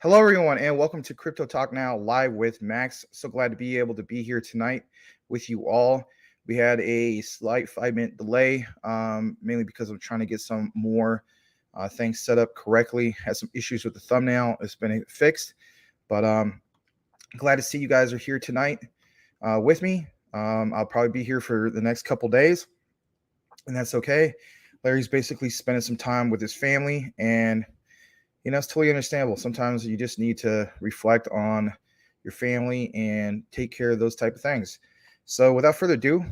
Hello, everyone, and welcome to Crypto Talk Now live with Max. So glad to be able to be here tonight with you all. We had a slight 5-minute delay, mainly because I'm trying to get some more things set up correctly. Had some issues with the thumbnail. It's been fixed, but glad to see you guys are here tonight with me. I'll probably be here for the next couple days, and that's okay. Larry's basically spending some time with his family, and it's totally understandable. Sometimes you just need to reflect on your family and take care of those type of things. So without further ado,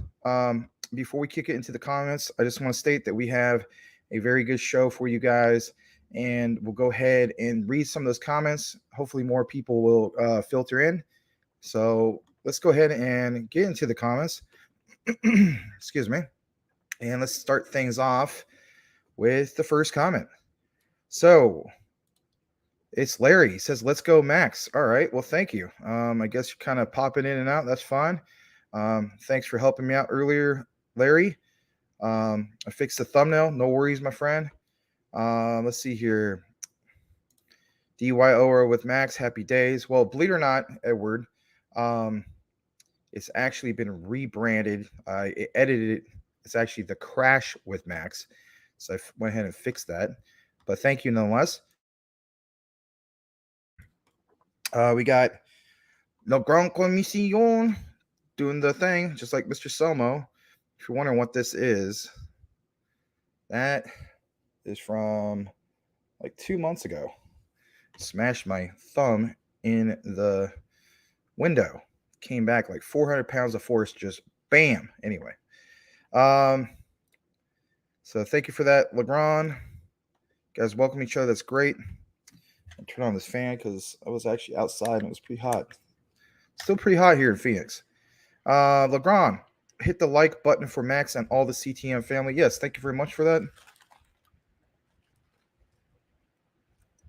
before we kick it into the comments, I just want to state that we have a very good show for you guys, and we'll go ahead and read some of those comments. Hopefully more people will filter in. So let's go ahead and get into the comments. Excuse me. And let's start things off with the first comment. So it's Larry. He says, "Let's go, Max." All right. Well, thank you. I guess you're kind of popping in and out. That's fine. Thanks for helping me out earlier, Larry. I fixed the thumbnail. No worries, my friend. Let's see here. DYOR with Max. Happy days. Well, believe it or not, Edward, it's actually been rebranded. I edited it. It's actually the Crash with Max. So I went ahead and fixed that. But thank you nonetheless. We got No Gran Comisión doing the thing, just like Mr. Selmo. If you're wondering what this is, that is from like 2 months ago. Smashed my thumb in the window. Came back like 400 pounds of force, just bam. Anyway. So thank you for that, LeGron. You guys welcome each other. That's great. I turn on this fan because I was actually outside and it was pretty hot. Still pretty hot here in Phoenix. LeGron, hit the like button for Max and all the CTM family. Yes, thank you very much for that.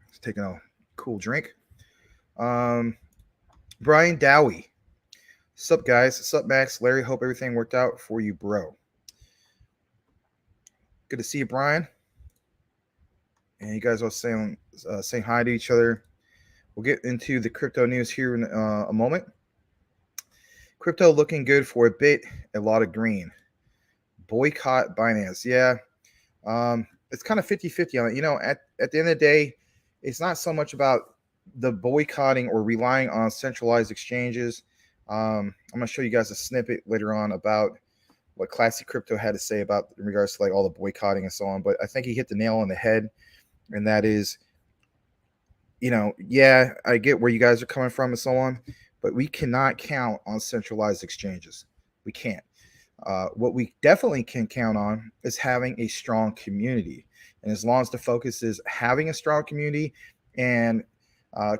Just taking a cool drink. Brian Dowie. Sup, guys? Sup, Max? Larry, hope everything worked out for you, bro. Good to see you, Brian. And you guys are saying hi to each other. We'll get into the crypto news here in a moment. Crypto looking good for a bit, a lot of green. Boycott Binance. Yeah. It's kind of 50-50 on it. At the end of the day, it's not so much about the boycotting or relying on centralized exchanges. I'm going to show you guys a snippet later on about what Classic Crypto had to say about in regards to like all the boycotting and so on. But I think he hit the nail on the head, and that is, yeah, I get where you guys are coming from and so on, but we cannot count on centralized exchanges. We can't. What we definitely can count on is having a strong community. And as long as the focus is having a strong community and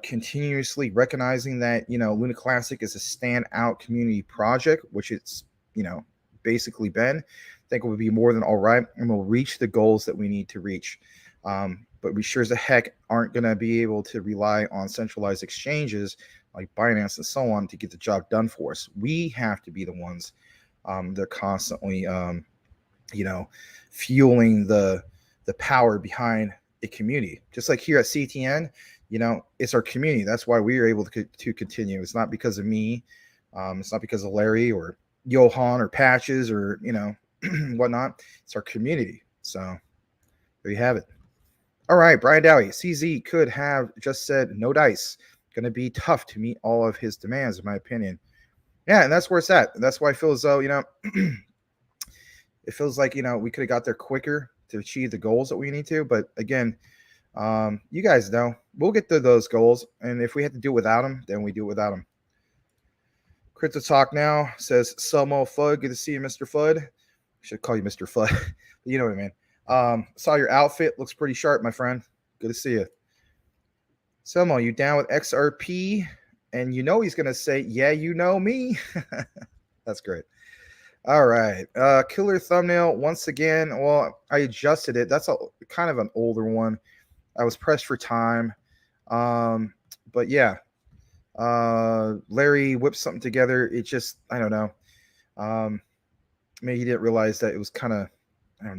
continuously recognizing that, Luna Classic is a standout community project, which it's, basically been, I think it would be more than all right. And we'll reach the goals that we need to reach. But we sure as the heck aren't going to be able to rely on centralized exchanges like Binance and so on to get the job done for us. We have to be the ones that are constantly, fueling the power behind a community. Just like here at CTN, it's our community. That's why we are able to continue. It's not because of me. It's not because of Larry or Johan or Patches or, whatnot. It's our community. So there you have it. All right, Brian Dowie. CZ could have just said no dice. Going to be tough to meet all of his demands, in my opinion. Yeah, and that's where it's at. That's why I feel as though, it feels like, we could have got there quicker to achieve the goals that we need to. But again, you guys know we'll get to those goals. And if we have to do it without them, then we do it without them. Crypto Talk Now says, Selmo Fudd. Good to see you, Mr. Fudd. I should call you Mr. Fudd. You know what I mean. Saw your outfit. Looks pretty sharp, my friend. Good to see you. Selmo, you down with XRP? And he's going to say, yeah, you know me. That's great. All right. Killer thumbnail once again. Well, I adjusted it. That's kind of an older one. I was pressed for time. But yeah. Larry whipped something together. It just, I don't know. Maybe he didn't realize that it was kind of,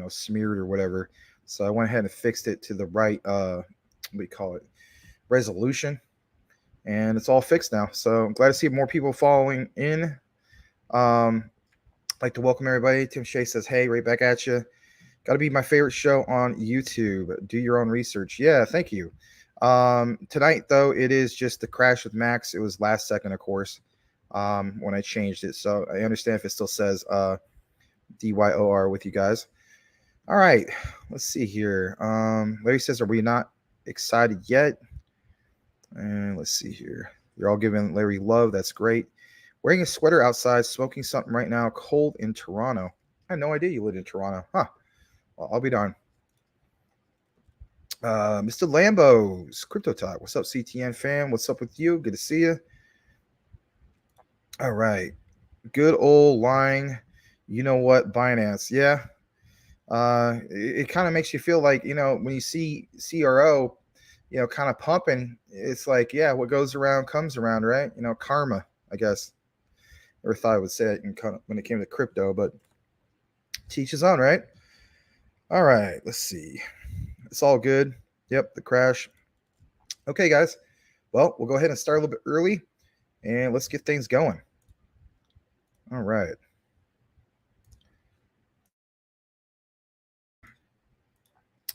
smeared or whatever. So I went ahead and fixed it to the right, what do you call it? Resolution. and it's all fixed now. So I'm glad to see more people following in. Like to welcome everybody. Tim Shea says, hey, right back at you. Got to be my favorite show on YouTube. Do your own research. Yeah, thank you. Tonight, though, it is just the crash with Max. It was last second, of course, when I changed it. So I understand if it still says DYOR with you guys. All right, let's see here. Larry says, are we not excited yet? And let's see here. You're all giving Larry love. That's great. Wearing a sweater outside, smoking something right now, cold in Toronto. I had no idea you lived in Toronto. Huh. Well, I'll be darned. Mr. Lambos, Crypto Talk. What's up, CTN fam? What's up with you? Good to see you. All right. Good old line. You know what? Binance. Yeah. It kind of makes you feel like, when you see CRO, kind of pumping, it's like, yeah, what goes around comes around, right? Karma, I guess. Never thought I would say it when it came to crypto, but teach his own, right? All right, let's see. It's all good. Yep, the crash. Okay, guys. Well, we'll go ahead and start a little bit early, and let's get things going. All right.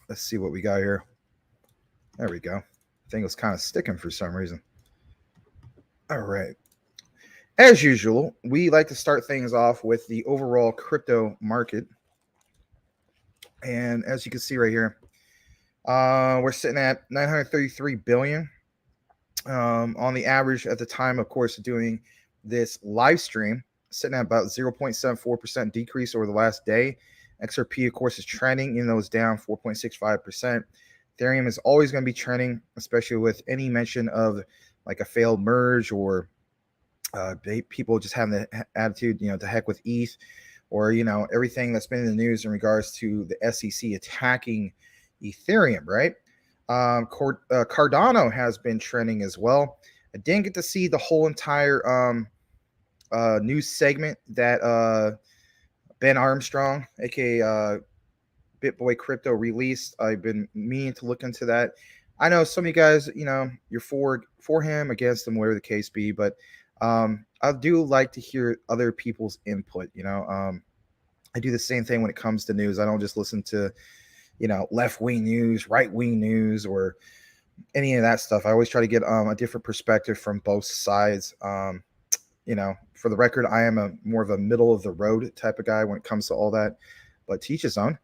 Let's see what we got here. There we go. Thing was kind of sticking for some reason. All right. As usual, we like to start things off with the overall crypto market. And as you can see right here, we're sitting at 933 billion. On the average at the time, of course, doing this live stream, sitting at about 0.74% decrease over the last day. XRP, of course, is trending, even though it's down 4.65%. Ethereum is always going to be trending, especially with any mention of like a failed merge or people just having the attitude, to heck with ETH, or everything that's been in the news in regards to the SEC attacking Ethereum, right? Cardano has been trending as well. I didn't get to see the whole entire news segment that Ben Armstrong, aka BitBoy Crypto, released. I've been meaning to look into that. I know some of you guys, you're for him, against him, whatever the case be, but I do like to hear other people's input. I do the same thing when it comes to news. I don't just listen to left-wing news, right-wing news, or any of that stuff. I always try to get a different perspective from both sides. For the record, I am more of a middle of the road type of guy when it comes to all that, but to each his own.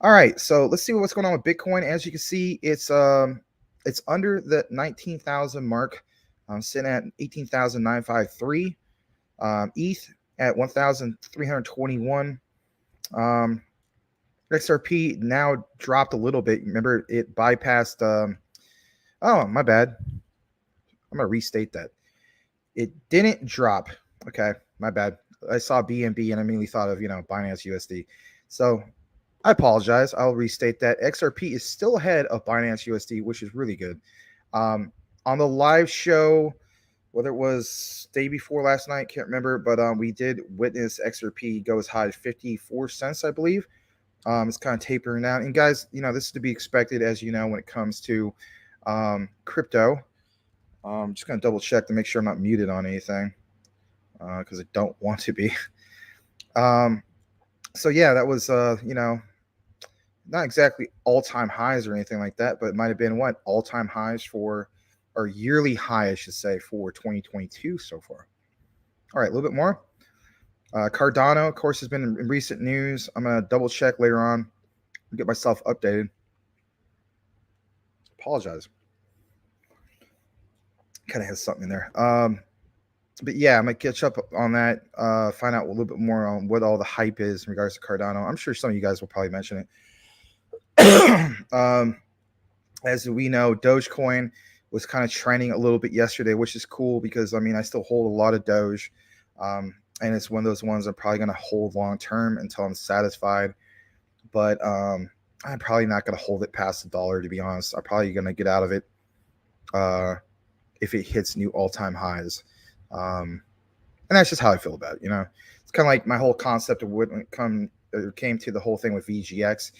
All right, so let's see what's going on with Bitcoin. As you can see, it's under the 19,000 mark. I'm sitting at 18,953. ETH at 1,321. XRP now dropped a little bit. Remember, it bypassed. Oh, my bad. I'm gonna restate that. It didn't drop. Okay, my bad. I saw BNB and I immediately thought of Binance USD. So I apologize. I'll restate that. XRP is still ahead of Binance USD, which is really good. On the live show, whether it was day before last night, can't remember, but we did witness XRP go as high as 54 cents, I believe. It's kind of tapering down. And guys, this is to be expected, as you know, when it comes to crypto. I'm just going to double check to make sure I'm not muted on anything, because I don't want to be. So yeah, that was, not exactly all-time highs or anything like that, but it might have been all-time highs for, or yearly high, I should say, for 2022 so far. All right, a little bit more. Cardano, of course, has been in recent news. I'm going to double check later on and get myself updated. Apologize. Kind of has something in there. But yeah, I'm going to catch up on that, find out a little bit more on what all the hype is in regards to Cardano. I'm sure some of you guys will probably mention it. As we know, Dogecoin was kind of trending a little bit yesterday, which is cool because, I still hold a lot of Doge. And it's one of those ones I'm probably going to hold long term until I'm satisfied. But I'm probably not going to hold it past $1, to be honest. I'm probably going to get out of it if it hits new all-time highs. And that's just how I feel about it. It's kind of like my whole concept of when it came to the whole thing with VGX.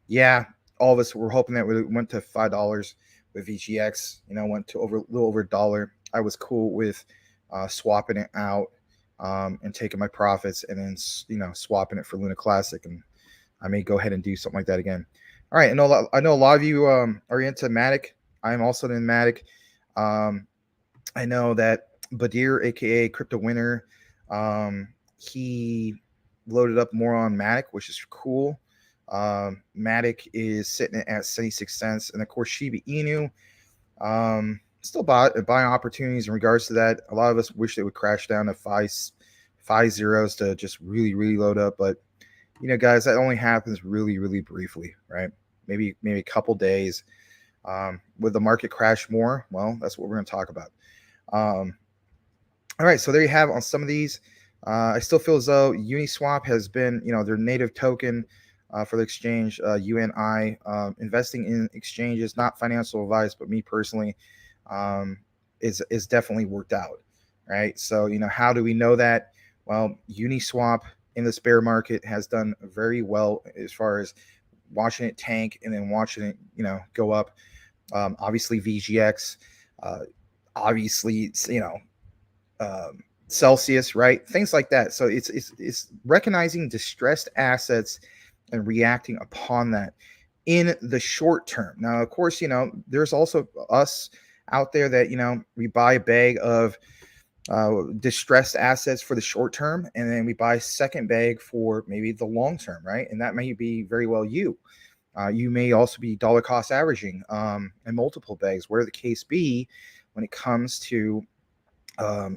Yeah, all of us were hoping that it went to $5 with VGX. Went to a little over $1. I was cool with swapping it out and taking my profits and then swapping it for Luna Classic, and I may go ahead and do something like that again. All right, I know a lot of you are into Matic. I'm also in Matic. I know that Badir, aka Crypto Winner, he loaded up more on Matic, which is cool. Matic is sitting at 76 cents, and of course Shiba Inu. Still buying opportunities in regards to that. A lot of us wish it would crash down to five zeros to just really load up, but guys, that only happens really briefly, right? Maybe a couple days. Would the market crash more? Well, that's what we're going to talk about. All right, so there you have on some of these. I still feel as though Uniswap has been, their native token for the exchange, UNI. Investing in exchanges, not financial advice, but me personally, is definitely worked out, right? So, how do we know that? Well, Uniswap in this bear market has done very well as far as watching it tank and then watching it, go up. Obviously, VGX, obviously, Celsius, right? Things like that. So it's recognizing distressed assets and reacting upon that in the short term. Now, of course, there's also us out there that, we buy a bag of distressed assets for the short term, and then we buy a second bag for maybe the long term, right? And that may be very well you. You may also be dollar cost averaging in multiple bags, where the case be when it comes to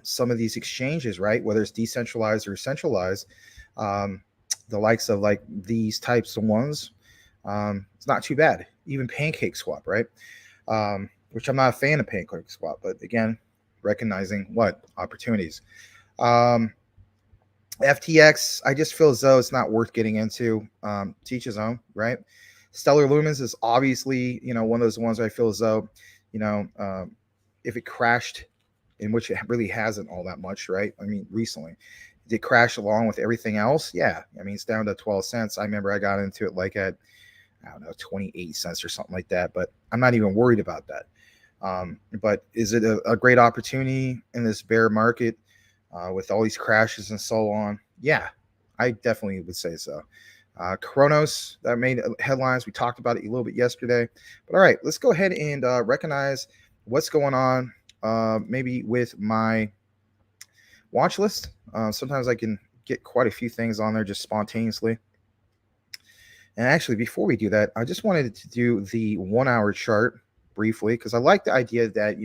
some of these exchanges, right? Whether it's decentralized or centralized, the likes of like these types of ones, it's not too bad. Even Pancake Swap, right? Which I'm not a fan of Pancake Swap, but again, recognizing what opportunities. FTX, I just feel as though it's not worth getting into. Teach his own, right? Stellar Lumens is obviously, one of those ones I feel as though, if it crashed, in which it really hasn't all that much, right? I mean, recently, did it crash along with everything else? Yeah. I mean, it's down to 12 cents. I remember I got into it like at, I don't know, 28 cents or something like that, but I'm not even worried about that. But is it a great opportunity in this bear market with all these crashes and so on? Yeah, I definitely would say so. Kronos, that made headlines. We talked about it a little bit yesterday. But all right, let's go ahead and recognize what's going on maybe with my watch list. Sometimes I can get quite a few things on there just spontaneously. And actually, before we do that, I just wanted to do the 1 hour chart briefly, because I like the idea that,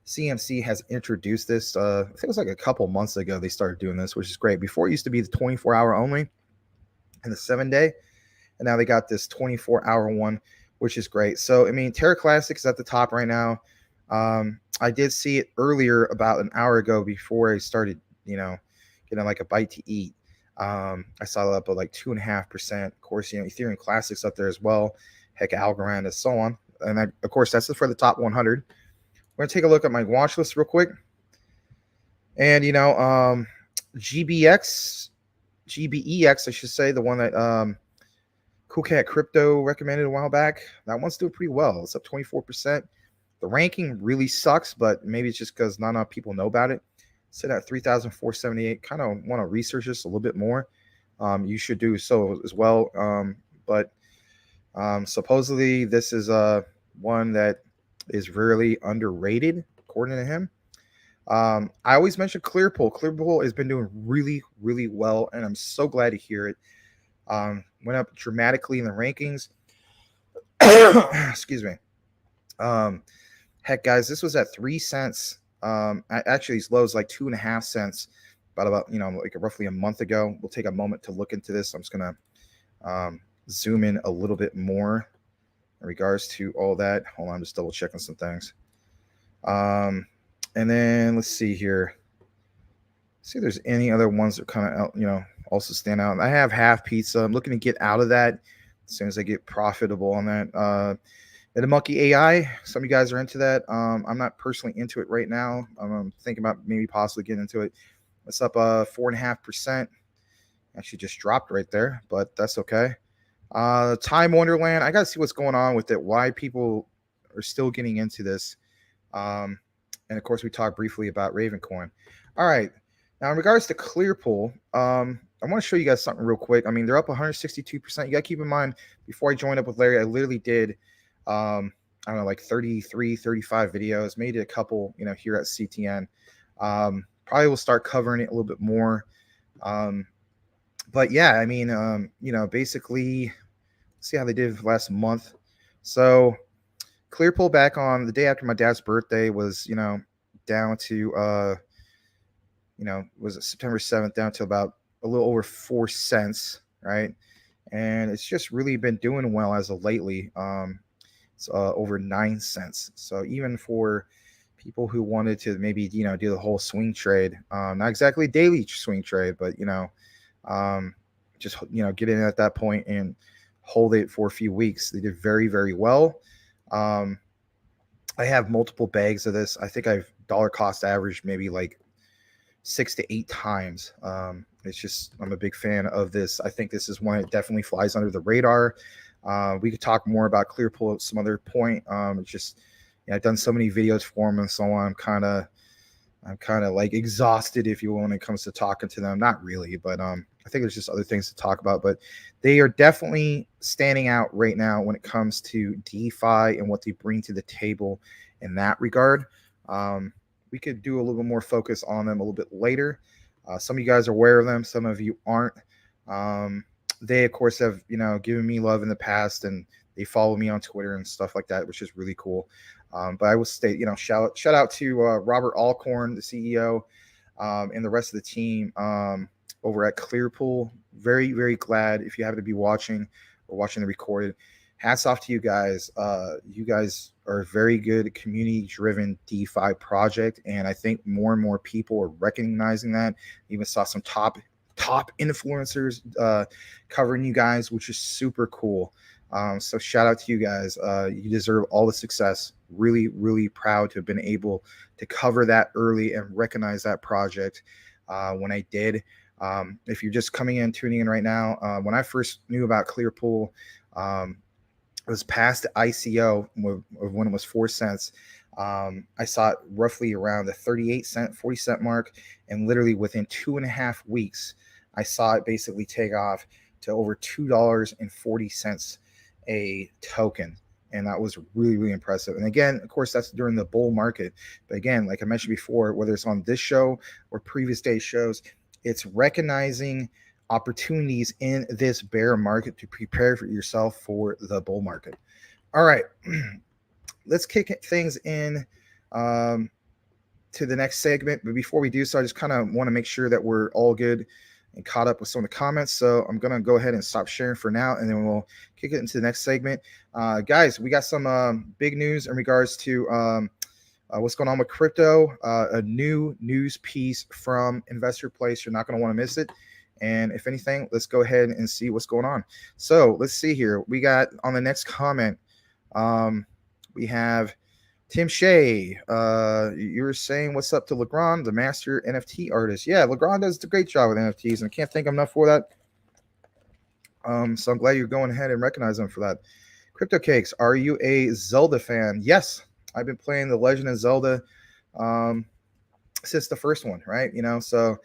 CMC has introduced this. I think it was like a couple months ago they started doing this, which is great. Before it used to be the 24-hour only and the 7-day, and now they got this 24-hour one, which is great. So, I mean, Terra Classic is at the top right now. I did see it earlier about an hour ago before I started, getting like a bite to eat. I saw it up at like 2.5%. Of course, Ethereum Classic's up there as well. Heck, Algorand and so on. And of course, that's for the top 100. We're going to take a look at my watch list real quick. And, GBEX, I should say, the one that Cool Cat Crypto recommended a while back. That one's doing pretty well. It's up 24%. The ranking really sucks, but maybe it's just because not enough people know about it. Sit at 3,478. Kind of want to research this a little bit more. You should do so as well. But supposedly this is one that is really underrated, according to him. I always mention Clearpool. Clearpool has been doing really well, and I'm so glad to hear it. Went up dramatically in the rankings. Excuse me. Heck, guys, this was at 3 cents. Actually, these lows like 2.5 cents. About like roughly a month ago. We'll take a moment to look into this. I'm just gonna zoom in a little bit more in regards to all that. Hold on, I'm just double checking some things. And then let's see here. See if there's any other ones that kind of also stand out. I have Half Pizza. I'm looking to get out of that as soon as I get profitable on that. And the Monkey AI, some of you guys are into that. I'm not personally into it right now. I'm thinking about maybe possibly getting into it. It's up 4.5%. Actually just dropped right there, but that's okay. Time Wonderland, I got to see what's going on with it, why people are still getting into this. and of course, we talked briefly about Ravencoin. All right. Now, in regards to Clearpool, I want to show you guys something real quick. I mean, they're up 162%. You got to keep in mind, before I joined up with Larry, I literally did, I don't know, like 33, 35 videos, made it a couple, here at CTN. Probably will start covering it a little bit more. But yeah, I mean, basically, see how they did last month. So Clearpool back on the day after my dad's birthday was, down to, was it September 7th, down to about a little over 4 cents, right? And it's just really been doing well as of lately. It's over 9 cents. So even for people who wanted to maybe, do the whole swing trade, not exactly daily swing trade, but, just, get in at that point and hold it for a few weeks. They did very, very well. I have multiple bags of this. I think I've dollar cost averaged maybe like 6 to 8 times. It's just, I'm a big fan of this. I think this is one that definitely flies under the radar. We could talk more about Clearpool at some other point. It's just, I've done so many videos for them and so on. I'm kind of like exhausted, if you will, when it comes to talking to them. Not really, but I think there's just other things to talk about. But they are definitely standing out right now when it comes to DeFi and what they bring to the table in that regard. We could do a little bit more focus on them a little bit later. Some of you guys are aware of them. Some of you aren't. They, of course, have, given me love in the past, and they follow me on Twitter and stuff like that, which is really cool. But I will state, shout out to Robert Alcorn, the CEO, and the rest of the team over at Clearpool. Very, very glad if you happen to be watching or watching the recorded. Hats off to you guys. You guys are a very good community-driven DeFi project, and I think more and more people are recognizing that. Even saw some top influencers covering you guys, which is super cool. So shout out to you guys. You deserve all the success. Really, really proud to have been able to cover that early and recognize that project when I did. If you're just tuning in right now, when I first knew about Clearpool, it was past the ICO when it was 4 cents. I saw it roughly around the 38 cent, 40 cent mark. And literally within 2.5 weeks, I saw it basically take off to over $2.40 a token. And that was really, really impressive. And again, of course, that's during the bull market. But again, like I mentioned before, whether it's on this show or previous day shows, it's recognizing opportunities in this bear market to prepare for yourself for the bull market. All right, let's kick things in to the next segment. But before we do so, I just kind of want to make sure that we're all good and caught up with some of the comments. So I'm going to go ahead and stop sharing for now, and then we'll kick it into the next segment. Guys, we got some big news in regards to what's going on with crypto. A new news piece from Investor Place. You're not going to want to miss it. And if anything, let's go ahead and see what's going on. So let's see here. We got on the next comment, we have Tim Shea. You were saying what's up to Legrand, the master NFT artist. Yeah, Legrand does a great job with NFTs, and I can't thank him enough for that. So I'm glad you're going ahead and recognizing him for that. Crypto Cakes, are you a Zelda fan? Yes, I've been playing The Legend of Zelda since the first one, right? So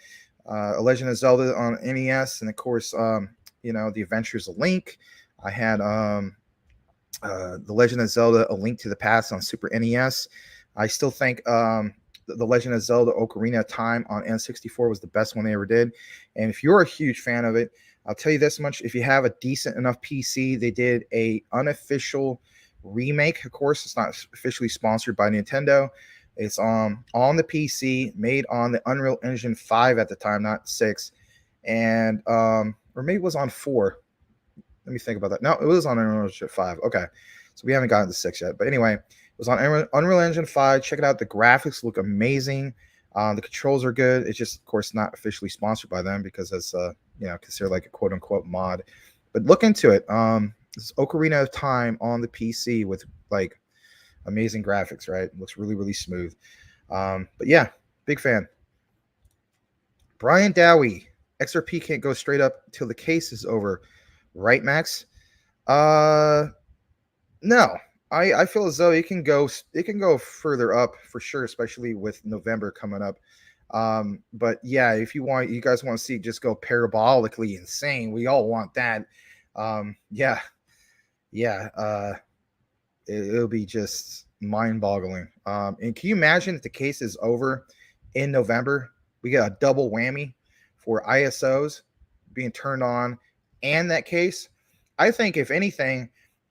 A Legend of Zelda on NES, and of course, The Adventures of Link. I had The Legend of Zelda: A Link to the Past on Super NES. I still think The Legend of Zelda: Ocarina of Time on N64 was the best one they ever did. And if you're a huge fan of it, I'll tell you this much: if you have a decent enough PC, they did a unofficial remake. Of course, it's not officially sponsored by Nintendo. It's on the PC, made on the Unreal Engine 5 at the time, not 6. And or maybe it was on 4. Let me think about that. No, it was on Unreal Engine 5. Okay. So we haven't gotten to 6 yet. But anyway, it was on Unreal Engine 5. Check it out. The graphics look amazing. The controls are good. It's just, of course, not officially sponsored by them because it's considered like a quote unquote mod. But look into it. It's Ocarina of Time on the PC with like amazing graphics, right? It looks really, really smooth. But yeah, big fan. Brian Dowie, XRP can't go straight up till the case is over, right, Max? No. I feel as though it can go further up for sure, especially with November coming up. But yeah, if you guys want to see it just go parabolically insane, we all want that. Yeah, yeah. It'll be just mind-boggling. And can you imagine if the case is over in November? We get a double whammy for ISOs being turned on and that case. I think, if anything,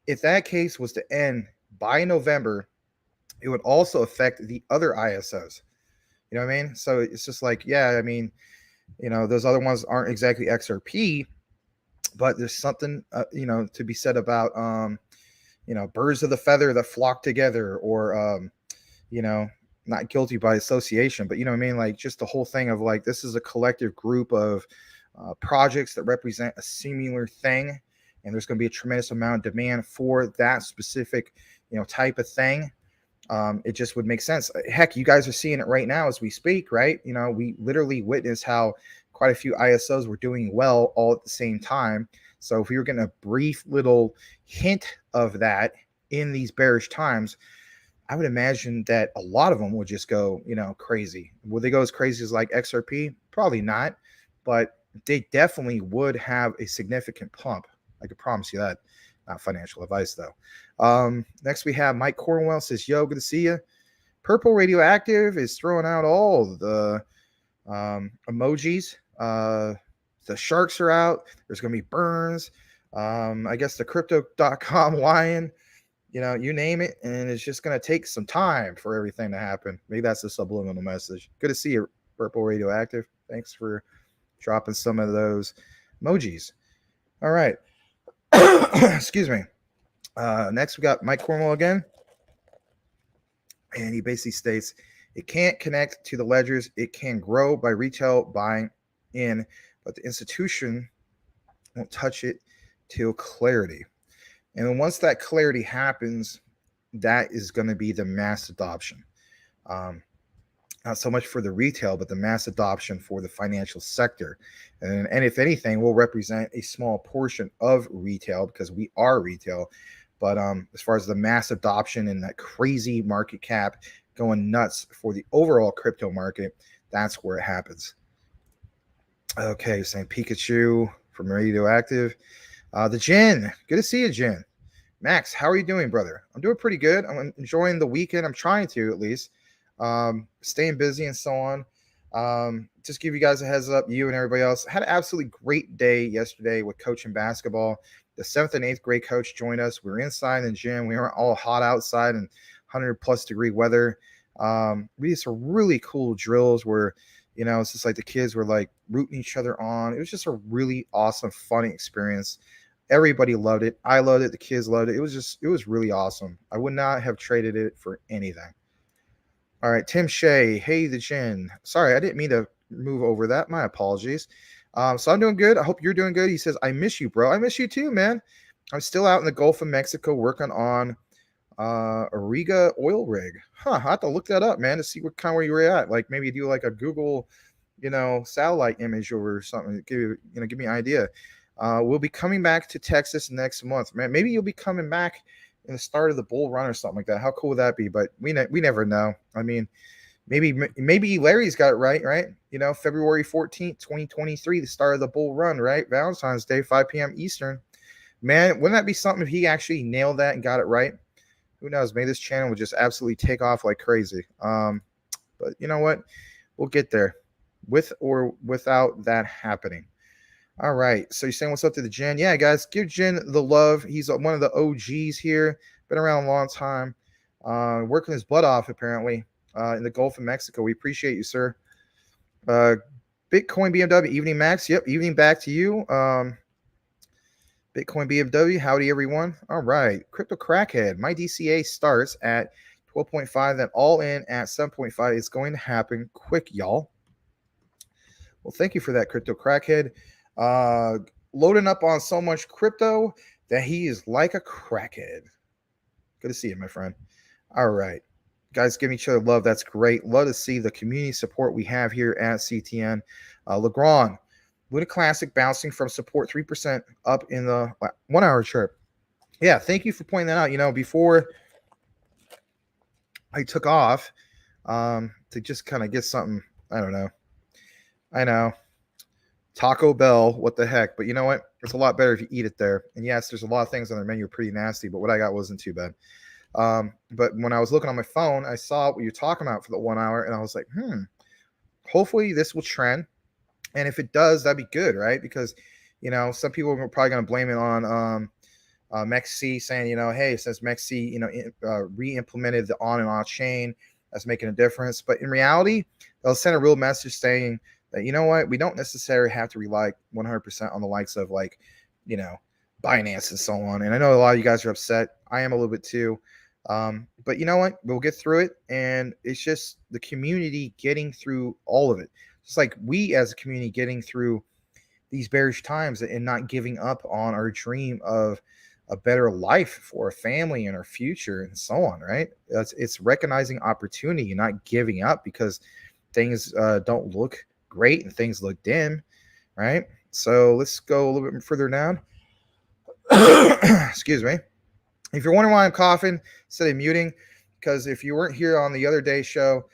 if that case was to end by November, it would also affect the other ISOs. You know what I mean? So it's just like, yeah, I mean, those other ones aren't exactly XRP, but there's something, to be said about, birds of the feather that flock together, or, not guilty by association, but you know what I mean? Like, just the whole thing of like, this is a collective group of projects that represent a similar thing. And there's going to be a tremendous amount of demand for that specific, type of thing. It just would make sense. Heck, you guys are seeing it right now as we speak, right? We literally witnessed how quite a few ISOs were doing well all at the same time. So if we were getting a brief little hint of that in these bearish times, I would imagine that a lot of them would just go, crazy. Would they go as crazy as like XRP? Probably not, but they definitely would have a significant pump. I could promise you that. Not financial advice, though. Next, we have Mike Cornwell says, yo, good to see you. Purple Radioactive is throwing out all the emojis. The sharks are out. There's going to be burns. I guess the crypto.com lion, you name it. And it's just going to take some time for everything to happen. Maybe that's a subliminal message. Good to see you, Purple Radioactive. Thanks for dropping some of those emojis. All right. Excuse me. Next, we got Mike Cornwell again. And he basically states, it can't connect to the ledgers. It can grow by retail buying in, but the institution won't touch it till clarity. And then once that clarity happens, that is going to be the mass adoption. Not so much for the retail, but the mass adoption for the financial sector. And if anything, will represent a small portion of retail, because we are retail. But as far as the mass adoption and that crazy market cap going nuts for the overall crypto market, that's where it happens. Okay, saying Pikachu from Radioactive. The Jin, good to see you, Jin. Max, how are you doing, brother? I'm doing pretty good. I'm enjoying the weekend. I'm trying to, at least. Staying busy and so on. Just give you guys a heads up, you and everybody else. Had an absolutely great day yesterday with coaching basketball. The 7th and 8th grade coach joined us. We were inside in the gym. We weren't all hot outside and 100+ degree weather. We did some really cool drills where, it's just like the kids were like rooting each other on. It was just a really awesome, funny experience. Everybody loved it. I loved it. The kids loved it. It was really awesome. I would not have traded it for anything. All right, Tim Shea. Hey, the Jin. Sorry, I didn't mean to move over that. My apologies. So I'm doing good. I hope you're doing good. He says, I miss you, bro. I miss you too, man. I'm still out in the Gulf of Mexico working on a Riga oil rig. I have to look that up, man, to see what kind of where you were at. Like maybe do like a Google, satellite image or something. Give me an idea. We'll be coming back to Texas next month, man. Maybe you'll be coming back in the start of the bull run or something like that. How cool would that be? But we never know. I mean, maybe Larry's got it right? February 14th, 2023, the start of the bull run, right? Valentine's Day, 5 p.m. Eastern. Man, wouldn't that be something if he actually nailed that and got it right? Who knows? Maybe this channel would just absolutely take off like crazy. But you know what? We'll get there with or without that happening. All right. So you're saying what's up to the Jin? Yeah, guys, give Jin the love. He's one of the OGs here. Been around a long time. Working his butt off, apparently, in the Gulf of Mexico. We appreciate you, sir. Bitcoin BMW, evening, Max. Yep, evening back to you. Bitcoin BMW, howdy, everyone. All right. Crypto Crackhead. My DCA starts at 12.5, then all in at 7.5. It's going to happen quick, y'all. Well, thank you for that, Crypto Crackhead. Loading up on so much crypto that he is like a crackhead. Good to see you, my friend. All right. Guys, giving each other love. That's great. Love to see the community support we have here at CTN. Legrand, Luna Classic bouncing from support 3% up in the 1 hour chart. Yeah, thank you for pointing that out. Before I took off to just kind of get something. I don't know. I know. Taco Bell, what the heck? But you know what? It's a lot better if you eat it there. And yes, there's a lot of things on their menu pretty nasty, but what I got wasn't too bad. But when I was looking on my phone, I saw what you're talking about for the 1 hour, and I was like, hopefully this will trend. And if it does, that'd be good, right? Because, some people are probably going to blame it on MEXC, saying, hey, since MEXC, re-implemented the on and off chain, that's making a difference. But in reality, they'll send a real message saying that, you know what, we don't necessarily have to rely 100% on the likes of Binance and so on. And I know a lot of you guys are upset. I am a little bit too. But you know what? We'll get through it. And it's just the community getting through all of it. Just like we as a community getting through these bearish times and not giving up on our dream of a better life for a family and our future and so on, right? It's recognizing opportunity and not giving up because things don't look great and things look dim, right? So let's go a little bit further down. Excuse me. If you're wondering why I'm coughing instead of muting, because if you weren't here on the other day show,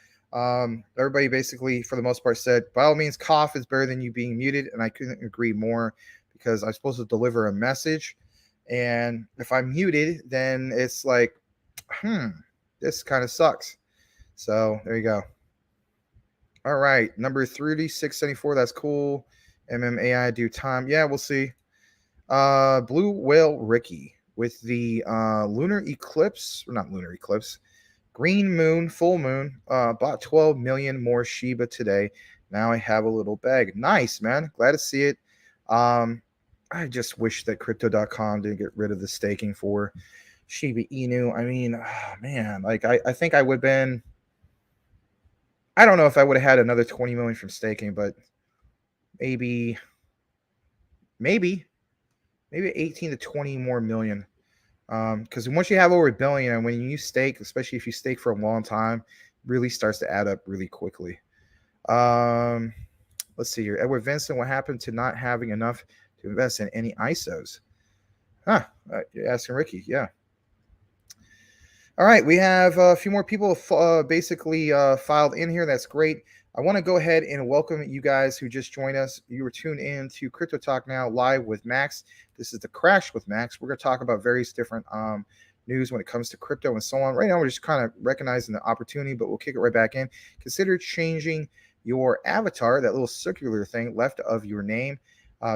everybody basically, for the most part, said, by all means, cough is better than you being muted. And I couldn't agree more because I'm supposed to deliver a message. And if I'm muted, then it's like, this kind of sucks. So there you go. All right. Number 3674. That's cool. MMAI do time. Yeah, we'll see. Blue Whale Ricky with the lunar eclipse, or not lunar eclipse, green moon, full moon, bought 12 million more Shiba today. Now I have a little bag. Nice, man. Glad to see it. I just wish that crypto.com didn't get rid of the staking for Shiba Inu. I mean, man, like I think I would have been, I don't know if I would have had another 20 million from staking, but maybe 18 to 20 more million. Because once you have over $1 billion, and when you stake, especially if you stake for a long time, really starts to add up really quickly. Let's see here. Edward Vincent, what happened to not having enough to invest in any ISOs? You're asking Ricky. Yeah. All right. We have a few more people basically filed in here. That's great. I want to go ahead and welcome you guys who just joined us. You were tuned in to Crypto Talk Now live with Max. This is the Crash with Max. We're going to talk about various different news when it comes to crypto and so on. Right now, we're just kind of recognizing the opportunity, but we'll kick it right back in. Consider changing your avatar, that little circular thing left of your name,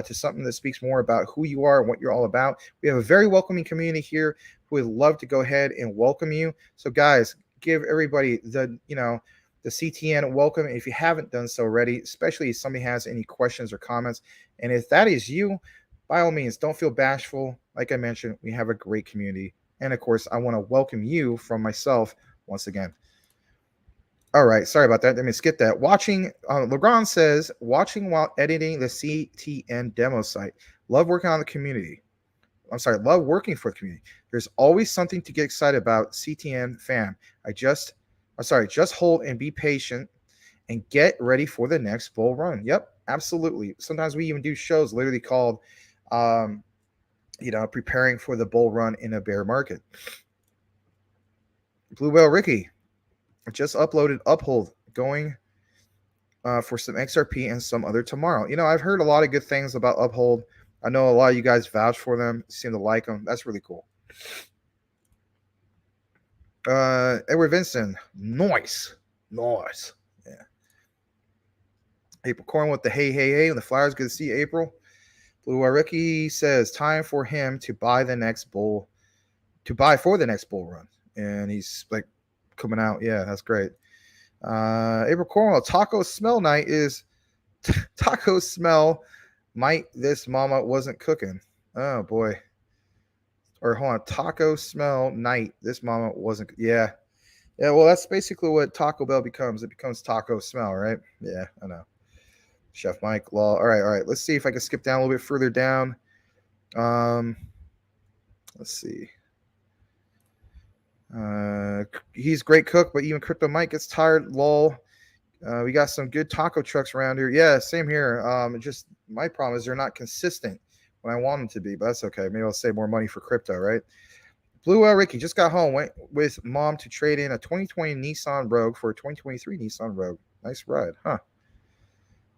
to something that speaks more about who you are and what you're all about. We have a very welcoming community here who would love to go ahead and welcome you. So, guys, give everybody the CTN welcome if you haven't done so already, especially if somebody has any questions or comments. And if that is you, by all means, don't feel bashful. Like I mentioned, we have a great community. And of course, I want to welcome you from myself once again. All right. Sorry about that. Let me skip that. Legrand says, watching while editing the CTN demo site. Love working on the community. Love working for the community. There's always something to get excited about, CTN fam. Just hold and be patient and get ready for the next bull run. Yep, absolutely. Sometimes we even do shows literally called, preparing for the bull run in a bear market. Blue Whale Ricky just uploaded Uphold going for some XRP and some other tomorrow. I've heard a lot of good things about Uphold. I know a lot of you guys vouch for them, seem to like them. That's really cool. Edward Vincent, nice. Yeah. April Corn with the hey and the flowers. Good to see you, April. Blue Ricky says time for him to buy for the next bull run, and he's like coming out. Yeah, that's great. April Cornwell, taco smell night is taco smell. Might this mama wasn't cooking? Oh boy. Or hold on, taco smell night. This mama wasn't. Yeah. Well, that's basically what Taco Bell becomes. It becomes taco smell, right? Yeah, I know. Chef Mike Law. All right. Let's see if I can skip down a little bit further down. Let's see. He's a great cook, but even Crypto Mike gets tired. Lol. We got some good taco trucks around here. Yeah, same here. Just my problem is they're not consistent when I want them to be, but that's okay. Maybe I'll save more money for crypto, right? Blue Whale Ricky just got home. Went with mom to trade in a 2020 Nissan Rogue for a 2023 Nissan Rogue. Nice ride, huh?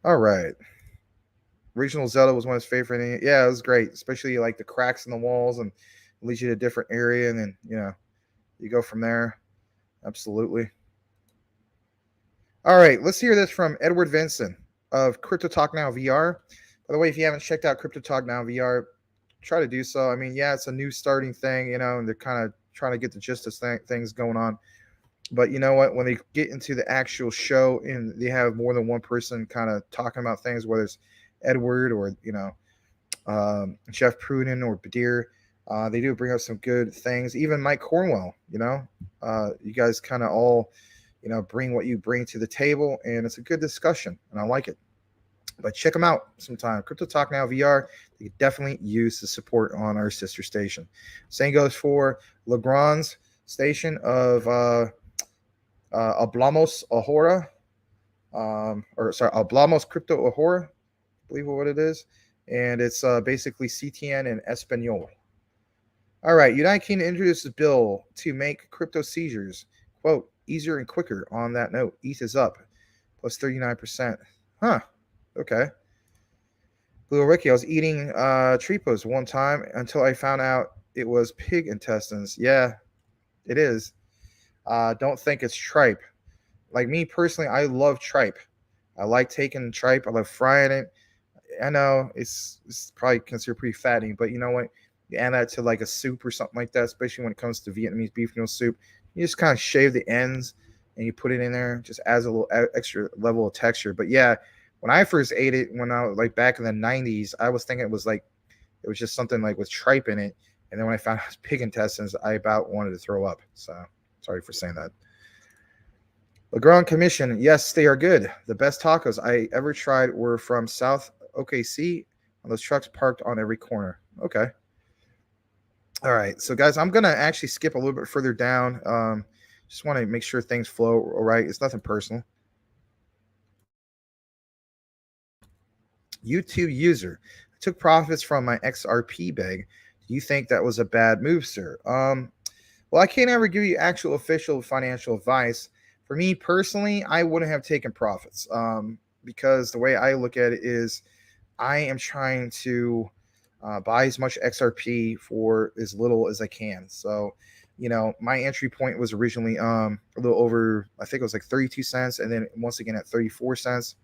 All right. Original Zelda was one of his favorite. Yeah, it was great, especially like the cracks in the walls and leads you to a different area, and then you go from there. Absolutely. All right, let's hear this from Edward Vincent of Crypto Talk Now VR. By the way, if you haven't checked out Crypto Talk Now VR, try to do so. I mean, yeah, it's a new starting thing, and they're kind of trying to get the gist of things going on. But you know what? When they get into the actual show and they have more than one person kind of talking about things, whether it's Edward or Jeff Pruden or Badir, they do bring up some good things. Even Mike Cornwell, you guys kind of all, bring what you bring to the table, and it's a good discussion, and I like it. But check them out sometime. Crypto Talk Now VR. You can definitely use the support on our sister station. Same goes for Legrand's station of Hablamos Ahora, Hablamos Crypto Ahora, I believe what it is, and it's basically CTN in Espanol. All right, United Kingdom introduces bill to make crypto seizures, quote, easier and quicker. On that note, ETH is up, plus 39%. Huh, okay. Blue Ricky, I was eating tripos one time until I found out it was pig intestines. Yeah, it is. Don't think it's tripe. Like me personally, I love tripe. I like taking tripe. I love frying it. I know it's probably considered pretty fatty, but you know what? You add that to like a soup or something like that, especially when it comes to Vietnamese beef noodle soup. You just kind of shave the ends and you put it in there. Just adds a little extra level of texture. But yeah, when I first ate it, when I was like back in the 90s, I was thinking it was just something like with tripe in it. And then when I found out it was pig intestines, I about wanted to throw up. So sorry for saying that. Legrand Commission, yes, they are good. The best tacos I ever tried were from South OKC on those trucks parked on every corner. Okay. All right. So, guys, I'm going to actually skip a little bit further down. Just want to make sure things flow all right. It's nothing personal. YouTube user, I took profits from my XRP bag. Do you think that was a bad move, sir? Well, I can't ever give you actual official financial advice. For me personally, I wouldn't have taken profits because the way I look at it is I am trying to buy as much XRP for as little as I can. So, my entry point was originally a little over, I think it was like 32 cents, and then once again at 34 cents.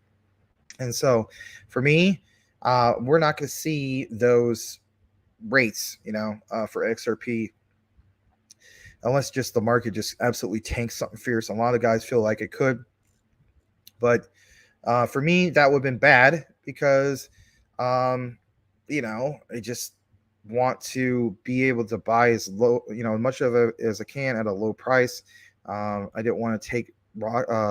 And so for me, we're not going to see those rates, for XRP unless just the market just absolutely tanks something fierce. A lot of guys feel like it could, but for me, that would have been bad because, I just want to be able to buy as low, as much of it as I can at a low price. I didn't want to take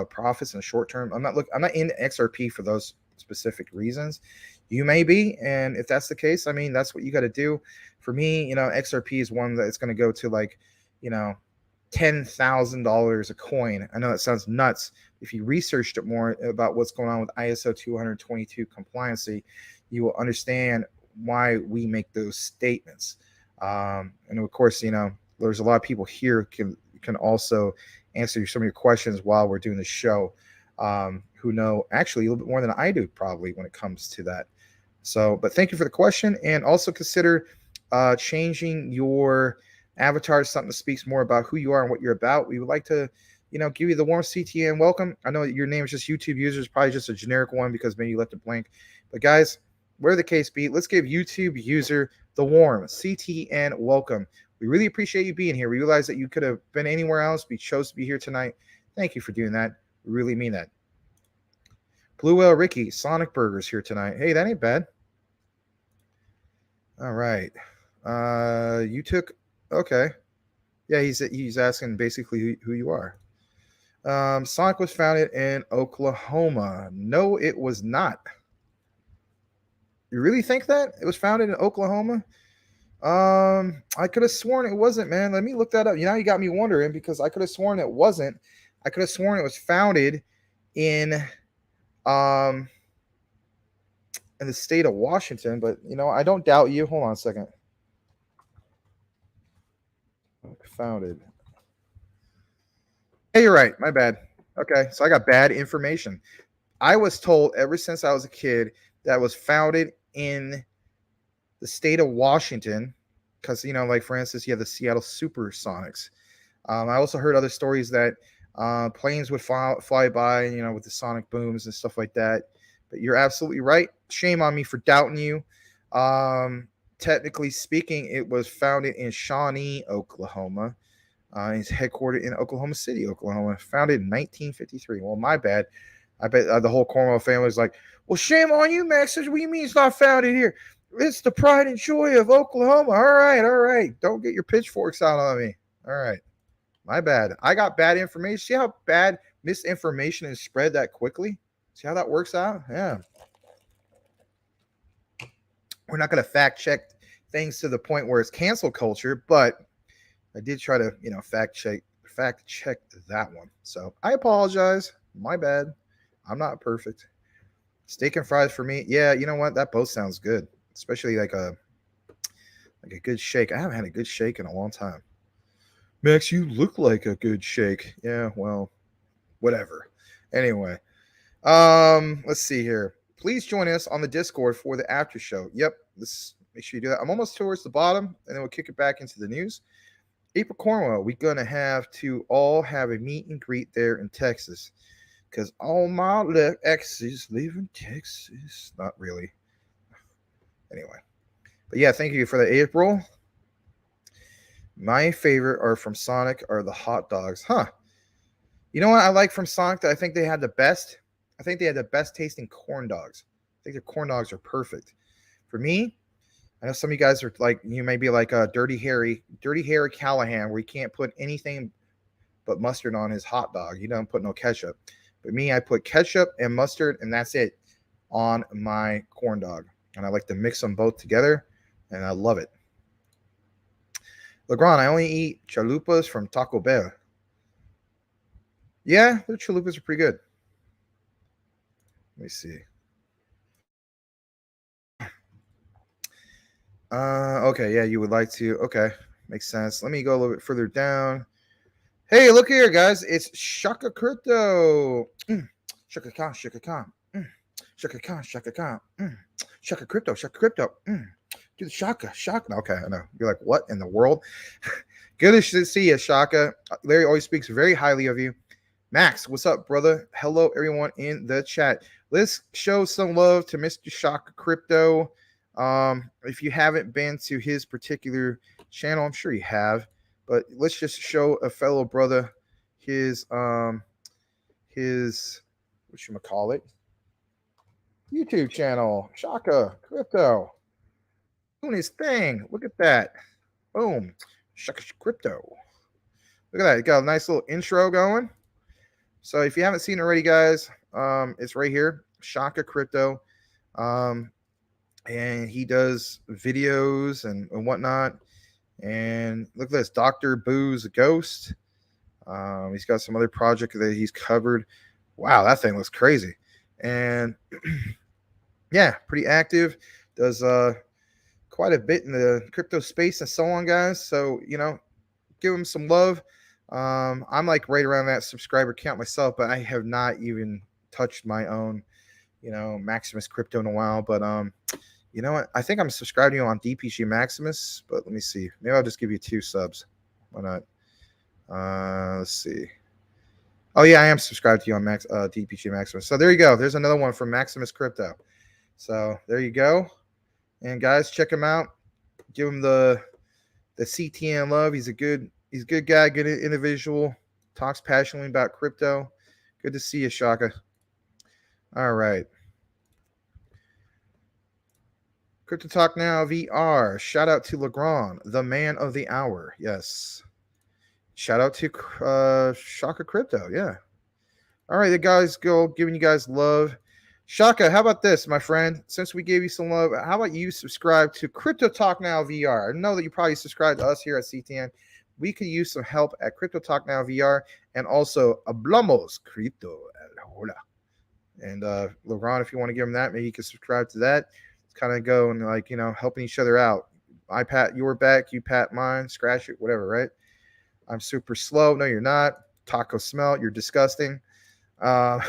profits in the short term. I'm not in XRP for those specific reasons. You may be, and if that's the case, I mean, that's what you got to do. For me, XRP is one that's going to go to like, $10,000 a coin. I know that sounds nuts. If you researched it more about what's going on with ISO 222 compliancy, you will understand why we make those statements. And of course, there's a lot of people here can also answer some of your questions while we're doing the show, who know actually a little bit more than I do probably when it comes to that. So, but thank you for the question, and also consider changing your avatar is something that speaks more about who you are and what you're about. We would like to, give you the warm CTN welcome. I know your name is just YouTube users, probably just a generic one because maybe you left it blank. But guys, whatever the case be, let's give YouTube user the warm CTN welcome. We really appreciate you being here. We realize that you could have been anywhere else. We chose to be here tonight. Thank you for doing that. We really mean that. Blue Whale Ricky, Sonic Burgers here tonight. Hey, that ain't bad. All right. You took... Okay. Yeah, he's asking basically who you are. Sonic was founded in Oklahoma. No, it was not. You really think that? It was founded in Oklahoma? I could have sworn it wasn't, man. Let me look that up. You got me wondering because I could have sworn it wasn't. I could have sworn it was founded in the state of Washington, but I don't doubt you. Hold on a second. Founded. Hey, you're right. My bad. Okay, so I got bad information. I was told ever since I was a kid that was founded in the state of Washington, because like for instance, you have the Seattle Supersonics. I also heard other stories that planes would fly by, with the sonic booms and stuff like that. But you're absolutely right. Shame on me for doubting you. Technically speaking, it was founded in Shawnee, Oklahoma. It's headquartered in Oklahoma City, Oklahoma. Founded in 1953. Well, my bad. I bet the whole Cornwell family is like, well, shame on you, Max. What do you mean it's not founded here? It's the pride and joy of Oklahoma. All right. Don't get your pitchforks out on me. All right. My bad. I got bad information. See how bad misinformation is spread that quickly? See how that works out? Yeah. We're not going to fact check things to the point where it's cancel culture, but I did try to, fact check that one. So I apologize. My bad. I'm not perfect. Steak and fries for me. Yeah, you know what? That both sounds good, especially like a good shake. I haven't had a good shake in a long time. Max, you look like a good shake. Yeah, well, whatever. Anyway, let's see here. Please join us on the Discord for the after show. Yep, make sure you do that. I'm almost towards the bottom, and then we'll kick it back into the news. April Cornwell, we're gonna have to all have a meet and greet there in Texas, because all my exes live in Texas. Not really. Anyway, but yeah, thank you for the April. My favorite are from Sonic are the hot dogs. Huh. You know what I like from Sonic that I think they had the best? I think they had the best tasting corn dogs. I think their corn dogs are perfect. For me, I know some of you guys are like, you may be like Dirty Harry Callahan, where you can't put anything but mustard on his hot dog. You don't put no ketchup. But me, I put ketchup and mustard, and that's it on my corn dog. And I like to mix them both together, and I love it. Legrand, I only eat chalupas from Taco Bell. Yeah, their chalupas are pretty good. Let me see. Okay, yeah, you would like to. Okay, makes sense. Let me go a little bit further down. Hey, look here, guys. It's Shaka Crypto. Shaka Khan. Shaka Khan. Shaka Khan. Shaka Khan. Shaka Crypto. Shaka Crypto. Do the Shaka. Shaka. Okay, I know. You're like, what in the world? Good to see you, Shaka. Larry always speaks very highly of you. Max, what's up, brother? Hello, everyone in the chat. Let's show some love to Mr. Shaka Crypto. If you haven't been to his particular channel, I'm sure you have, but let's just show a fellow brother his whatchamacallit, YouTube channel. Shaka Crypto doing his thing. Look at that. Boom. Shaka Crypto. Look at that. It got a nice little intro going. So if you haven't seen it already, guys, it's right here. Shaka Crypto. And he does videos and whatnot. And look at this, Dr. Boo's Ghost. He's got some other project that he's covered. Wow, that thing looks crazy. And yeah, pretty active. Does quite a bit in the crypto space and so on, guys. So, give him some love. I'm like right around that subscriber count myself, but I have not even touched my own, Maximus Crypto in a while. But you know what? I think I'm subscribed to you on DPG Maximus, but let me see. Maybe I'll just give you 2 subs. Why not? Let's see. Oh yeah, I am subscribed to you on DPG Maximus. So there you go. There's another one from Maximus Crypto. So there you go. And guys, check him out. Give him the CTN love. He's a good guy, good individual. Talks passionately about crypto. Good to see you, Shaka. All right. Crypto Talk Now VR. Shout out to Legrand, the man of the hour. Yes. Shout out to Shaka Crypto. Yeah. All right, the guys go giving you guys love. Shaka, how about this, my friend? Since we gave you some love, how about you subscribe to Crypto Talk Now VR? I know that you probably subscribe to us here at CTN. We could use some help at Crypto Talk Now VR and also Hablamos Crypto. And Legrand, if you want to give him that, maybe you can subscribe to that. Kind of go and helping each other out. I pat your back, you pat mine, scratch it, whatever, right? I'm super slow. No, you're not. Taco smell. You're disgusting. All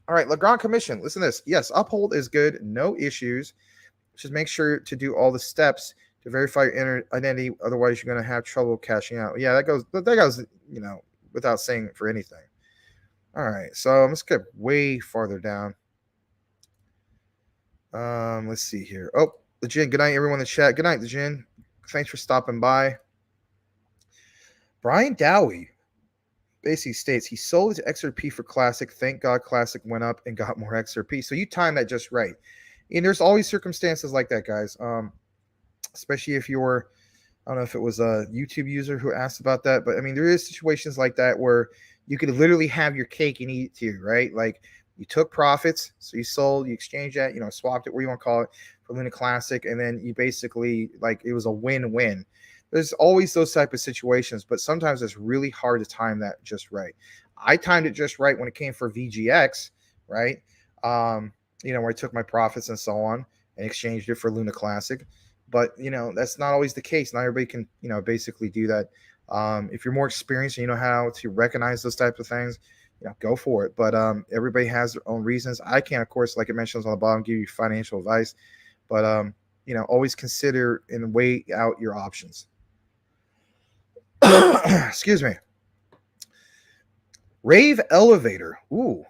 right, Legrand Commission. Listen to this. Yes, uphold is good. No issues. Just make sure to do all the steps to verify your identity. Otherwise, you're going to have trouble cashing out. Yeah, that goes, without saying for anything. All right, so let's get way farther down. Let's see here. Oh, the Jin. Good night, everyone in the chat. Good night, the Jin. Thanks for stopping by. Brian Dowie basically states he sold his XRP for Classic. Thank God Classic went up and got more XRP. So you timed that just right. And there's always circumstances like that, guys. Especially if you're, I don't know if it was a YouTube user who asked about that, but I mean, there is situations like that where you could literally have your cake and eat it too, right? Like you took profits, so you sold, you exchanged that, swapped it, what you want to call it, for Luna Classic, and then you basically, like, it was a win-win. There's always those type of situations, but sometimes it's really hard to time that just right. I timed it just right when it came for VGX, right? Where I took my profits and so on and exchanged it for Luna Classic. But, that's not always the case. Not everybody can, basically do that. If you're more experienced and you know how to recognize those types of things, go for it. But everybody has their own reasons. I can, of course, like it mentions on the bottom, give you financial advice. But, always consider and weigh out your options. Excuse me. Rave Elevator. Ooh.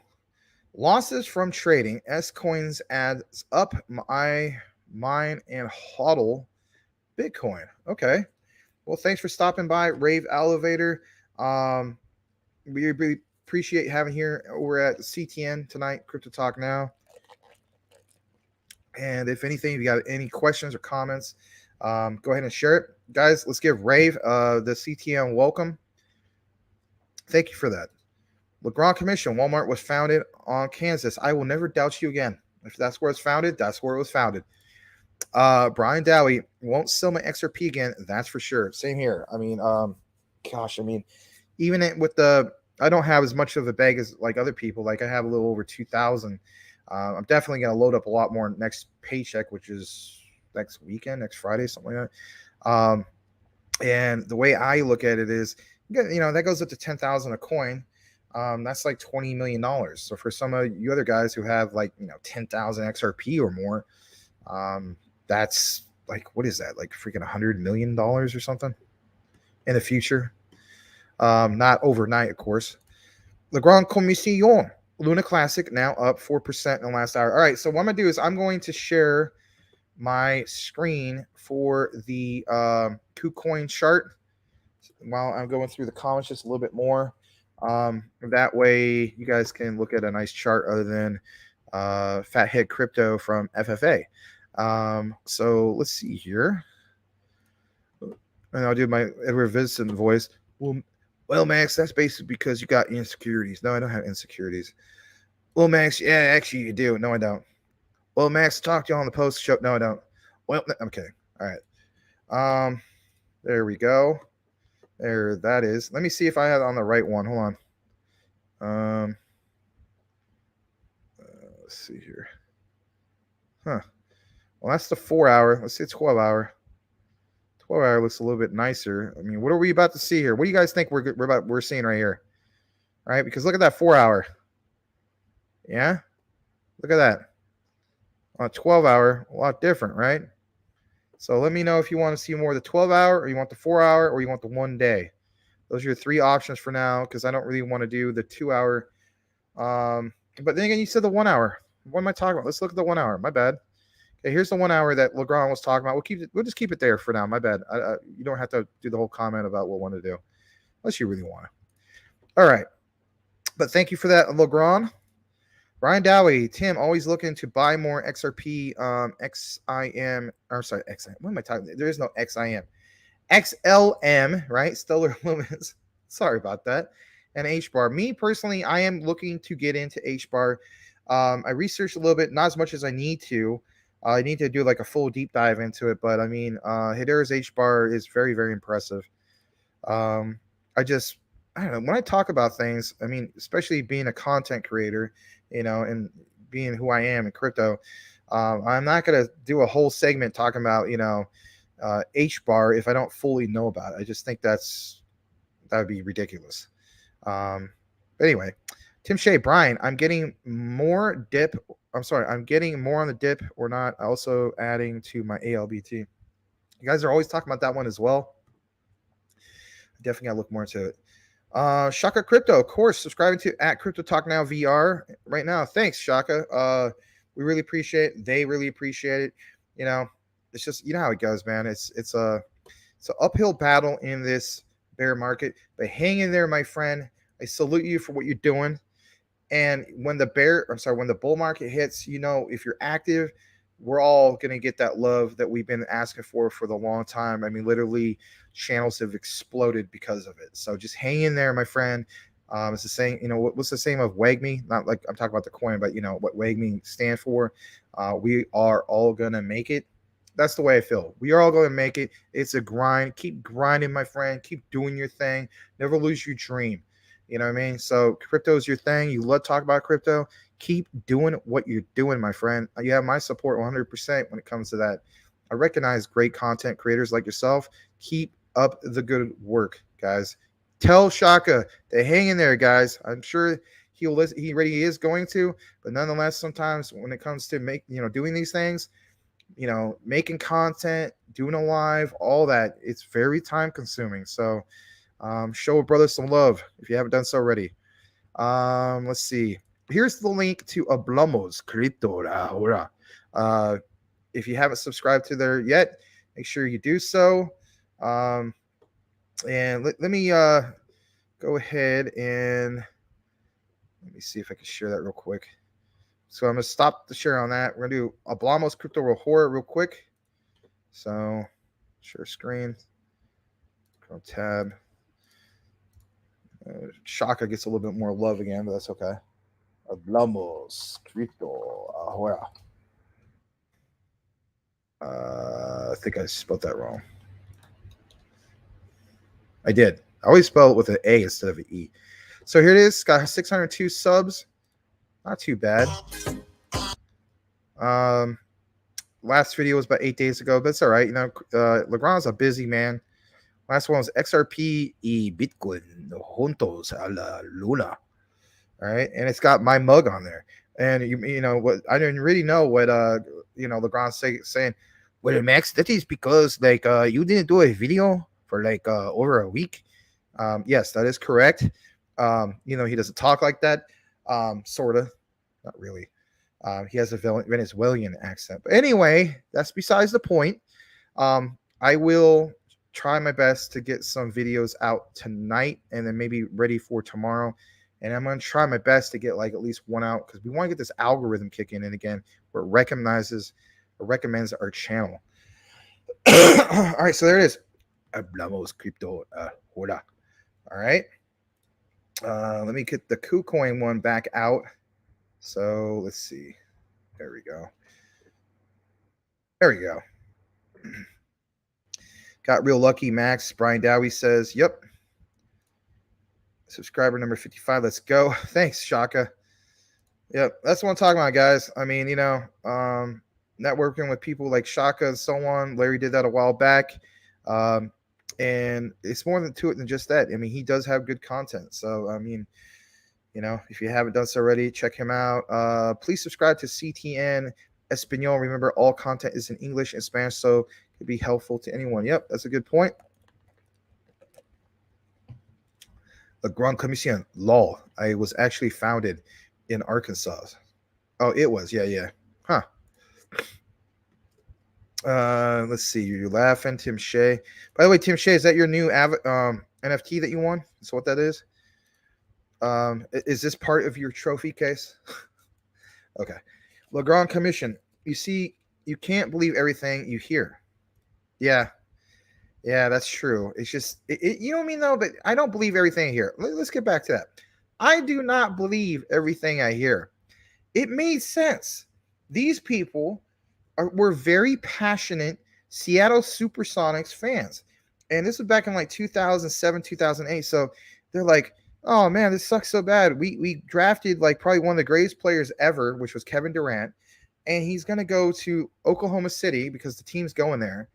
Losses from trading. S coins adds up mine and hodl Bitcoin. Okay. Well, thanks for stopping by, Rave Elevator. We really appreciate having here. We're at CTN tonight, Crypto Talk Now. And if anything, if you got any questions or comments, go ahead and share it. Guys, let's give Rave the CTN welcome. Thank you for that. Legrand Commission. Walmart was founded on Kansas. I will never doubt you again. If that's where it's founded, that's where it was founded. Brian Dowie won't sell my XRP again. That's for sure. Same here. I mean, even with I don't have as much of a bag as like other people. Like I have a little over 2,000. I'm definitely going to load up a lot more next paycheck, which is next weekend, next Friday, something like that. And the way I look at it is, that goes up to 10,000 a coin. That's like $20 million. So for some of you other guys who have 10,000 XRP or more, that's like, what is that? Like freaking $100 million or something in the future. Not overnight, of course. Legrand Commission. Luna Classic now up 4% in the last hour. All right, so what I'm going to do is I'm going to share my screen for the KuCoin chart while I'm going through the comments just a little bit more. That way you guys can look at a nice chart other than Fathead Crypto from FFA. So let's see here. And I'll do my Edward Vincent voice. Well, Max, that's basically because you got insecurities. No, I don't have insecurities. Well, Max, yeah, actually you do. No, I don't. Well, Max, talk to you on the post show. No, I don't. Well, okay. All right. There we go. There that is. Let me see if I had it on the right one. Hold on. Let's see here. Huh. Well, that's the 4 hour. Let's see 12 hour. 12 hour looks a little bit nicer. I mean, what are we about to see here? What do you guys think we're seeing right here? All right, because look at that 4 hour. Yeah, look at that. On a 12 hour, a lot different, right? So let me know if you want to see more of the 12 hour, or you want the 4 hour, or you want the 1 day. Those are your three options for now, because I don't really want to do the 2 hour. But then again, you said the 1 hour. What am I talking about? Let's look at the 1 hour. My bad. Okay, here's the 1 hour that Legrand was talking about. We'll just keep it there for now. My bad. You don't have to do the whole comment about what we want to do, unless you really want to. All right. But thank you for that, Legrand. Brian Dowie, Tim, always looking to buy more XRP, XIM, or sorry, XIM. What am I talking about? There is no XIM. XLM, right? Stellar Lumens. Sorry about that. And HBAR. Me personally, I am looking to get into HBAR. I researched a little bit, not as much as I need to. I need to do like a full deep dive into it, but I mean, Hedera's HBAR is very, very impressive. I don't know. When I talk about things, I mean, especially being a content creator, and being who I am in crypto, I'm not going to do a whole segment talking about, HBAR if I don't fully know about it. I just think that's That would be ridiculous. Anyway, Tim Shea, Brian, I'm getting more dip. I'm sorry, I'm getting more on the dip or not. Also adding to my ALBT. You guys are always talking about that one as well. Definitely gotta look more into it. Shaka Crypto, of course, subscribing to at Crypto Talk Now VR right now. Thanks, Shaka. We really appreciate it. They really appreciate it. You know, it's just, you know how it goes, man. It's an uphill battle in this bear market, but hang in there, my friend. I salute you for what you're doing. And when the bull market hits, you know, if you're active, we're all going to get that love that we've been asking for the long time. I mean, literally channels have exploded because of it. So just hang in there, my friend. It's the same, you know, what's the same of WAGME? Not like I'm talking about the coin, but you know what WAGME stand for. We are all going to make it. That's the way I feel. We are all going to make it. It's a grind. Keep grinding, my friend. Keep doing your thing. Never lose your dream. You know what I mean? So crypto is your thing. You love to talk about crypto. Keep doing what you're doing, my friend. You have my support 100% when it comes to that. I recognize great content creators like yourself. Keep up the good work, guys. Tell Shaka to hang in there, guys. I'm sure he'll listen. He already is going to, but nonetheless, sometimes when it comes to doing these things, you know, making content, doing a live, all that, it's very time consuming. So show a brother some love if you haven't done so already. Let's see. Here's the link to Hablamos Crypto ahora. If you haven't subscribed to there yet, make sure you do so. And let me go ahead and let me see if I can share that real quick. So I'm going to stop the share on that. We're going to do Hablamos Crypto Horror real quick. So share screen. Go tab. Shaka gets a little bit more love again, but that's okay. Hablamos Crypto ahora. I think I spelled that wrong. I did. I always spell it with an A instead of an E. So here it is. Got 602 subs. Not too bad. Last video was about 8 days ago, but it's all right. You know, Legrand's a busy man. Last one was XRP y Bitcoin juntos a la luna. All right, and it's got my mug on there. And you know what? I didn't really know what Legrand's saying. Well, Max, that is because you didn't do a video for over a week. Yes, that is correct. You know, he doesn't talk like that. Sorta, not really. He has a Venezuelan accent. But anyway, that's besides the point. I will try my best to get some videos out tonight and then maybe ready for tomorrow. And I'm going to try my best to get at least one out because we want to get this algorithm kicking in again where it recommends our channel. All right, so there it is. Hablamos Crypto ahora. All right. Let me get the KuCoin one back out. So let's see. There we go. There we go. Got real lucky, Max. Brian Dowie says, yep. Subscriber number 55. Let's go. Thanks, Shaka. Yep, that's what I'm talking about, guys. I mean, you know, networking with people like Shaka and so on. Larry did that a while back. And it's more to it than just that. I mean, he does have good content. So, I mean, you know, if you haven't done so already, check him out. Please subscribe to CTN Espanol. Remember, all content is in English and Spanish, so it could be helpful to anyone. Yep, that's a good point. The Grand Commission Law. I was actually founded in Arkansas. Oh, it was. Yeah. Huh. Let's see. You're laughing, Tim Shea. By the way, Tim Shea, is that your new NFT that you won? That's what that is. Is this part of your trophy case? Okay. Le Grand Commission. You see, you can't believe everything you hear. Yeah, that's true. It's just, you know what I mean, though? But I don't believe everything I hear. Let's get back to that. I do not believe everything I hear. It made sense. These people were very passionate Seattle Supersonics fans. And this was back in 2007, 2008. So they're like, oh, man, this sucks so bad. We drafted probably one of the greatest players ever, which was Kevin Durant. And he's going to go to Oklahoma City because the team's going there.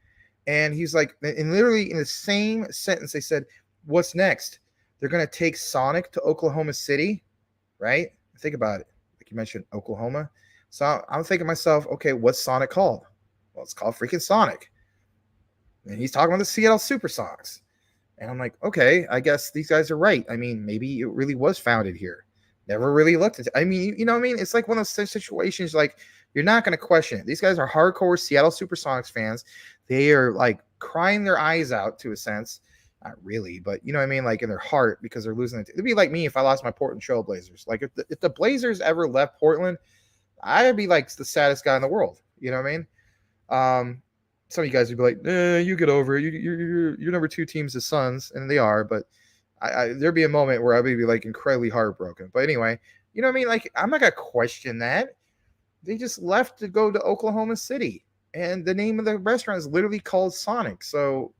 And he's like, and literally in the same sentence, they said, what's next? They're going to take Sonic to Oklahoma City, right? Think about it. Like you mentioned, Oklahoma. So I'm thinking to myself, okay, what's Sonic called? Well, it's called freaking Sonic. And he's talking about the Seattle Supersonics. And I'm like, okay, I guess these guys are right. I mean, maybe it really was founded here. Never really looked at it. I mean, you know what I mean? It's like one of those situations like you're not going to question it. These guys are hardcore Seattle Supersonics fans. They are like crying their eyes out to a sense. Not really, but you know what I mean? Like in their heart because they're losing it. It'd be like me if I lost my Portland Trail Blazers. Like if the Blazers ever left Portland, I'd be like the saddest guy in the world. You know what I mean? Some of you guys would be like, you get over it. Your number 2 team's the Suns, and they are, but there'd be a moment where I would be like incredibly heartbroken. But anyway, you know what I mean? Like, I'm not gonna question that. They just left to go to Oklahoma City, and the name of the restaurant is literally called Sonic. So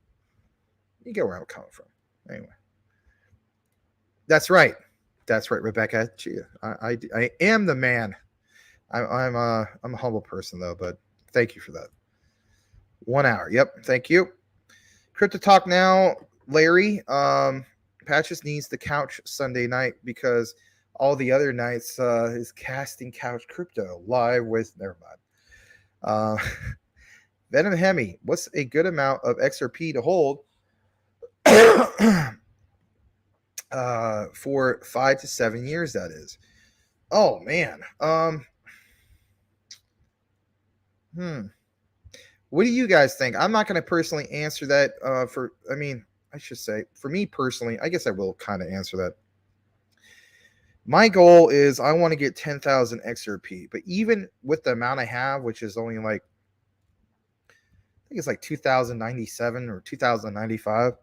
you get where I'm coming from. Anyway, that's right, Rebecca. I am the man. I'm a humble person though, but thank you for that. 1 hour. Yep. Thank you. Crypto Talk now, Larry. Patches needs the couch Sunday night because all the other nights is casting couch crypto live with never mind. Venom Hemi, what's a good amount of XRP to hold for 5 to 7 years? That is. Oh man. What do you guys think? I'm not going to personally answer that. I should say for me personally, I guess I will kind of answer that. My goal is I want to get 10,000 XRP, but even with the amount I have, which is only like, I think it's like 2,097 or 2,095,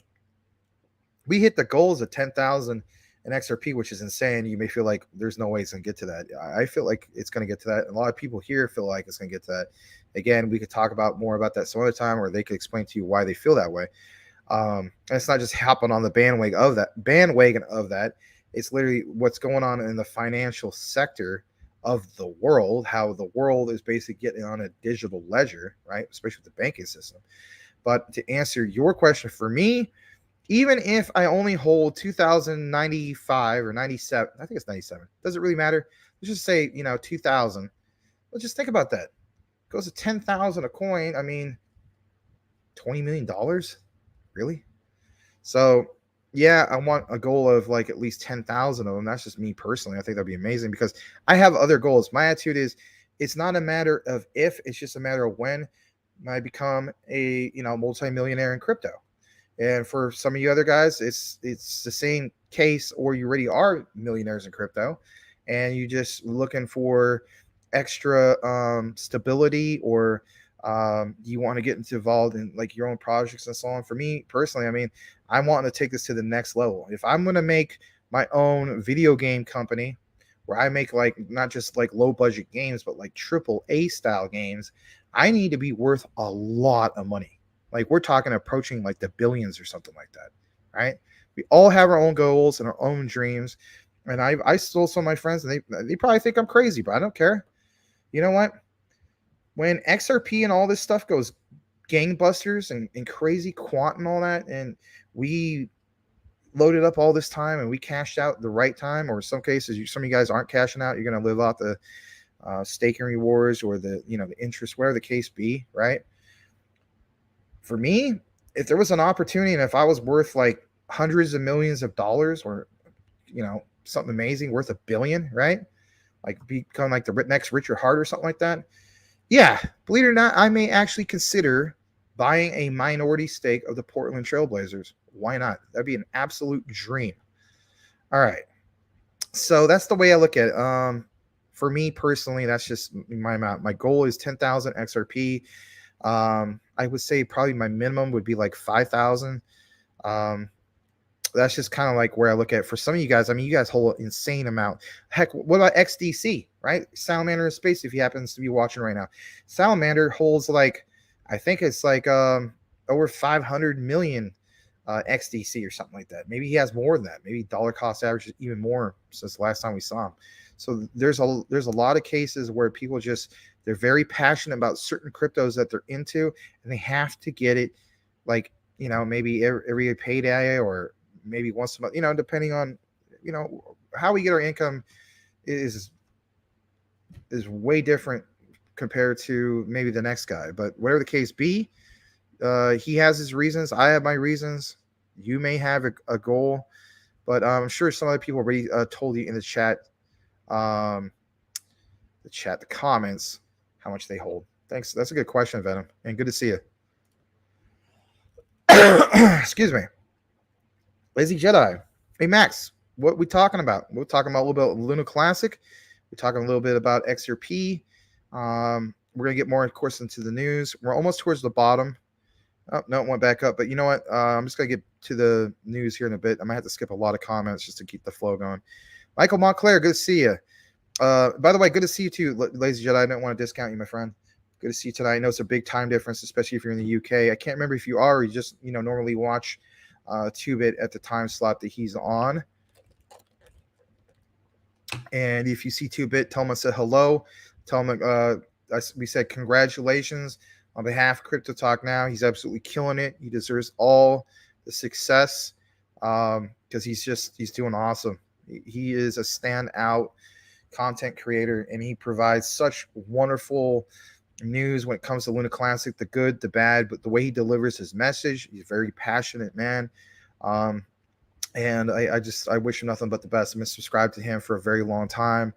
we hit the goals of 10,000 in XRP, which is insane. You may feel like there's no way it's going to get to that. I feel like it's going to get to that. A lot of people here feel like it's going to get to that. Again, we could talk about more about that some other time, or they could explain to you why they feel that way. And it's not just hopping on the bandwagon of that. It's literally what's going on in the financial sector of the world, how the world is basically getting on a digital ledger, right? Especially with the banking system. But to answer your question, for me, even if I only hold 2,095 or 97, I think it's 97. Does it really matter? Let's just say, 2,000. Let's just think about that. It goes to 10,000 a coin. I mean, $20 million? Really? So, yeah, I want a goal of like at least 10,000 of them. That's just me personally. I think that'd be amazing because I have other goals. My attitude is it's not a matter of if, it's just a matter of when I become a, multimillionaire in crypto. And for some of you other guys, it's the same case, or you already are millionaires in crypto and you just looking for extra stability, or you want to get involved in like your own projects and so on. For me personally, I mean, I'm wanting to take this to the next level. If I'm going to make my own video game company where I make like not just like low budget games, but like AAA style games, I need to be worth a lot of money. Like we're talking approaching like the billions or something like that, right? We all have our own goals and our own dreams. And I stole some of my friends, and they probably think I'm crazy, but I don't care. You know what? When XRP and all this stuff goes gangbusters and crazy quant and all that, and we loaded up all this time and we cashed out the right time, or in some cases, some of you guys aren't cashing out, you're going to live out the staking rewards or the interest, whatever the case be, right? For me, if there was an opportunity and if I was worth like hundreds of millions of dollars, or, something amazing worth $1 billion, right? Like become like the next Richard Hart or something like that. Yeah, believe it or not, I may actually consider buying a minority stake of the Portland Trailblazers. Why not? That'd be an absolute dream. All right. So that's the way I look at it. For me personally, that's just my amount. My goal is 10,000 XRP. I would say probably my minimum would be like 5,000. That's just kind of like where I look at it. For some of you guys, I mean, you guys hold an insane amount. Heck, what about XDC, right? Salamander in Space, if he happens to be watching right now. Salamander holds like, I think it's like over 500 million XDC or something like that. Maybe he has more than that. Maybe dollar cost average is even more since the last time we saw him. So there's a lot of cases where people they're very passionate about certain cryptos that they're into, and they have to get it like, maybe every payday or maybe once a month, depending on, how we get our income is way different compared to maybe the next guy. But whatever the case be, he has his reasons. I have my reasons. You may have a goal, but I'm sure some other people already told you in the chat, the comments, how much they hold. Thanks. That's a good question, Venom, and good to see you. Excuse me. Lazy Jedi. Hey, Max, what we talking about? We're talking about a little bit of Luna Classic. We're talking a little bit about XRP. We're going to get more, of course, into the news. We're almost towards the bottom. Oh, no, it went back up. But you know what? I'm just going to get to the news here in a bit. I might have to skip a lot of comments just to keep the flow going. Michael Montclair, good to see you. By the way, good to see you too, Lazy Jedi. I don't want to discount you, my friend. Good to see you tonight. I know it's a big time difference, especially if you're in the UK. I can't remember if you are or you just, normally watch 2-bit at the time slot that he's on. And if you see 2-bit, tell him I said hello. Tell him we said congratulations on behalf of Crypto Talk Now. He's absolutely killing it. He deserves all the success because he's doing awesome. He is a standout content creator, and he provides such wonderful news when it comes to Luna Classic, the good, the bad, but the way he delivers his message, he's a very passionate man. And I wish him nothing but the best. I've been subscribed to him for a very long time.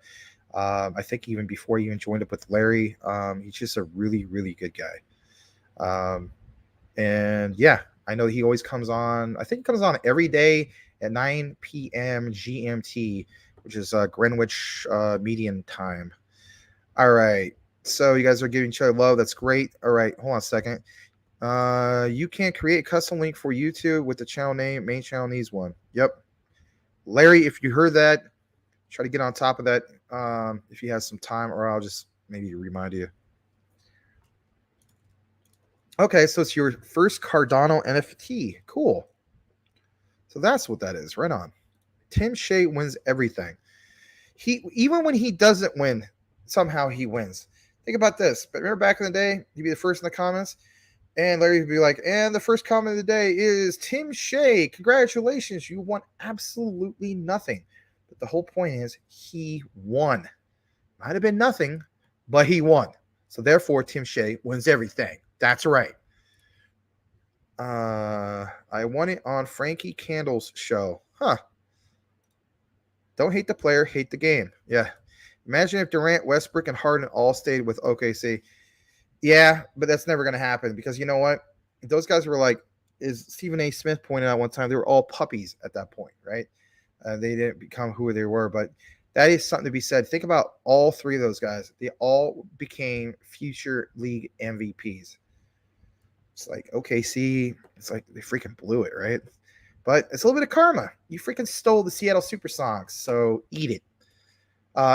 I think even before he even joined up with Larry. He's just a really, really good guy. And yeah, I know he always comes on. I think he comes on every day at 9 p.m. GMT, which is Greenwich Median Time. All right. So you guys are giving each other love. That's great. All right. Hold on a second. You can create a custom link for YouTube with the channel name. Main channel needs one. Yep. Larry, if you heard that, try to get on top of that if you have some time, or I'll just maybe remind you. Okay, so it's your first Cardano NFT. Cool. So that's what that is. Right on. Tim Shea wins everything. Even when he doesn't win, somehow he wins. Think about this. But remember back in the day, you'd be the first in the comments, and Larry would be like, and the first comment of the day is Tim Shea. Congratulations. You won absolutely nothing. But the whole point is he won. Might have been nothing, but he won. So therefore, Tim Shea wins everything. That's right. I won it on Frankie Candle's show. Huh. Don't hate the player, hate the game. Yeah. Imagine if Durant, Westbrook, and Harden all stayed with OKC. Yeah, but that's never going to happen because you know what? Those guys were like, as Stephen A. Smith pointed out one time, they were all puppies at that point, right? They didn't become who they were, but that is something to be said. Think about all three of those guys. They all became future league MVPs. It's like OKC, it's like they freaking blew it, right? But it's a little bit of karma. You freaking stole the Seattle Supersonics, so eat it.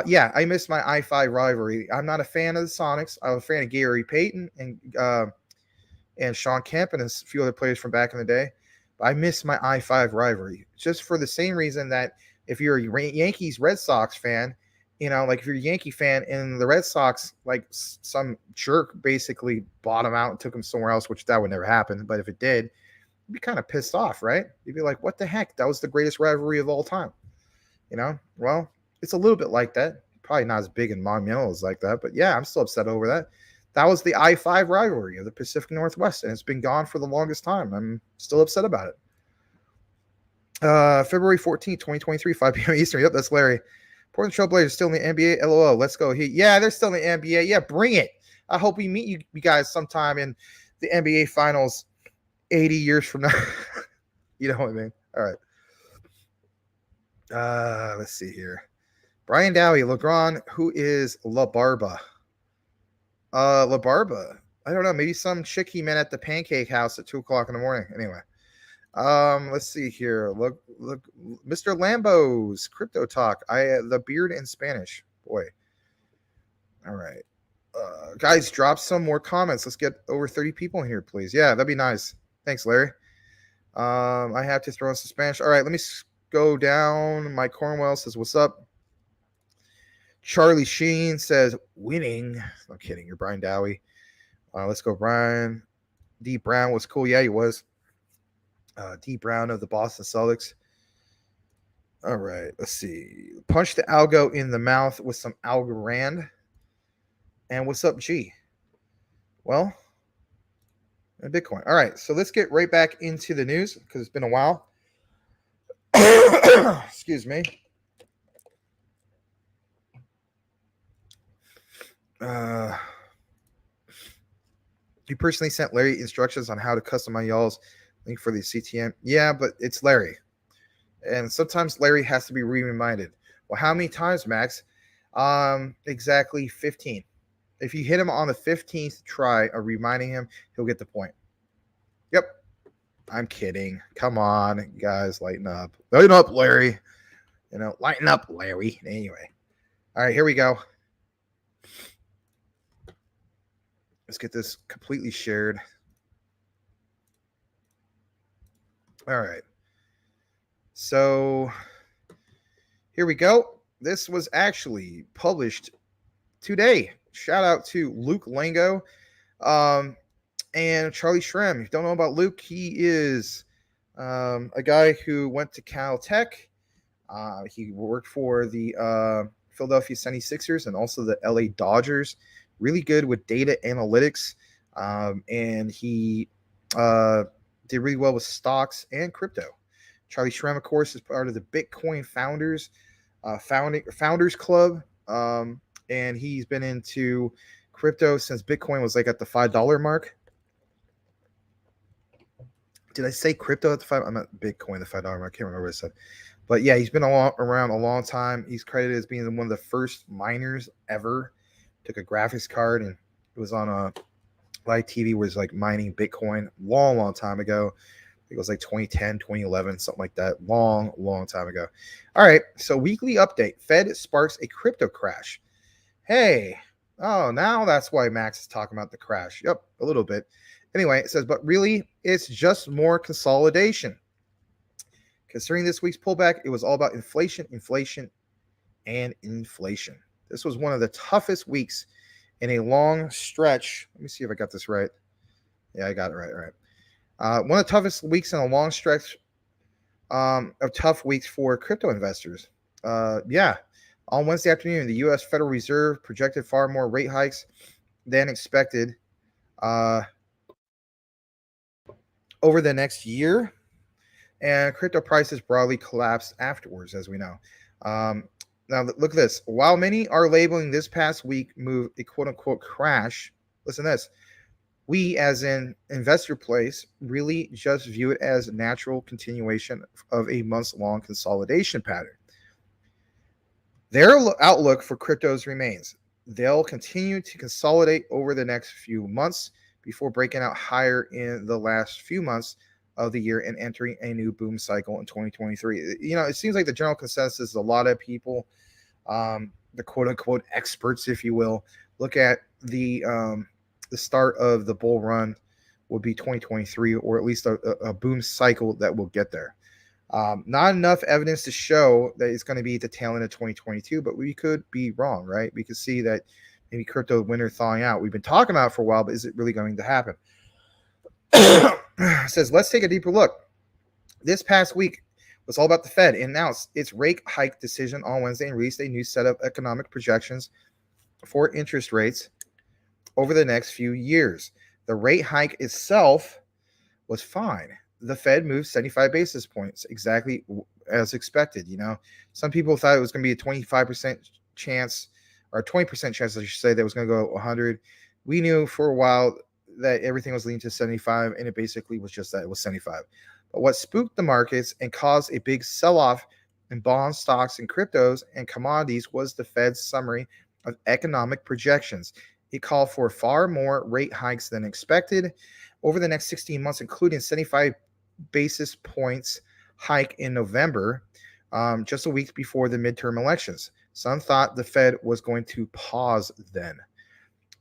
Yeah, I missed my I-5 rivalry. I'm not a fan of the Sonics. I'm a fan of Gary Payton and Sean Kemp and a few other players from back in the day. But I missed my I-5 rivalry just for the same reason that if you're a Yankees Red Sox fan, like if you're a Yankee fan and the Red Sox, like some jerk basically bought them out and took them somewhere else, which that would never happen. But if it did, you'd be kind of pissed off, right? You'd be like, what the heck? That was the greatest rivalry of all time. Well, it's a little bit like that. Probably not as big and monumental as like that, but yeah, I'm still upset over that. That was the I-5 rivalry of the Pacific Northwest, and it's been gone for the longest time. I'm still upset about it. February 14th, 2023, 5 p.m. Eastern. Yep, that's Larry. Portland Trail Blazers still in the NBA. LOL. Let's go. Yeah, they're still in the NBA. Yeah, bring it. I hope we meet you guys sometime in the NBA Finals 80 years from now. You know what I mean? All right. Let's see here. Brian Dowie, LeGron, who is La Barba? La Barba. I don't know. Maybe some chick he met at the Pancake House at 2 o'clock in the morning. Anyway. Let's see here. Look, Mr. Lambo's Crypto Talk. The beard in Spanish. Boy. All right. Guys, drop some more comments. Let's get over 30 people in here, please. Yeah, that'd be nice. Thanks, Larry. I have to throw in some Spanish. All right, let me go down. Mike Cornwell says, what's up? Charlie Sheen says, winning. I'm kidding. You're Brian Dowie. Let's go, Brian. D. Brown was cool. Yeah, he was. D. Brown of the Boston Celtics. All right, let's see. Punch the algo in the mouth with some Algorand. And what's up, G? Well, Bitcoin. All right, so let's get right back into the news because it's been a while. Excuse me. You personally sent Larry instructions on how to customize y'all's link for the CTM. Yeah, but it's Larry. And sometimes Larry has to be reminded. Well, how many times, Max? Exactly 15. If you hit him on the 15th try of reminding him, he'll get the point. Yep. I'm kidding. Come on, guys, lighten up. Lighten up, Larry. Lighten up, Larry. Anyway. All right, here we go. Let's get this completely shared. All right. So here we go. This was actually published today. Shout out to Luke Lango and Charlie Shrem. If you don't know about Luke, he is a guy who went to Caltech. He worked for the Philadelphia 76ers and also the LA Dodgers. Really good with data analytics. And he did really well with stocks and crypto. Charlie Shrem, of course, is part of the Bitcoin Founders Club. And he's been into crypto since Bitcoin was like at the $5 mark. Did I say crypto at the $5? I'm at Bitcoin, the $5 mark. I can't remember what I said. But yeah, he's been around a long time. He's credited as being one of the first miners ever. Took a graphics card and it was on a live TV, was like mining Bitcoin long time ago. I think it was like 2010, 2011, something like that. Long time ago. All right, so weekly update. Fed sparks a crypto crash. Hey, now that's why Max is talking about the crash. Yep, a little bit. Anyway, it says, but really, it's just more consolidation. Concerning this week's pullback, it was all about inflation. This was one of the toughest weeks in a long stretch. Let me see if I got this right. Yeah, I got it right. One of the toughest weeks in a long stretch of tough weeks for crypto investors. On Wednesday afternoon, the U.S. Federal Reserve projected far more rate hikes than expected over the next year, and crypto prices broadly collapsed afterwards, as we know. Now, look at this. While many are labeling this past week move a quote-unquote crash, listen to this. We, as an investor place, really just view it as a natural continuation of a months-long consolidation pattern. Their outlook for cryptos remains. They'll continue to consolidate over the next few months before breaking out higher in the last few months of the year and entering a new boom cycle in 2023. It seems like the general consensus is a lot of people, the quote-unquote experts, if you will, look at the start of the bull run will be 2023, or at least a boom cycle that will get there. Not enough evidence to show that it's going to be the tail end of 2022, but we could be wrong, right? We could see that maybe crypto winter thawing out. We've been talking about it for a while, but is it really going to happen? It says, let's take a deeper look. This past week was all about the Fed. It announced its rate hike decision on Wednesday and released a new set of economic projections for interest rates over the next few years. The rate hike itself was fine. The Fed moved 75 basis points, exactly as expected. Some people thought it was going to be a 25% chance, or a 20% chance, I should say, that it was going to go 100. We knew for a while that everything was leaning to 75, and it basically was just that. It was 75. But what spooked the markets and caused a big sell-off in bonds, stocks, and cryptos and commodities was the Fed's summary of economic projections. It called for far more rate hikes than expected over the next 16 months, including 75 basis points hike in November, just a week before the midterm elections. Some thought the Fed was going to pause then.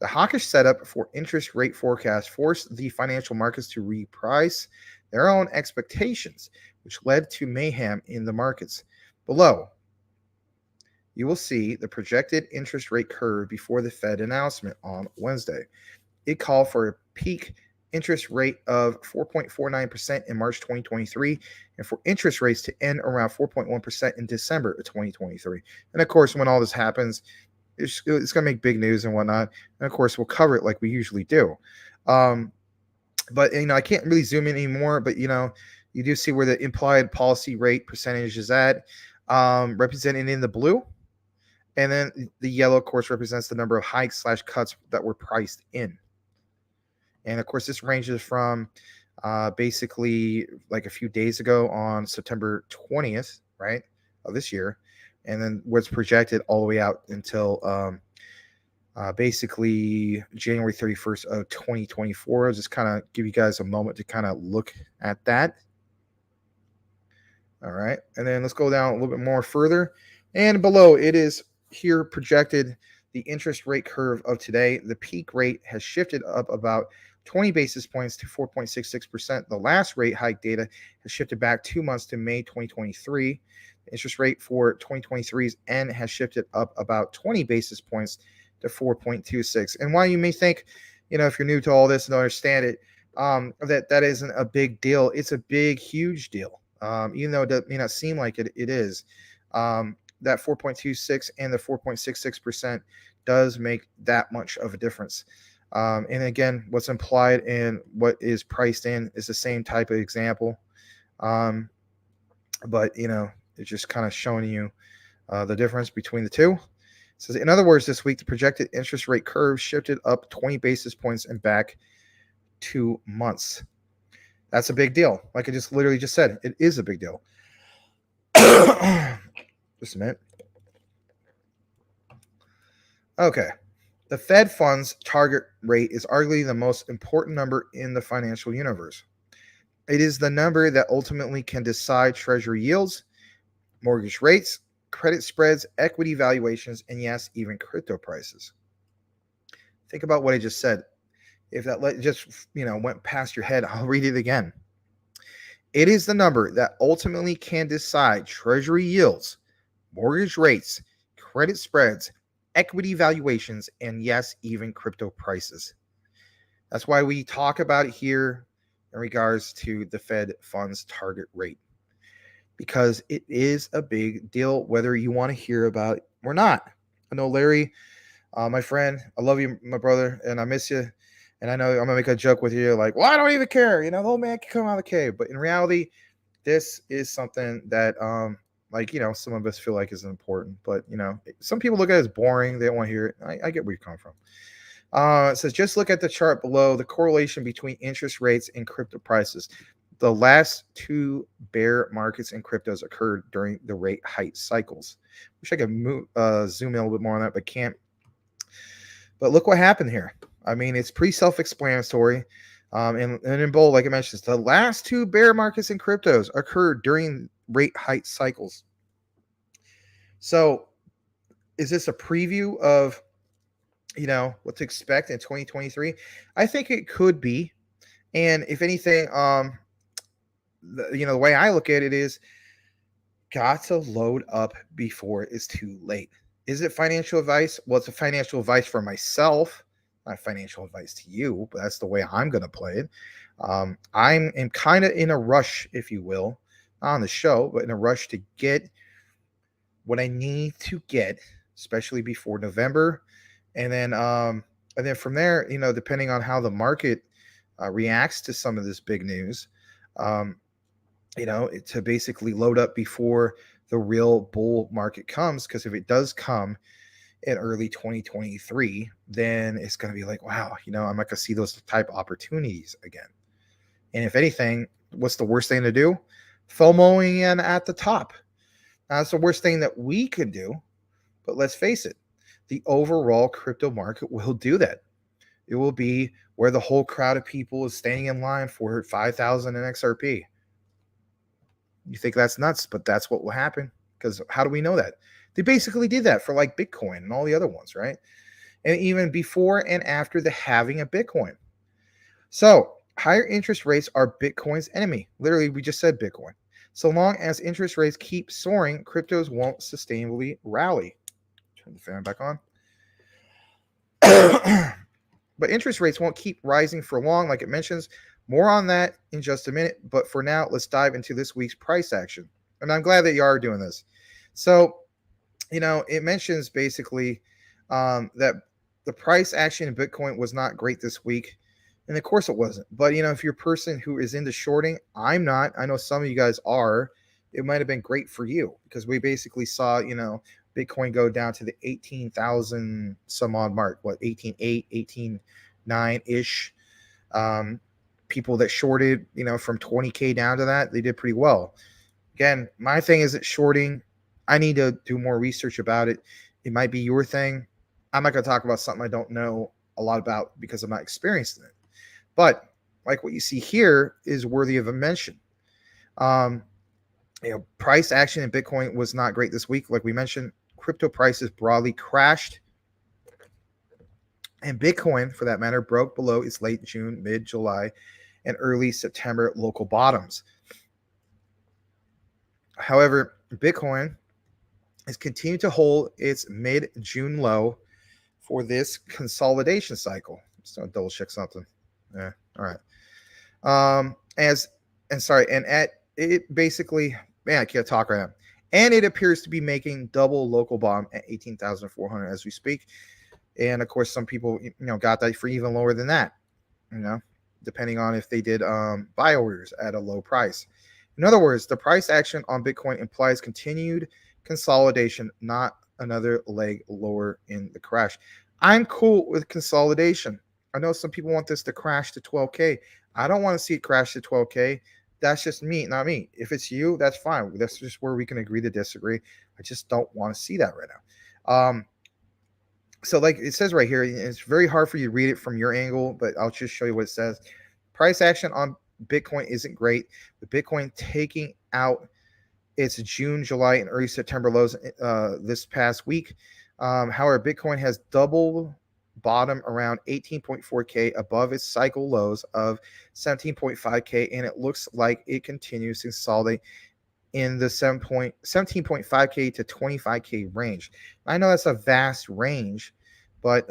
The hawkish setup for interest rate forecasts forced the financial markets to reprice their own expectations, which led to mayhem in the markets. Below, you will see the projected interest rate curve before the Fed announcement on Wednesday. It called for a peak interest rate of 4.49% in March 2023, and for interest rates to end around 4.1% in December of 2023. And of course, when all this happens, it's going to make big news and whatnot. And of course, we'll cover it like we usually do. But, I can't really zoom in anymore, but, you do see where the implied policy rate percentage is at, represented in the blue. And then the yellow, of course, represents the number of hikes/cuts that were priced in. And of course, this ranges from basically like a few days ago on September 20th, right, of this year. And then what's projected all the way out until basically January 31st of 2024. I'll just kind of give you guys a moment to kind of look at that. All right. And then let's go down a little bit more further. And below it is here projected the interest rate curve of today. The peak rate has shifted up about 20 basis points to 4.66%. The last rate hike data has shifted back 2 months to May 2023. The interest rate for 2023's end has shifted up about 20 basis points to 4.26. And while you may think, if you're new to all this and understand it, that isn't a big deal, it's a big, huge deal. Even though it may not seem like it is. That 4.26 and the 4.66% does make that much of a difference. And again, what's implied and what is priced in is the same type of example. But, it's just kind of showing you the difference between the two. It says, in other words, this week, the projected interest rate curve shifted up 20 basis points and back 2 months. That's a big deal. Like I just literally just said, it is a big deal. Just a minute. Okay. The Fed funds target rate is arguably the most important number in the financial universe. It is the number that ultimately can decide treasury yields, mortgage rates, credit spreads, equity valuations, and yes, even crypto prices. Think about what I just said. If that just went past your head, I'll read it again. It is the number that ultimately can decide treasury yields, mortgage rates, credit spreads, equity valuations, and yes, even crypto prices. That's why we talk about it here in regards to the Fed funds target rate, because it is a big deal whether you want to hear about it or not. I know Larry, my friend, I love you, my brother, and I miss you. And I know I'm going to make a joke with you like, well, I don't even care. The old man can come out of the cave. But in reality, this is something that, some of us feel like is important. But, some people look at it as boring. They don't want to hear it. I get where you come from. It says, just look at the chart below, the correlation between interest rates and crypto prices. The last 2 bear markets in cryptos occurred during the rate hike cycles. Wish I could zoom in a little bit more on that, but can't. But look what happened here. I mean, it's pretty self-explanatory. And in bold, like I mentioned, the last 2 bear markets in cryptos occurred during rate hike cycles. So is this a preview of, what to expect in 2023? I think it could be. And if anything, the way I look at it is got to load up before it's too late. Is it financial advice? Well, it's a financial advice for myself, not financial advice to you, but that's the way I'm going to play it. I'm kind of in a rush, if you will, not on the show, but in a rush to get what I need to get, especially before November. And then from there, depending on how the market reacts to some of this big news, to basically load up before the real bull market comes. Because if it does come in early 2023, then it's going to be like, wow, I'm not going to see those type of opportunities again. And if anything, what's the worst thing to do? FOMOing in at the top. Now, that's the worst thing that we could do. But let's face it, the overall crypto market will do that. It will be where the whole crowd of people is standing in line for 5,000 in XRP. You think that's nuts, but that's what will happen. Because how do we know that? They basically did that for like Bitcoin and all the other ones, right? And even before and after the halving of Bitcoin. So higher interest rates are Bitcoin's enemy. Literally, we just said Bitcoin. So long as interest rates keep soaring, cryptos won't sustainably rally. Turn the fan back on. But interest rates won't keep rising for long, like it mentions. More on that in just a minute. But for now, let's dive into this week's price action. And I'm glad that you are doing this. So, it mentions basically that the price action in Bitcoin was not great this week. And of course it wasn't. But, if you're a person who is into shorting, I'm not. I know some of you guys are. It might have been great for you because we basically saw, Bitcoin go down to the 18,000 some odd mark, 18.8, 18.9 ish. People that shorted, from 20K down to that, they did pretty well. Again, my thing isn't shorting. I need to do more research about it. It might be your thing. I'm not going to talk about something I don't know a lot about because I'm not experienced in it. But like what you see here is worthy of a mention. Price action in Bitcoin was not great this week. Like we mentioned, crypto prices broadly crashed. And Bitcoin, for that matter, broke below its late June, mid-July, and early September local bottoms. However, Bitcoin has continued to hold its mid-June low for this consolidation cycle. Just gonna double check something. Yeah, all right. And at it basically, man, I can't talk right now. And it appears to be making double local bottom at 18,400 as we speak. And of course, some people, got that for even lower than that, depending on if they did buy orders at a low price. In other words, the price action on Bitcoin implies continued consolidation, not another leg lower in the crash. I'm cool with consolidation. I know some people want this to crash to 12K. I don't want to see it crash to 12K. That's just me, not me. If it's you, that's fine. That's just where we can agree to disagree. I just don't want to see that right now. So like it says right here, it's very hard for you to read it from your angle, but I'll just show you what it says. Price action on Bitcoin isn't great, with Bitcoin taking out its June, July, and early September lows this past week. However, Bitcoin has double bottom around 18.4K above its cycle lows of 17.5K, and it looks like it continues to consolidate in the 17.5K to 25K range. I know that's a vast range, but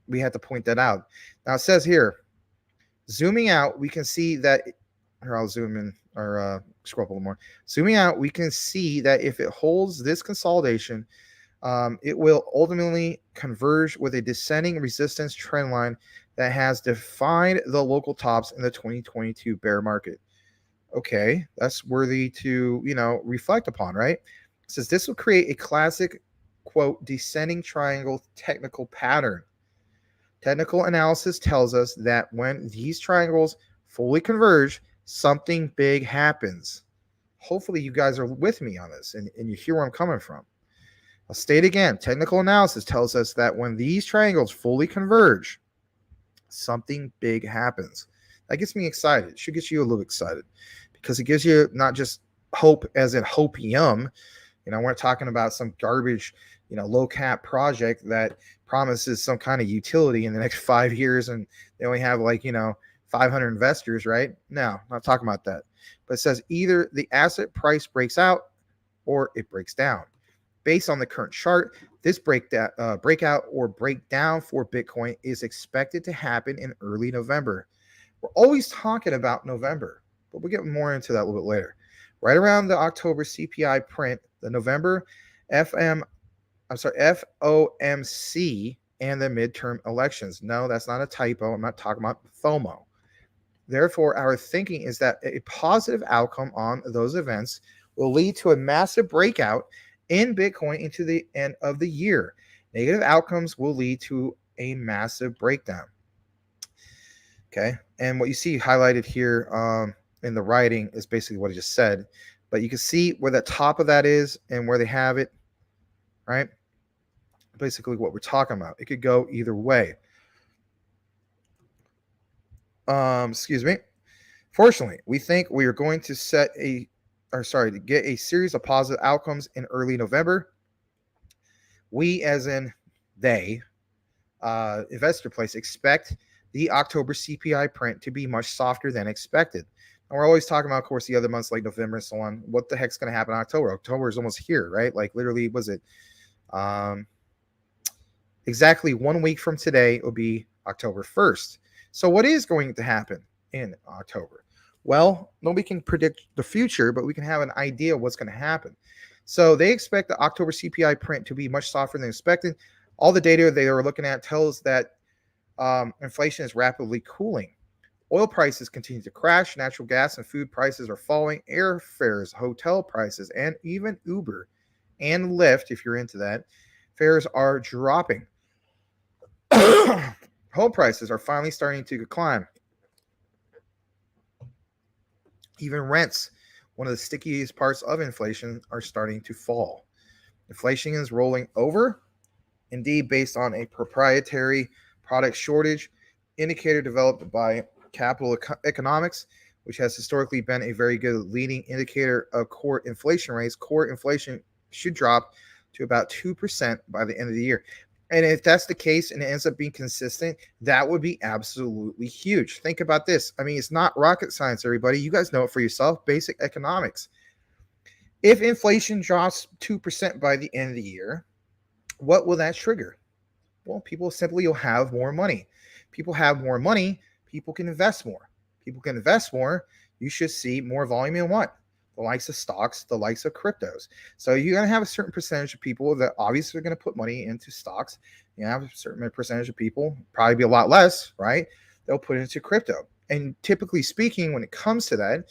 we had to point that out. Now it says here, zooming out, we can see that. Here, I'll zoom in or scroll up a little more. Zooming out, we can see that if it holds this consolidation, it will ultimately converge with a descending resistance trend line that has defined the local tops in the 2022 bear market. Okay, that's worthy to, reflect upon, right? It says this will create a classic, quote, descending triangle technical pattern. Technical analysis tells us that when these triangles fully converge, something big happens. Hopefully you guys are with me on this and you hear where I'm coming from. I'll state again, technical analysis tells us that when these triangles fully converge, something big happens. That gets me excited. It should get you a little excited because it gives you not just hope as in hopium. We're talking about some garbage, low cap project that promises some kind of utility in the next 5 years and they only have 500 investors, right? No, not talking about that. But it says either the asset price breaks out or it breaks down. Based on the current chart, this breakout or breakdown for Bitcoin is expected to happen in early November. We're always talking about November, but we'll get more into that a little bit later. Right around the October CPI print, the November FOMC and the midterm elections. No, that's not a typo. I'm not talking about FOMO. Therefore, our thinking is that a positive outcome on those events will lead to a massive breakout in Bitcoin into the end of the year. Negative outcomes will lead to a massive breakdown. Okay, and what you see highlighted here in the writing is basically what I just said, but you can see where the top of that is and where they have it, right? Basically what we're talking about. It could go either way. Excuse me. Fortunately, we think we are going to get a series of positive outcomes in early November. We, as in they, investor place, expect the October CPI print to be much softer than expected. And we're always talking about, of course, the other months like November and so on. What the heck's going to happen in October? October is almost here, right? Like literally, was it exactly 1 week from today? It will be October 1st. So what is going to happen in October? Well, nobody can predict the future, but we can have an idea of what's going to happen. So they expect the October CPI print to be much softer than expected. All the data they are looking at tells that inflation is rapidly cooling. Oil prices continue to crash. Natural gas and food prices are falling. Airfares, hotel prices, and even Uber and Lyft, if you're into that, fares are dropping. Home prices are finally starting to climb. Even rents, one of the stickiest parts of inflation, are starting to fall. Inflation is rolling over, indeed, based on a proprietary product shortage indicator developed by Capital Economics, which has historically been a very good leading indicator of core inflation rates. Core inflation should drop to about 2% by the end of the year. And if that's the case and it ends up being consistent, that would be absolutely huge. Think about this. I mean, it's not rocket science, everybody. You guys know it for yourself. Basic economics. If inflation drops 2% by the end of the year, what will that trigger? Well, people simply will have more money. People have more money. People can invest more. People can invest more. You should see more volume in what? The likes of stocks, the likes of cryptos. So you're going to have a certain percentage of people that obviously are going to put money into stocks. You have a certain percentage of people, probably be a lot less, right? They'll put it into crypto. And typically speaking, when it comes to that,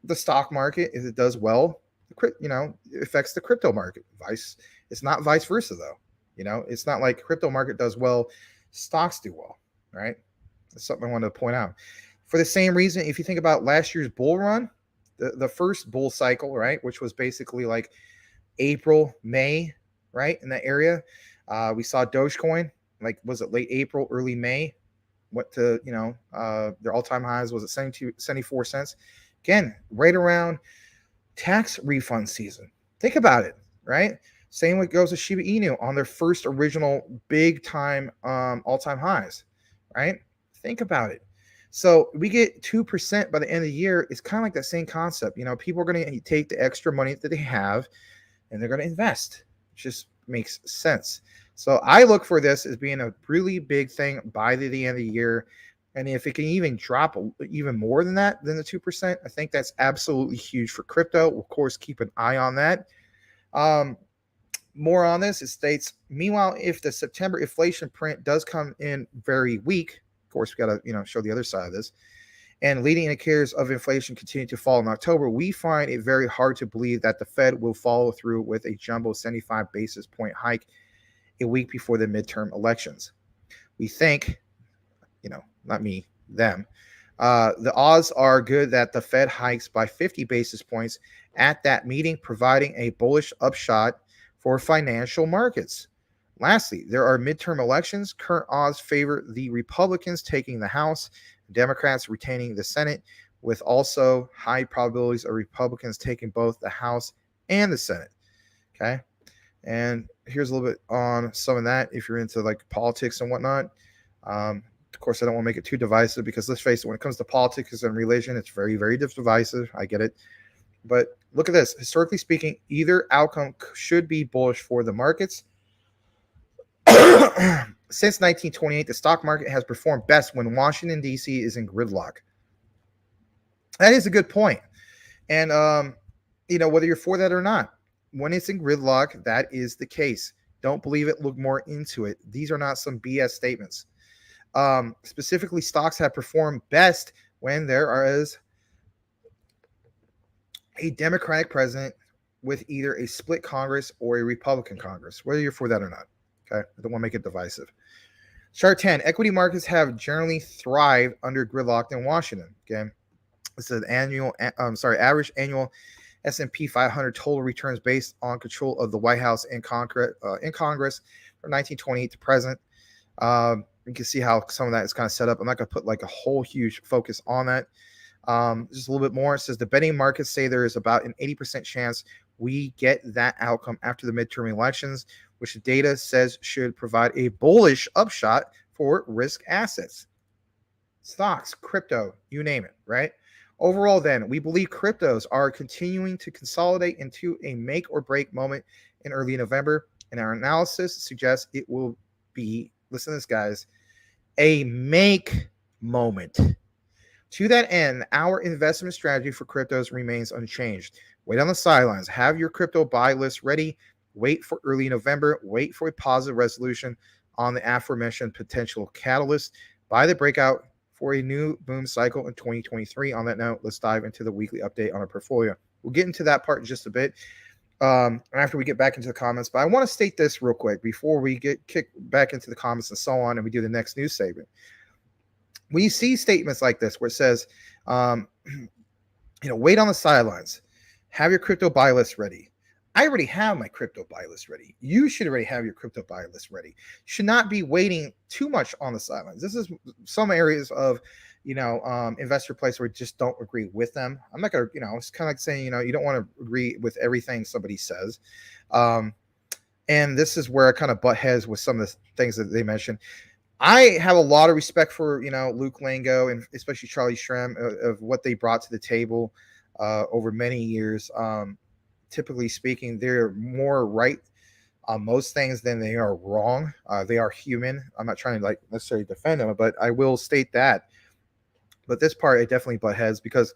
the stock market, if it does well, it affects the crypto market. It's not vice versa, though. It's not like crypto market does well, stocks do well, right? That's something I wanted to point out. For the same reason, if you think about last year's bull run, the first bull cycle, right, which was basically like April, May, right, in that area, we saw Dogecoin, like, was it late April, early May, went to, their all-time highs, was it 74 cents? Again, right around tax refund season. Think about it, right? Same what goes with Shiba Inu on their first original big time all-time highs, right? Think about it. So we get 2% by the end of the year. It's kind of like that same concept. People are going to take the extra money that they have and they're going to invest. It just makes sense. So I look for this as being a really big thing by the end of the year. And if it can even drop even more than that, than the 2%, I think that's absolutely huge for crypto. Of course, keep an eye on that. More on this, it states, meanwhile, if the September inflation print does come in very weak, of course, we got to show the other side of this, and leading indicators of inflation continue to fall in October, we find it very hard to believe that the Fed will follow through with a jumbo 75 basis point hike a week before the midterm elections. We think, not me, them, the odds are good that the Fed hikes by 50 basis points at that meeting, providing a bullish upshot for financial markets. Lastly, there are midterm elections. Current odds favor the Republicans taking the House, Democrats retaining the Senate, with also high probabilities of Republicans taking both the House and the Senate. Okay. And here's a little bit on some of that if you're into like politics and whatnot. Of course, I don't want to make it too divisive because let's face it, when it comes to politics and religion, it's very, very divisive. I get it. But look at this. Historically speaking, either outcome should be bullish for the markets. Since 1928, the stock market has performed best when Washington, D.C. is in gridlock. That is a good point. And, whether you're for that or not, when it's in gridlock, that is the case. Don't believe it. Look more into it. These are not some BS statements. Specifically, stocks have performed best when there is a Democratic president with either a split Congress or a Republican Congress, whether you're for that or not. Okay, I don't want to make it divisive. Chart 10, equity markets have generally thrived under gridlock in Washington. Okay, this is average annual S&P 500 total returns based on control of the White House and Congress from 1928 to present. You can see how some of that is kind of set up. I'm not going to put like a whole huge focus on that. Just a little bit more. It says the betting markets say there is about an 80% chance we get that outcome after the midterm elections, which the data says should provide a bullish upshot for risk assets, stocks, crypto, you name it, right? Overall, then, we believe cryptos are continuing to consolidate into a make or break moment in early November, and our analysis suggests it will be listen to this, guys, a make moment. To that end, our investment strategy for cryptos remains unchanged. Wait on the sidelines. Have your crypto buy list ready. Wait for early November. Wait for a positive resolution on the aforementioned potential catalyst. Buy the breakout for a new boom cycle in 2023. On that note, let's dive into the weekly update on our portfolio. We'll get into that part in just a bit after we get back into the comments. But I want to state this real quick before we get kicked back into the comments and so on, and we do the next news segment. When you see statements like this where it says, wait on the sidelines, have your crypto buy list ready. I already have my crypto buy list ready. You should already have your crypto buy list ready. You should not be waiting too much on the sidelines. This is some areas of, investor place where we just don't agree with them. I'm not going to, it's kind of like saying, you don't want to agree with everything somebody says. And this is where I kind of butt heads with some of the things that they mentioned. I have a lot of respect for, Luke Lango and especially Charlie Shrem of what they brought to the table over many years. Typically speaking, they're more right on most things than they are wrong. They are human. I'm not trying to necessarily defend them, but I will state that. But this part, I definitely butt heads, because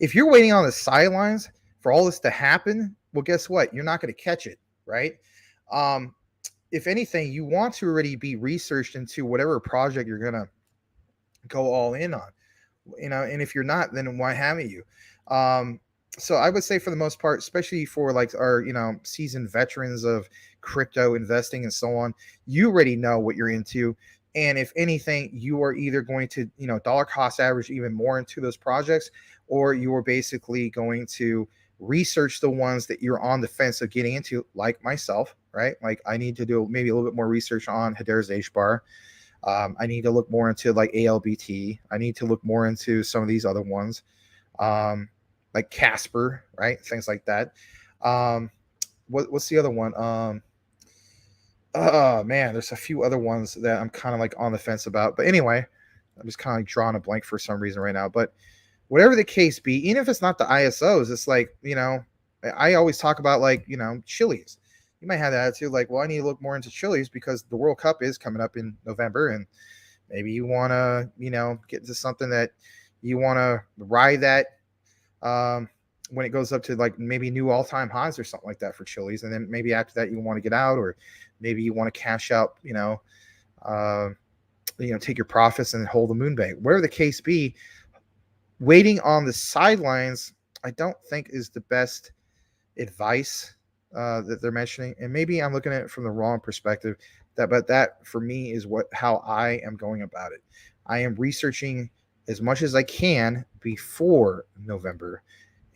if you're waiting on the sidelines for all this to happen, well, guess what? You're not going to catch it, right? If anything, you want to already be researched into whatever project you're going to go all in on, and if you're not, then why haven't you? So I would say for the most part, especially for our, seasoned veterans of crypto investing and so on, you already know what you're into. And if anything, you are either going to, dollar cost average even more into those projects, or you are basically going to research the ones that you're on the fence of getting into, like myself, right? Like I need to do maybe a little bit more research on Hedera's HBAR. I need to look more into ALBT. I need to look more into some of these other ones, like Casper, right? Things like that. What's the other one? Oh man, there's a few other ones that I'm kind of on the fence about. But anyway, I'm just kind of drawing a blank for some reason right now. But whatever the case be, even if it's not the ISOs, it's I always talk about Chili's. You might have that attitude well, I need to look more into Chili's because the World Cup is coming up in November, and maybe you want to, get into something that you want to ride that when it goes up to maybe new all-time highs or something like that for Chili's. And then maybe after that you want to get out, or maybe you want to cash out, take your profits and hold the moon bank. Whatever the case be, waiting on the sidelines, I don't think is the best advice that they're mentioning. And maybe I'm looking at it from the wrong perspective. But that for me is how I am going about it. I am researching as much as I can before November.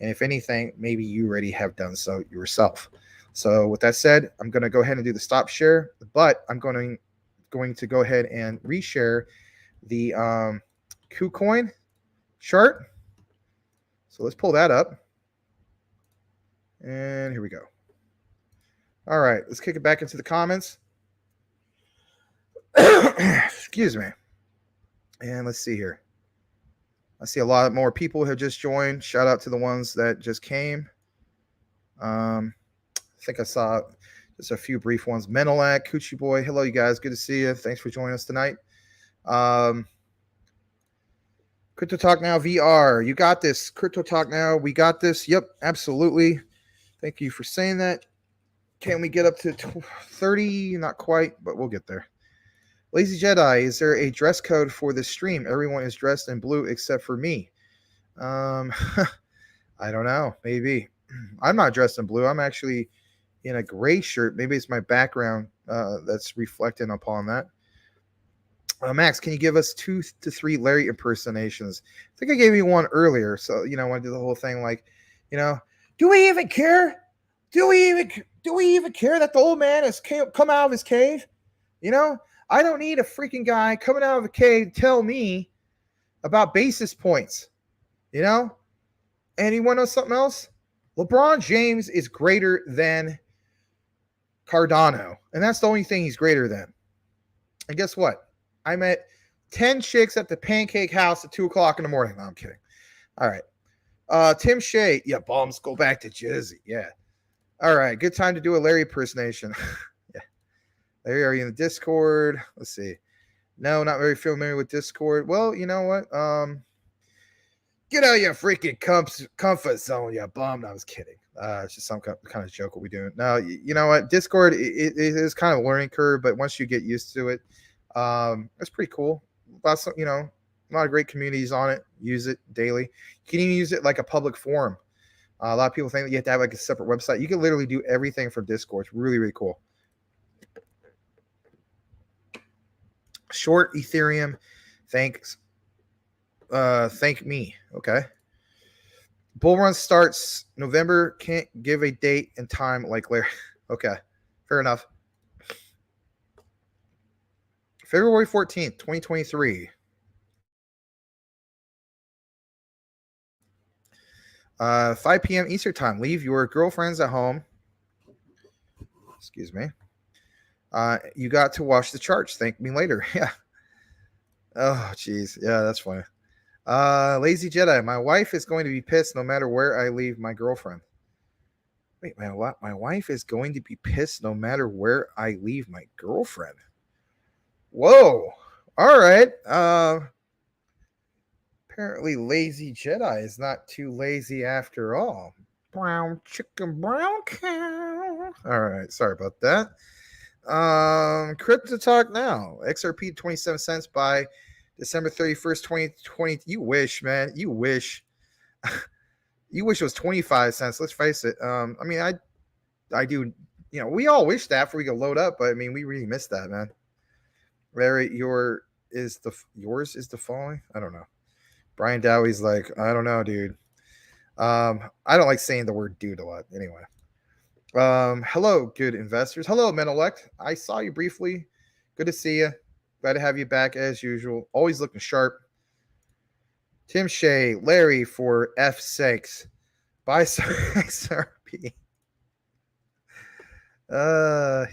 And if anything, maybe you already have done so yourself. So with that said, I'm going to go ahead and do the stop share, but I'm going to go ahead and reshare the KuCoin chart. So let's pull that up. And here we go. All right, let's kick it back into the comments. Excuse me. And let's see here. I see a lot more people have just joined. Shout out to the ones that just came. I think I saw just a few brief ones. Menelac, Coochie Boy. Hello, you guys. Good to see you. Thanks for joining us tonight. Crypto Talk Now VR. You got this. Crypto Talk Now. We got this. Yep, absolutely. Thank you for saying that. Can we get up to 30? Not quite, but we'll get there. Lazy Jedi, is there a dress code for this stream? Everyone is dressed in blue except for me. I don't know. Maybe. I'm not dressed in blue. I'm actually in a gray shirt. Maybe it's my background that's reflecting upon that. Max, can you give us 2 to 3 Larry impersonations? I think I gave you one earlier. So, I want to do the whole thing do we even care? Do we even care that the old man has come out of his cave? I don't need a freaking guy coming out of a cave to tell me about basis points, And you want to know something else? LeBron James is greater than Cardano, and that's the only thing he's greater than. And guess what? I met 10 chicks at the Pancake House at 2 o'clock in the morning. No, I'm kidding. All right. Tim Shea. Yeah, bums, go back to Jersey. Yeah. All right. Good time to do a Larry impersonation. Yeah. Larry, are you in the Discord? Let's see. No, not very familiar with Discord. Well, you know what? Get out of your freaking comfort zone, you bum. No, I was kidding. It's just some kind of joke what we doing. No, you know what? Discord it is kind of a learning curve, but once you get used to it, it's pretty cool. Lots of, a lot of great communities on it. Use it daily. You can even use it like a public forum. A lot of people think that you have to have like a separate website. You can literally do everything from Discord. It's really, really cool. Short Ethereum. Thanks. Thank me. Okay. Bull run starts November. Can't give a date and time like Larry. Okay. Fair enough. February 14th, 2023. 5 p.m. Eastern time. Leave your girlfriends at home. Excuse me. You got to watch the charts. Thank me later. Yeah. Oh, jeez. Yeah, that's funny. Lazy Jedi. My wife is going to be pissed no matter where I leave my girlfriend. Wait, man, what? My wife is going to be pissed no matter where I leave my girlfriend. Whoa. All right. Apparently Lazy Jedi is not too lazy after all. Brown chicken, brown cow. All right. Sorry about that. Crypto Talk now. XRP 27 cents by December 31st, 2020. You wish, man. You wish. You wish it was 25 cents. Let's face it. I mean, I do, we all wish that before we could load up, but I mean, we really missed that, man. Larry, yours is the following. I don't know. Brian Dowie's like, I don't know, dude. I don't like saying the word dude a lot. Anyway. Hello, good investors. Hello, Menelect. I saw you briefly. Good to see you. Glad to have you back as usual. Always looking sharp. Tim Shea, Larry for F6. Buy some XRP.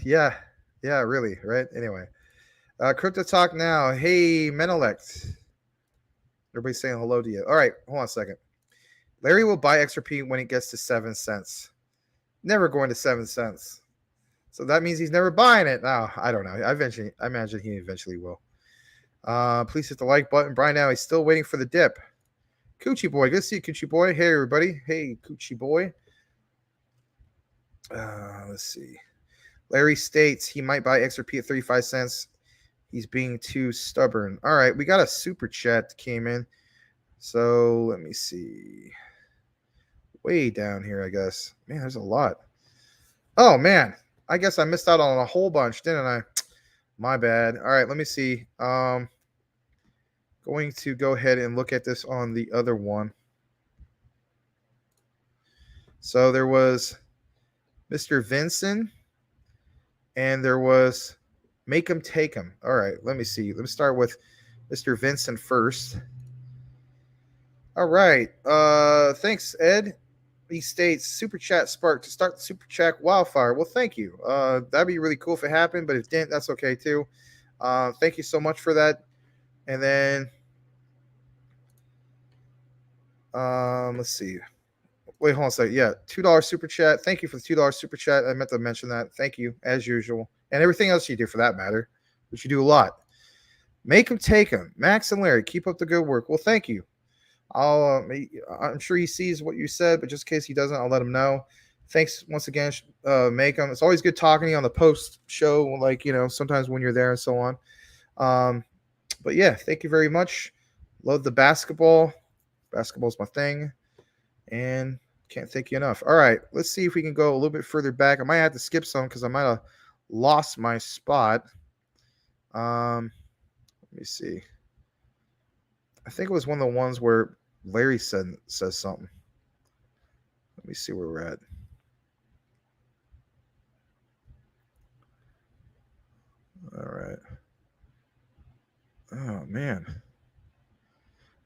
Yeah, really, right? Anyway. Crypto Talk now. Hey, Menelect. Everybody's saying hello to you. All right, hold on a second. Larry will buy XRP when it gets to 7 cents. Never going to 7 cents. So that means he's never buying it. No, I don't know. I imagine he eventually will. Please hit the like button. Brian now he's still waiting for the dip. Coochie Boy. Good to see you, Coochie Boy. Hey, everybody. Hey, Coochie Boy. Let's see. Larry states he might buy XRP at 35 cents. He's being too stubborn. All right, we got a super chat that came in. So let me see. Way down here, I guess. Man, there's a lot. Oh, man. I guess I missed out on a whole bunch, didn't I? My bad. All right, let me see. Going to go ahead and look at this on the other one. So there was Mr. Vincent, and there was Make 'em Take 'em. All right, let me see. Let me start with Mr. Vincent first. All right. Thanks, Ed. He states super chat spark to start the super chat wildfire. Well, thank you. That'd be really cool if it happened, but if it didn't, that's okay too. Thank you so much for that. And then let's see. Wait, hold on a second. Yeah, $2 super chat. Thank you for the $2 super chat. I meant to mention that. Thank you, as usual. And everything else you do for that matter, which you do a lot. Make them take them. Max and Larry, keep up the good work. Well, thank you. I'm sure he sees what you said, but just in case he doesn't, I'll let him know. Thanks once again, Make him. It's always good talking to you on the post show, like, sometimes when you're there and so on. But yeah, thank you very much. Love the basketball. Basketball's my thing. And can't thank you enough. All right, let's see if we can go a little bit further back. I might have to skip some because I might have lost my spot. Let me see. I think it was one of the ones where Larry says something. Let me see where we're at. All right. Oh, man.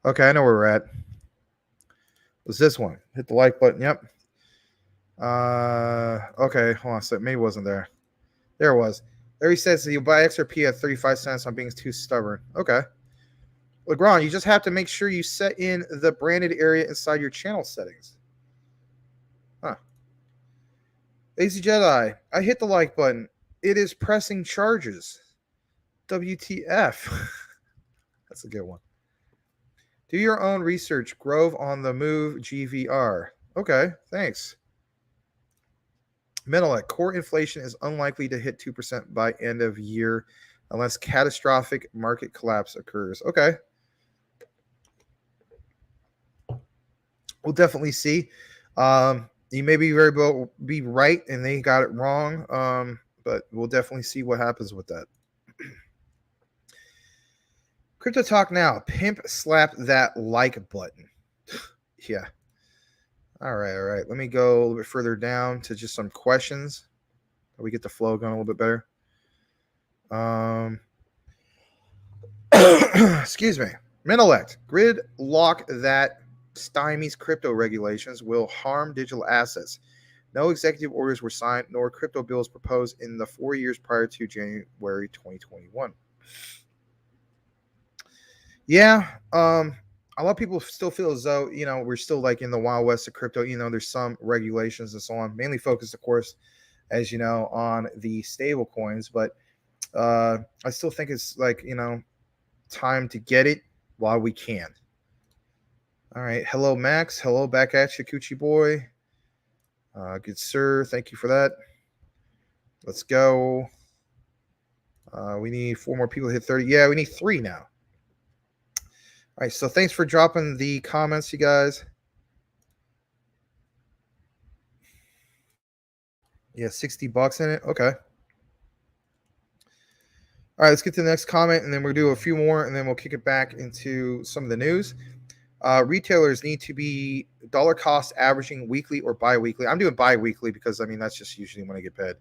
Okay, I know where we're at. It was this one. Hit the like button. Yep. Okay, hold on a second. Maybe it wasn't there. There it was. Larry says that you'll buy XRP at 35 cents. I'm being too stubborn. Okay. Legrand, you just have to make sure you set in the branded area inside your channel settings. Huh. Lazy Jedi, I hit the like button. it is pressing charges. WTF. That's a good one. Do your own research. Grove on the move. GVR. Okay, thanks. Menelec, core inflation is unlikely to hit 2% by end of year unless catastrophic market collapse occurs. Okay. We'll definitely see. You may be very well be right and they got it wrong, but we'll definitely see what happens with that. Crypto Talk now. Pimp slap that like button. Yeah. All right. Let me go a little bit further down to just some questions. We get the flow going a little bit better. Excuse me. Menelect. Grid lock that stymies crypto regulations will harm digital assets. No executive orders were signed, nor crypto bills proposed in the 4 years prior to January 2021. Yeah, a lot of people still feel as though, we're still like in the Wild West of crypto. There's some regulations and so on, mainly focused, of course, as you know, on the stable coins. But I still think it's like, time to get it while we can. All right. Hello, Max. Hello, back at you, Coochie boy. Good sir. Thank you for that. Let's go. We need 4 more people to hit 30. Yeah, we need 3 now. All right, so thanks for dropping the comments, you guys. Yeah, $60 in it. Okay. All right, let's get to the next comment, and then we'll do a few more, and then we'll kick it back into some of the news. Retailers need to be dollar cost averaging weekly or bi-weekly. I'm doing bi-weekly because, that's just usually when I get paid.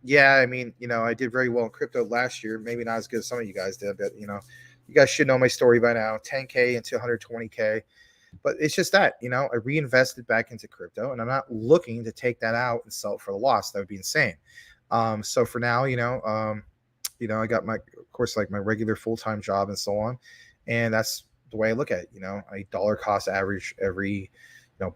Yeah, I did very well in crypto last year. Maybe not as good as some of you guys did, but, you guys should know my story by now. 10K into 120K. But it's just that, I reinvested back into crypto, and I'm not looking to take that out and sell it for the loss. That would be insane. So for now, I got my, of course, like my regular full-time job and so on. And that's the way I look at it. I dollar cost average every,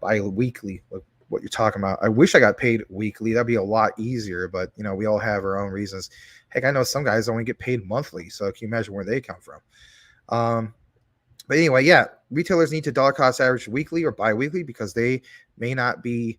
bi-weekly, like what you're talking about. I wish I got paid weekly. That'd be a lot easier, but we all have our own reasons. Heck, I know some guys only get paid monthly. So can you imagine where they come from? But anyway, yeah, retailers need to dollar cost average weekly or bi-weekly because they may not be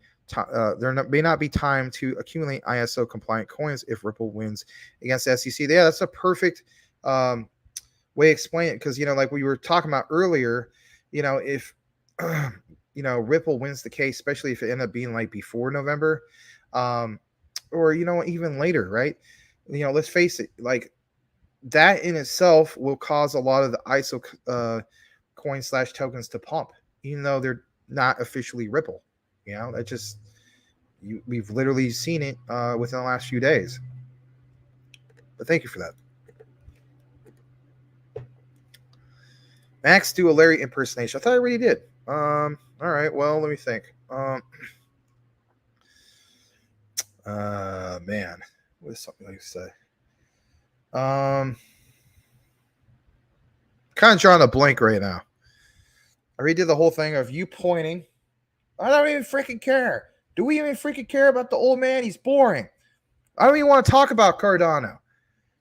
may not be time to accumulate ISO compliant coins if Ripple wins against the SEC. Yeah, that's a perfect way to explain it because like we were talking about earlier, if Ripple wins the case, especially if it ended up being like before November, or even later, right? Let's face it, like that in itself will cause a lot of the ISO coin / tokens to pump, even though they're not officially Ripple. That just we've literally seen it within the last few days. But thank you for that. Max, do a Larry impersonation. I thought I already did. All right. Well, let me think. Man, what is something like to say? Kind of drawing a blank right now. I redid the whole thing of you pointing. I don't even freaking care. Do we even freaking care about the old man? He's boring. I don't even want to talk about Cardano.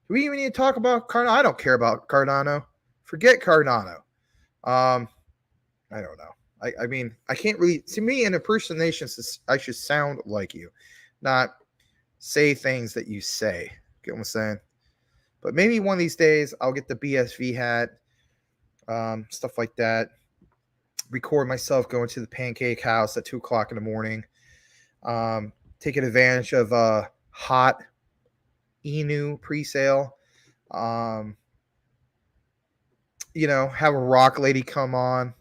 Do we even need to talk about Cardano? I don't care about Cardano. Forget Cardano. I don't know. I can't really. To me, an impersonation, I should sound like you, not say things that you say. Get what I'm saying? But maybe one of these days I'll get the BSV hat, stuff like that. Record myself going to the pancake house at 2:00 in the morning. Taking advantage of a hot Inu pre-sale. Have a rock lady come on.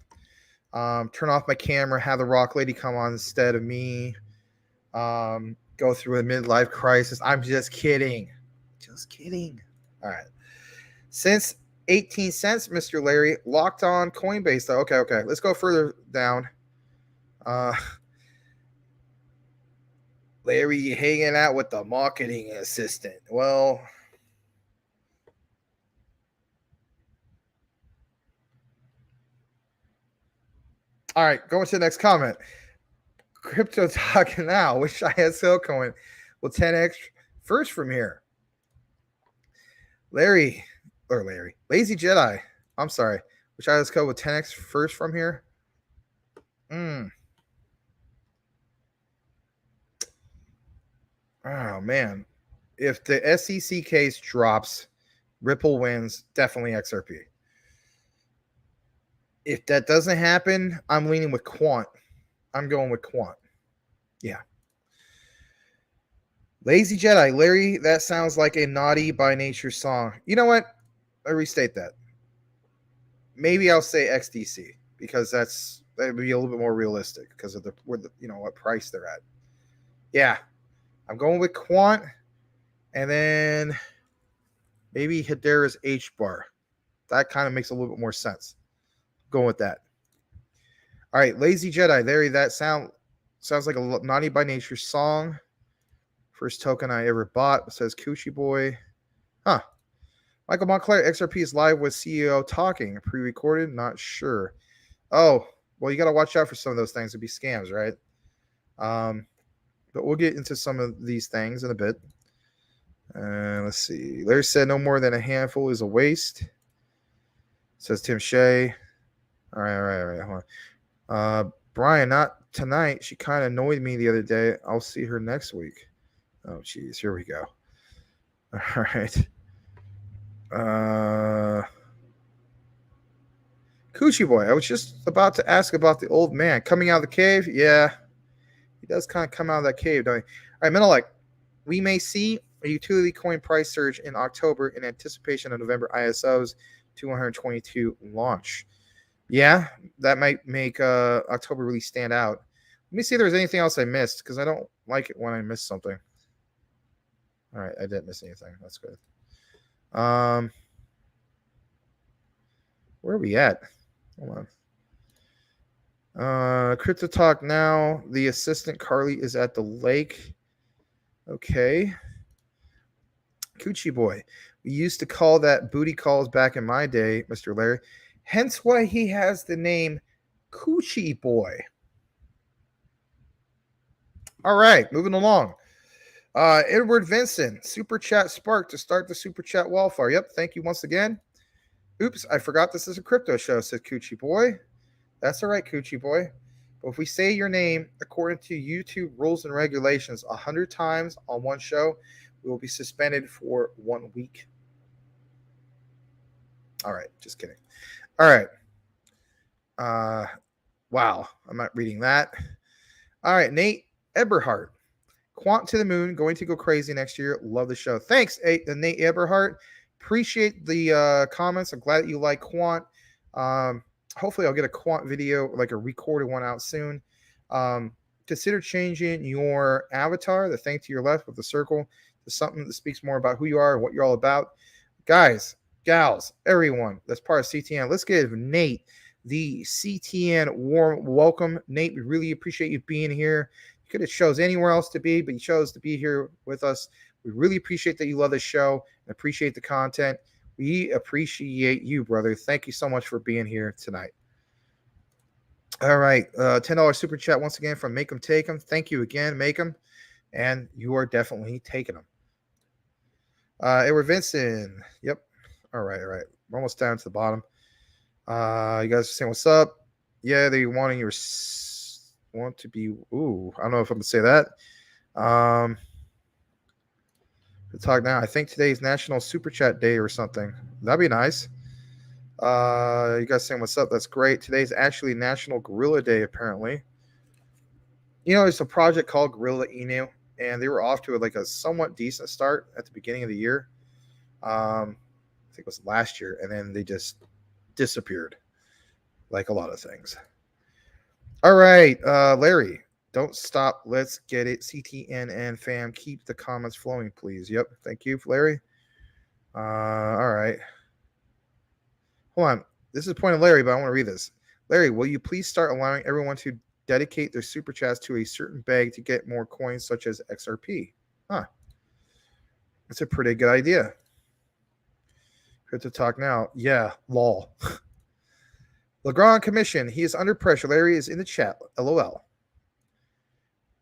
Turn off my camera, have the rock lady come on instead of me. Go through a midlife crisis. I'm just kidding. Just kidding. All right. Since 18 cents, Mr. Larry, locked on Coinbase, though. Okay. Let's go further down. Larry, hanging out with the marketing assistant. Well, all right, going to the next comment. Crypto Talk now. Wish I had sale coin. Will 10x first from here. Lazy Jedi. I'm sorry. Which I let's go with 10x first from here. Oh man. If the SEC case drops, Ripple wins, definitely XRP. If that doesn't happen, I'm leaning with Quant. I'm going with Quant. Yeah. Lazy Jedi. Larry, that sounds like a naughty by nature song. You know what? I restate that. Maybe I'll say XDC because that would be a little bit more realistic because of what price they're at. Yeah. I'm going with Quant. And then maybe Hedera's H-bar. That kind of makes a little bit more sense. Going with that. All right, Lazy Jedi. Larry, that sounds like a naughty by nature song. First token I ever bought. It says Coochie Boy. Huh. Michael Montclair, XRP is live with CEO talking. Pre-recorded? Not sure. Oh, well, you got to watch out for some of those things. It'd be scams, right? But we'll get into some of these things in a bit. Let's see. Larry said no more than a handful is a waste. Says Tim Shea. All right. Hold on. Brian, not tonight. She kind of annoyed me the other day. I'll see her next week. Oh, geez. Here we go. All right. Coochie Boy. I was just about to ask about the old man coming out of the cave. Yeah. He does kind of come out of that cave, don't he? All right, Menelec. We may see a utility coin price surge in October in anticipation of November ISO's 222 launch. Yeah, that might make October really stand out. Let me see if there's anything else I missed because I don't like it when I miss something. All right, I didn't miss anything. That's good. Where are we at? Hold on. Crypto Talk now. The assistant Carly is at the lake. Okay. Coochie Boy. We used to call that booty calls back in my day, Mr. Larry. Hence why he has the name Coochie Boy. All right, moving along. Edward Vincent, Super Chat Spark to start the Super Chat wildfire. Yep, thank you once again. Oops, I forgot this is a crypto show, said Coochie Boy. That's all right, Coochie Boy. But if we say your name according to YouTube rules and regulations 100 times on one show, we will be suspended for 1 week. All right, just kidding. All right. Wow, I'm not reading that. All right, Nate Eberhardt. Quant to the moon, going to go crazy next year. Love the show. Thanks, Nate Eberhardt. Appreciate the comments. I'm glad that you like Quant. Hopefully I'll get a Quant video, like a recorded one out soon. Consider changing your avatar, the thing to your left with the circle, to something that speaks more about who you are and what you're all about. Guys, gals, everyone that's part of CTN, let's give Nate the CTN warm welcome. Nate, we really appreciate you being here. You could have chose anywhere else to be, but you chose to be here with us. We really appreciate that you love the show and appreciate the content. We appreciate you, brother. Thank you so much for being here tonight. All right. $10 super chat once again from Make 'em Take 'em. Thank you again, Make 'em. And you are definitely taking them. Edward Vincent. Yep. All right. We're almost down to the bottom. You guys are saying what's up? Yeah, they want to be. Ooh, I don't know if I'm gonna say that. To talk now. I think today is National Super Chat Day or something. That'd be nice. You guys saying what's up? That's great. Today's actually National Gorilla Day, apparently. You know, there's a project called Gorilla Inu, and they were off to a somewhat decent start at the beginning of the year. I think it was last year, and then they just disappeared, like a lot of things. All right, Larry, don't stop. Let's get it. CTNN fam, keep the comments flowing, please. Yep, thank you, Larry. All right. Hold on. This is a point of Larry, but I want to read this. Larry, will you please start allowing everyone to dedicate their super chats to a certain bag to get more coins, such as XRP? Huh. That's a pretty good idea. Good to talk now. Yeah, lol. Legrand Commission. He is under pressure. Larry is in the chat. LOL.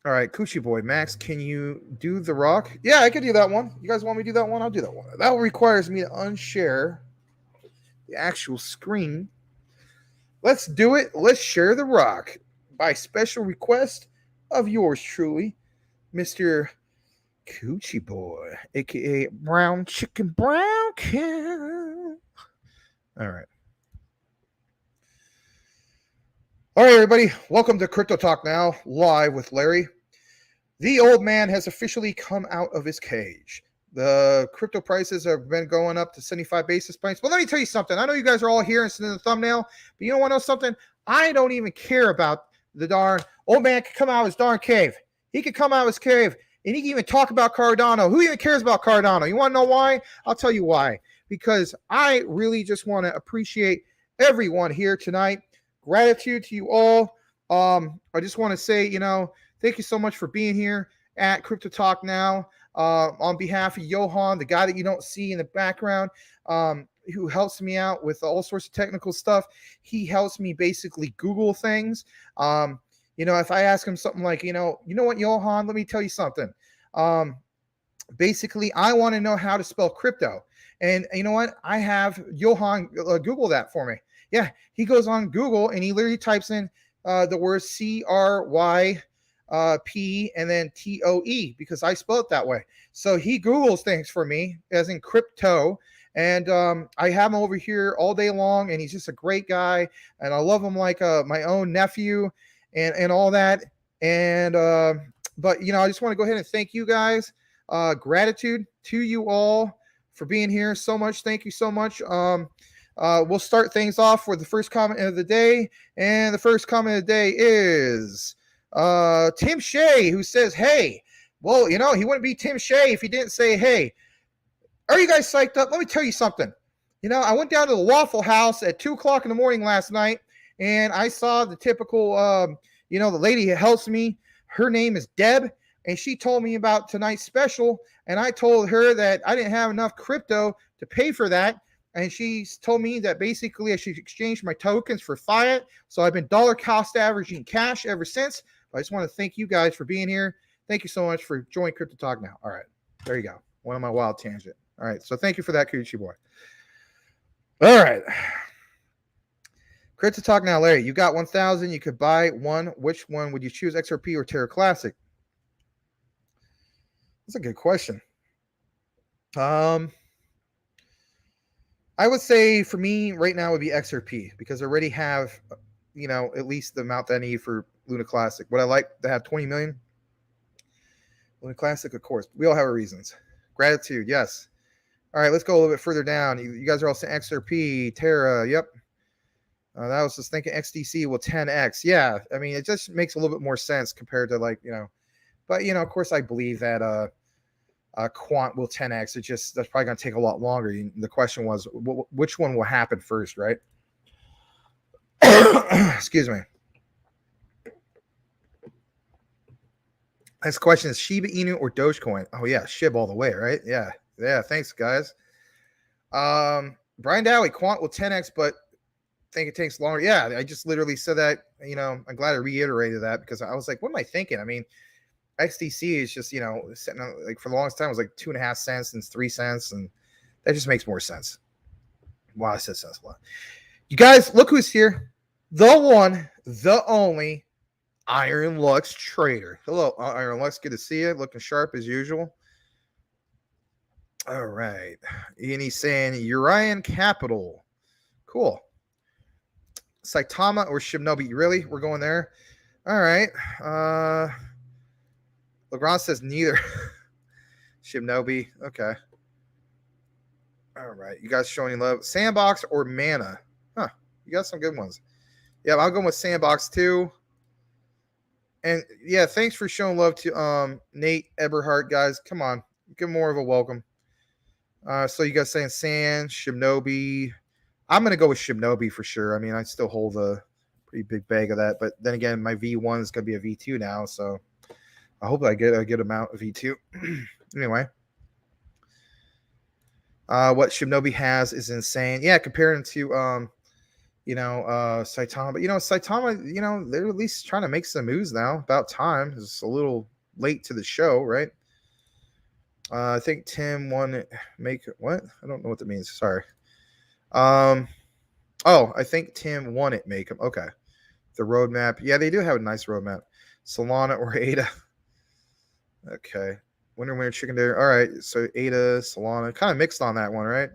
All right, Coochie Boy. Max, can you do the rock? Yeah, I could do that one. You guys want me to do that one? I'll do that one. That requires me to unshare the actual screen. Let's do it. Let's share the rock by special request of yours truly, Mr. Coochie Boy, aka Brown Chicken Brown Cow. All right. All right, everybody. Welcome to Crypto Talk Now, live with Larry. The old man has officially come out of his cage. The crypto prices have been going up to 75 basis points. But let me tell you something. I know you guys are all here and sitting in the thumbnail, but you don't want to know something? I don't even care about the darn old man could come out of his darn cave. He could come out of his cave and he can even talk about Cardano. Who even cares about Cardano? You want to know why? I'll tell you why. Because I really just want to appreciate everyone here tonight. Gratitude to you all. I just want to say, thank you so much for being here at Crypto Talk Now. On behalf of Johan, the guy that you don't see in the background, who helps me out with all sorts of technical stuff. He helps me basically Google things. If I ask him something like, you know what, Johan, let me tell you something. Basically, I want to know how to spell crypto. And you know what? I have Johan Google that for me. Yeah, he goes on Google and he literally types in the word CRYP and then TOE because I spell it that way. So he Googles things for me as in crypto. And I have him over here all day long, and he's just a great guy. And I love him like my own nephew and all that. And but I just want to go ahead and thank you guys. Gratitude to you all for being here so much. Thank you so much. We'll start things off with the first comment of the day. And the first comment of the day is Tim Shea, who says, hey, well, he wouldn't be Tim Shea if he didn't say, hey, are you guys psyched up? Let me tell you something. I went down to the Waffle House at 2 o'clock in the morning last night, and I saw the typical, the lady who helps me. Her name is Deb, and she told me about tonight's special, and I told her that I didn't have enough crypto to pay for that. And she told me that basically I should exchange my tokens for fiat. So I've been dollar cost averaging cash ever since. I just want to thank you guys for being here. Thank you so much for joining Crypto Talk Now. All right. There you go. One of my wild tangent. All right. So thank you for that, Coochie Boy. All right. Crypto Talk Now, Larry. You got 1,000. You could buy one. Which one would you choose, XRP or Terra Classic? That's a good question. I would say for me right now would be XRP because I already have, at least the amount that I need for Luna Classic. Would I like to have 20 million? Luna Classic, of course. We all have our reasons. Gratitude, yes. All right, let's go a little bit further down. You guys are all saying XRP, Terra, yep. That was just thinking XDC will 10x. Yeah, I mean, it just makes a little bit more sense compared to but of course I believe that Quant will 10x. That's probably going to take a lot longer. The question was, which one will happen first, right? Excuse me. Next question is Shiba Inu or Dogecoin? Oh yeah, SHIB all the way, right? Yeah. Thanks, guys. Brian Dowie, Quant will 10x, but think it takes longer. Yeah, I just literally said that. I'm glad I reiterated that because I was like, what am I thinking? I mean, XDC is just, sitting on, like for the longest time it was like 2.5 cents and 3 cents, and that just makes more sense. Wow, I said sense a lot. You guys, look who's here. The one, the only Iron Lux Trader. Hello, Iron Lux. Good to see you. Looking sharp as usual. All right. And he's saying Urian Capital. Cool. Saitama or Shinobi. Really? We're going there? All right. Legrand says neither. Shinobi. Okay. All right. You guys showing love. Sandbox or Mana? Huh. You got some good ones. Yeah, I'll go with Sandbox too. And yeah, thanks for showing love to Nate Eberhardt, guys. Come on. Give more of a welcome. So you guys saying Sand, Shinobi. I'm going to go with Shinobi for sure. I mean, I still hold a pretty big bag of that. But then again, my V1 is going to be a V2 now. So I hope I get a good amount of V2. Anyway. What Shinobi has is insane. Yeah, comparing to Saitama. But Saitama, they're at least trying to make some moves now. About time. It's a little late to the show, right? I think Tim won it. Make what? I don't know what that means. Sorry. I think Tim won it. Make him okay. The roadmap. Yeah, they do have a nice roadmap. Solana or Ada. Okay. Winner, chicken dinner. All right. So Ada, Solana. Kind of mixed on that one, right?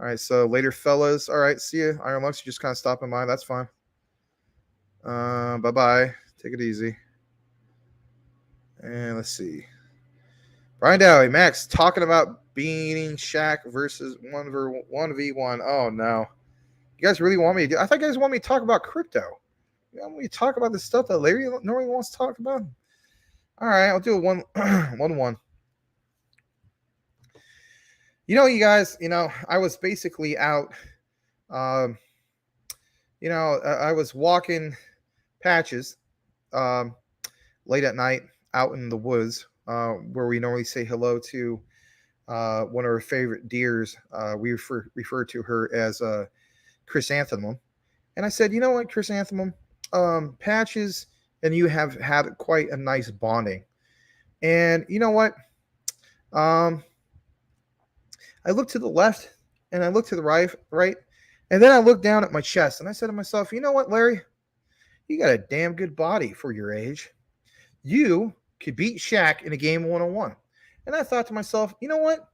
All right. So later, fellas. All right. See you. Iron Lux, you just kind of stopping by. That's fine. Bye-bye. Take it easy. And let's see. Brian Dowie, Max, talking about beating Shaq versus 1v1. Oh, no. You guys really want me to do? I thought you guys want me to talk about crypto. You want me to talk about the stuff that Larry normally wants to talk about? All right, I'll do a 1-1. You guys, I was basically out. I was walking patches late at night out in the woods where we normally say hello to one of our favorite deers. We refer to her as Chrysanthemum. And I said, you know what, Chrysanthemum, Patches and you have had quite a nice bonding. And you know what? I looked to the left and I looked to the right, and then I looked down at my chest and I said to myself, you know what, Larry? You got a damn good body for your age. You could beat Shaq in a game of 1-on-1. And I thought to myself, you know what?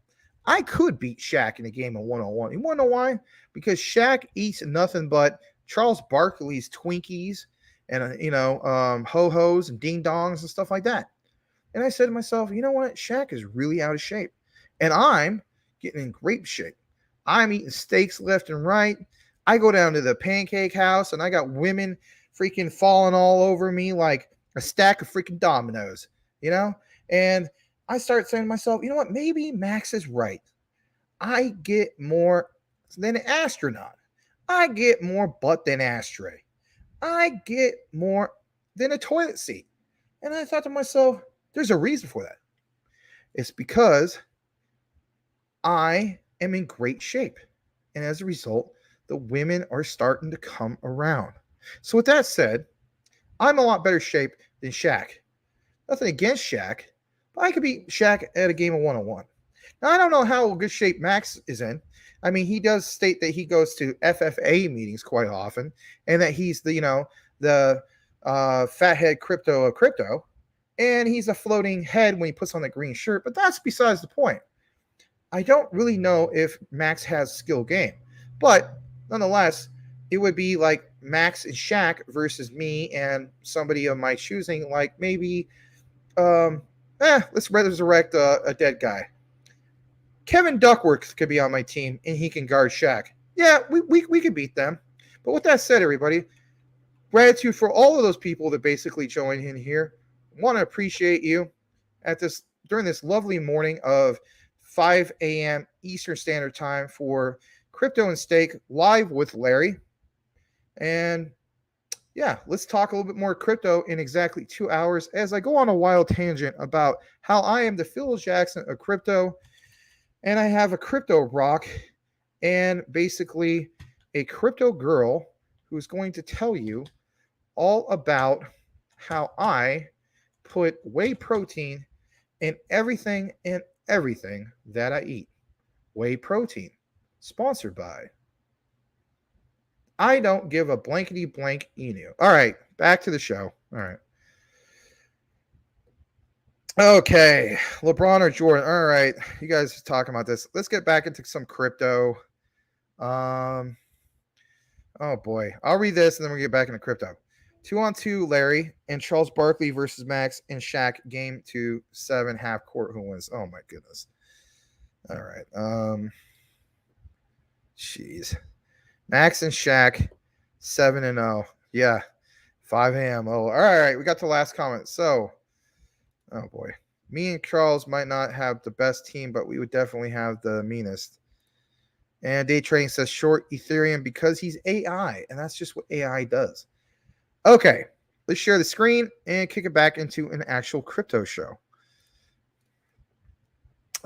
I could beat Shaq in a game of 1-on-1. You want to know why? Because Shaq eats nothing but Charles Barkley's Twinkies and, ho-hos and ding-dongs and stuff like that. And I said to myself, you know what? Shaq is really out of shape. And I'm getting in great shape. I'm eating steaks left and right. I go down to the pancake house and I got women freaking falling all over me like a stack of freaking dominoes, And I start saying to myself, you know what? Maybe Max is right. I get more than an astronaut. I get more butt than ashtray. I get more than a toilet seat. And I thought to myself, there's a reason for that. It's because I am in great shape. And as a result, the women are starting to come around. So with that said, I'm a lot better shape than Shaq. Nothing against Shaq, but I could beat Shaq at a game of 1-on-1. Now, I don't know how good shape Max is in. I mean, he does state that he goes to FFA meetings quite often and that he's the fathead crypto of crypto. And he's a floating head when he puts on the green shirt. But that's besides the point. I don't really know if Max has skill game. But nonetheless, it would be like Max and Shaq versus me and somebody of my choosing, like maybe let's resurrect a dead guy. Kevin Duckworth could be on my team and he can guard Shaq. Yeah, we could beat them. But with that said, everybody, gratitude for all of those people that basically joined in here. Want to appreciate you during this lovely morning of 5 a.m. Eastern Standard Time for Crypto and Steak live with Larry. And yeah, let's talk a little bit more crypto in exactly 2 hours as I go on a wild tangent about how I am the Phil Jackson of crypto. And I have a crypto rock and basically a crypto girl who's going to tell you all about how I put whey protein in everything that I eat. Whey protein, sponsored by I don't give a blankety blank emu. All right, back to the show. All right. Okay, LeBron or Jordan. All right, you guys are talking about this. Let's get back into some crypto. Oh boy, I'll read this and then we'll get back into crypto. 2-on-2, Larry and Charles Barkley versus Max and Shaq. Game 2, 7 half court. Who wins? Oh my goodness. All right. Jeez. Max and Shaq, 7-0. Yeah, 5 a.m. Oh, all right. We got the last comment. So, oh boy, me and Charles might not have the best team, but we would definitely have the meanest. And Day Trading says short Ethereum because he's AI, and that's just what AI does. Okay, let's share the screen and kick it back into an actual crypto show.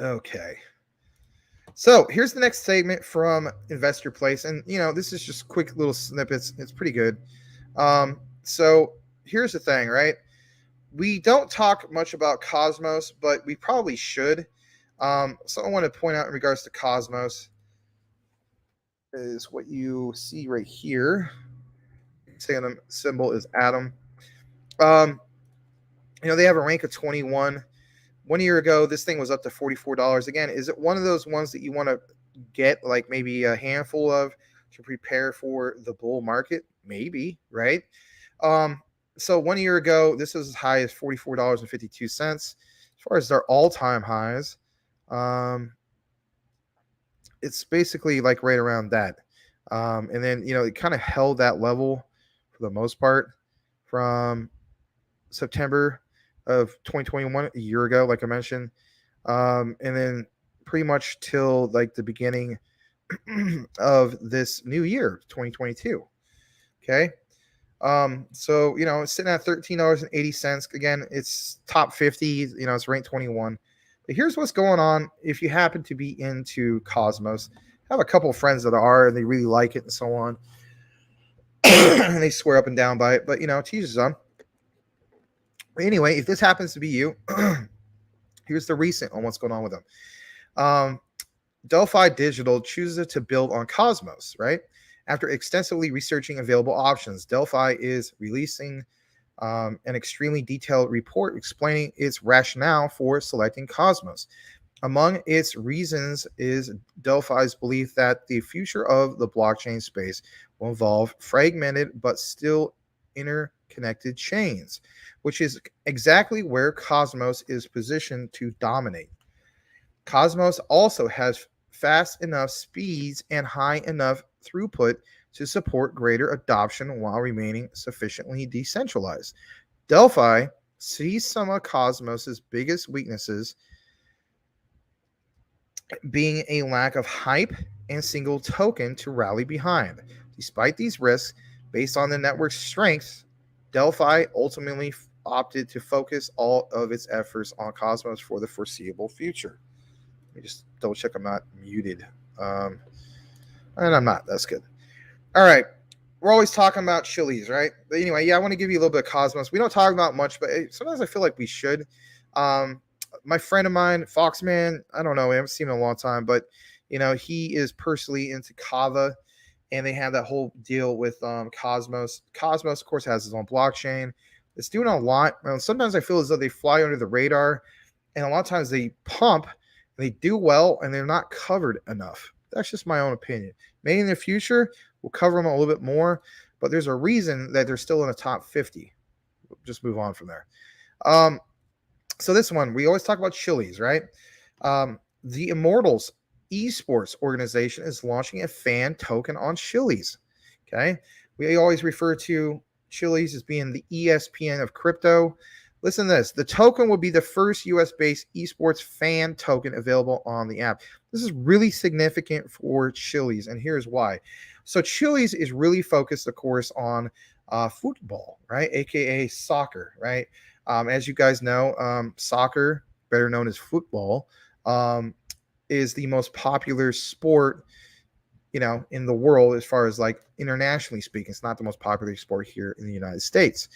Okay. So here's the next segment from Investor Place, and this is just quick little snippets. It's pretty good. So here's the thing, right? We don't talk much about Cosmos, but we probably should. So I want to point out in regards to Cosmos is what you see right here. The symbol is Atom. They have a rank of 21. 1 year ago, this thing was up to $44. Again, is it one of those ones that you want to get like maybe a handful of to prepare for the bull market? Maybe, right? So 1 year ago, this was as high as $44.52. As far as their all-time highs, it's basically like right around that. And then, it kind of held that level for the most part from September of 2021, a year ago, like I mentioned. And then pretty much till like the beginning of this new year, 2022. Okay. So, it's sitting at $13.80. Again, it's top 50, it's ranked 21. But here's what's going on. If you happen to be into Cosmos, I have a couple of friends that are, and they really like it and so on. And they swear up and down by it, but to each his own. Anyway, if this happens to be you, here's the recent on what's going on with them. Delphi Digital chooses to build on Cosmos, right? After extensively researching available options, Delphi is releasing an extremely detailed report explaining its rationale for selecting Cosmos. Among its reasons is Delphi's belief that the future of the blockchain space will involve fragmented but still interconnected chains, which is exactly where Cosmos is positioned to dominate. Cosmos also has fast enough speeds and high enough throughput to support greater adoption while remaining sufficiently decentralized. Delphi sees some of Cosmos's biggest weaknesses being a lack of hype and single token to rally behind. Despite these risks, based on the network's strengths, Delphi ultimately opted to focus all of its efforts on Cosmos for the foreseeable future. Let me just double check I'm not muted. And I'm not. That's good. All right. We're always talking about Chili's, right? But anyway, I want to give you a little bit of Cosmos. We don't talk about much, but sometimes I feel like we should. My friend of mine, Foxman, I don't know, I haven't seen him in a long time, but he is personally into Kava, and they have that whole deal with Cosmos. Cosmos, of course, has its own blockchain. It's doing a lot. Sometimes I feel as though they fly under the radar, and a lot of times they pump, and they do well, and they're not covered enough. That's just my own opinion. Maybe in the future, we'll cover them a little bit more, but there's a reason that they're still in the top 50. We'll just move on from there. So this one, we always talk about Chili's, right? The Immortals Esports organization is launching a fan token on Chili's. Okay. We always refer to Chili's as being the ESPN of crypto. Listen to this. The token will be the first US-based esports fan token available on the app. This is really significant for Chili's, and here's why. So Chili's is really focused, of course, on football, right? AKA soccer, right? As you guys know, soccer, better known as football, is the most popular sport, in the world as far as like internationally speaking. It's not the most popular sport here in the United States.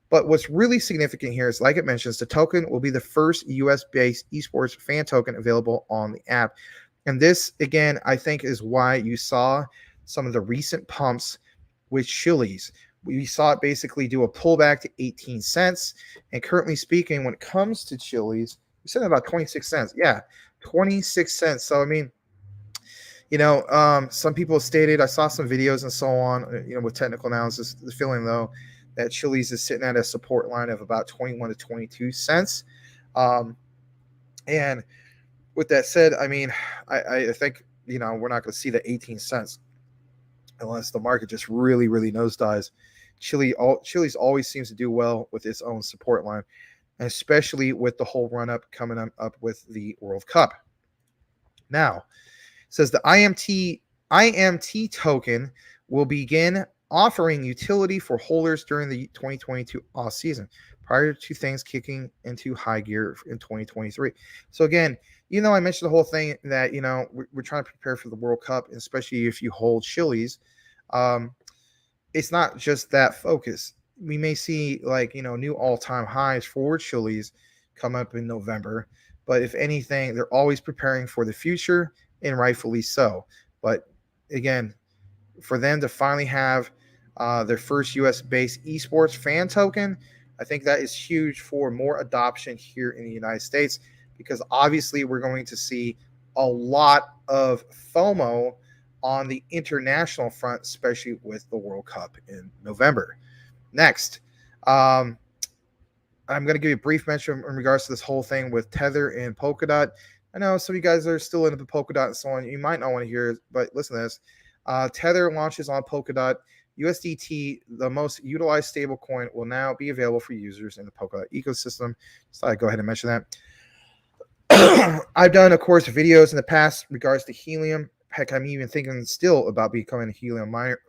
But what's really significant here is, like it mentions, the token will be the first US-based esports fan token available on the app. And this, again, I think is why you saw some of the recent pumps with Chili's. We saw it basically do a pullback to 18 cents. And currently speaking, when it comes to Chili's, we said about 26 cents. Yeah, 26 cents. So, I mean, some people stated, I saw some videos and so on, with technical analysis, the feeling, though, that Chili's is sitting at a support line of about 21 to 22 cents. And with that said, I mean, I think, we're not going to see the 18 cents unless the market just really, really nosedives. Chili's always seems to do well with its own support line, and especially with the whole run-up coming up with the World Cup. Now, it says the IMT token will begin offering utility for holders during the 2022 off season. prior to things kicking into high gear in 2023. So again, I mentioned the whole thing that, we're trying to prepare for the World Cup, especially if you hold Chili's. It's not just that focus. We may see new all-time highs for Chili's come up in November, but if anything, they're always preparing for the future, and rightfully so. But again, for them to finally have their first US-based esports fan token, I think that is huge for more adoption here in the United States, because obviously we're going to see a lot of FOMO on the international front, especially with the World Cup in November. Next, I'm going to give you a brief mention in regards to this whole thing with Tether and Polkadot. I know some of you guys are still into the Polkadot and so on. You might not want to hear it, but listen to this. Tether launches on Polkadot. USDT, the most utilized stablecoin, will now be available for users in the Polkadot ecosystem. So I go ahead and mention that. I've done, of course, videos in the past regards to Helium. Heck, I'm even thinking still about becoming a Helium miner.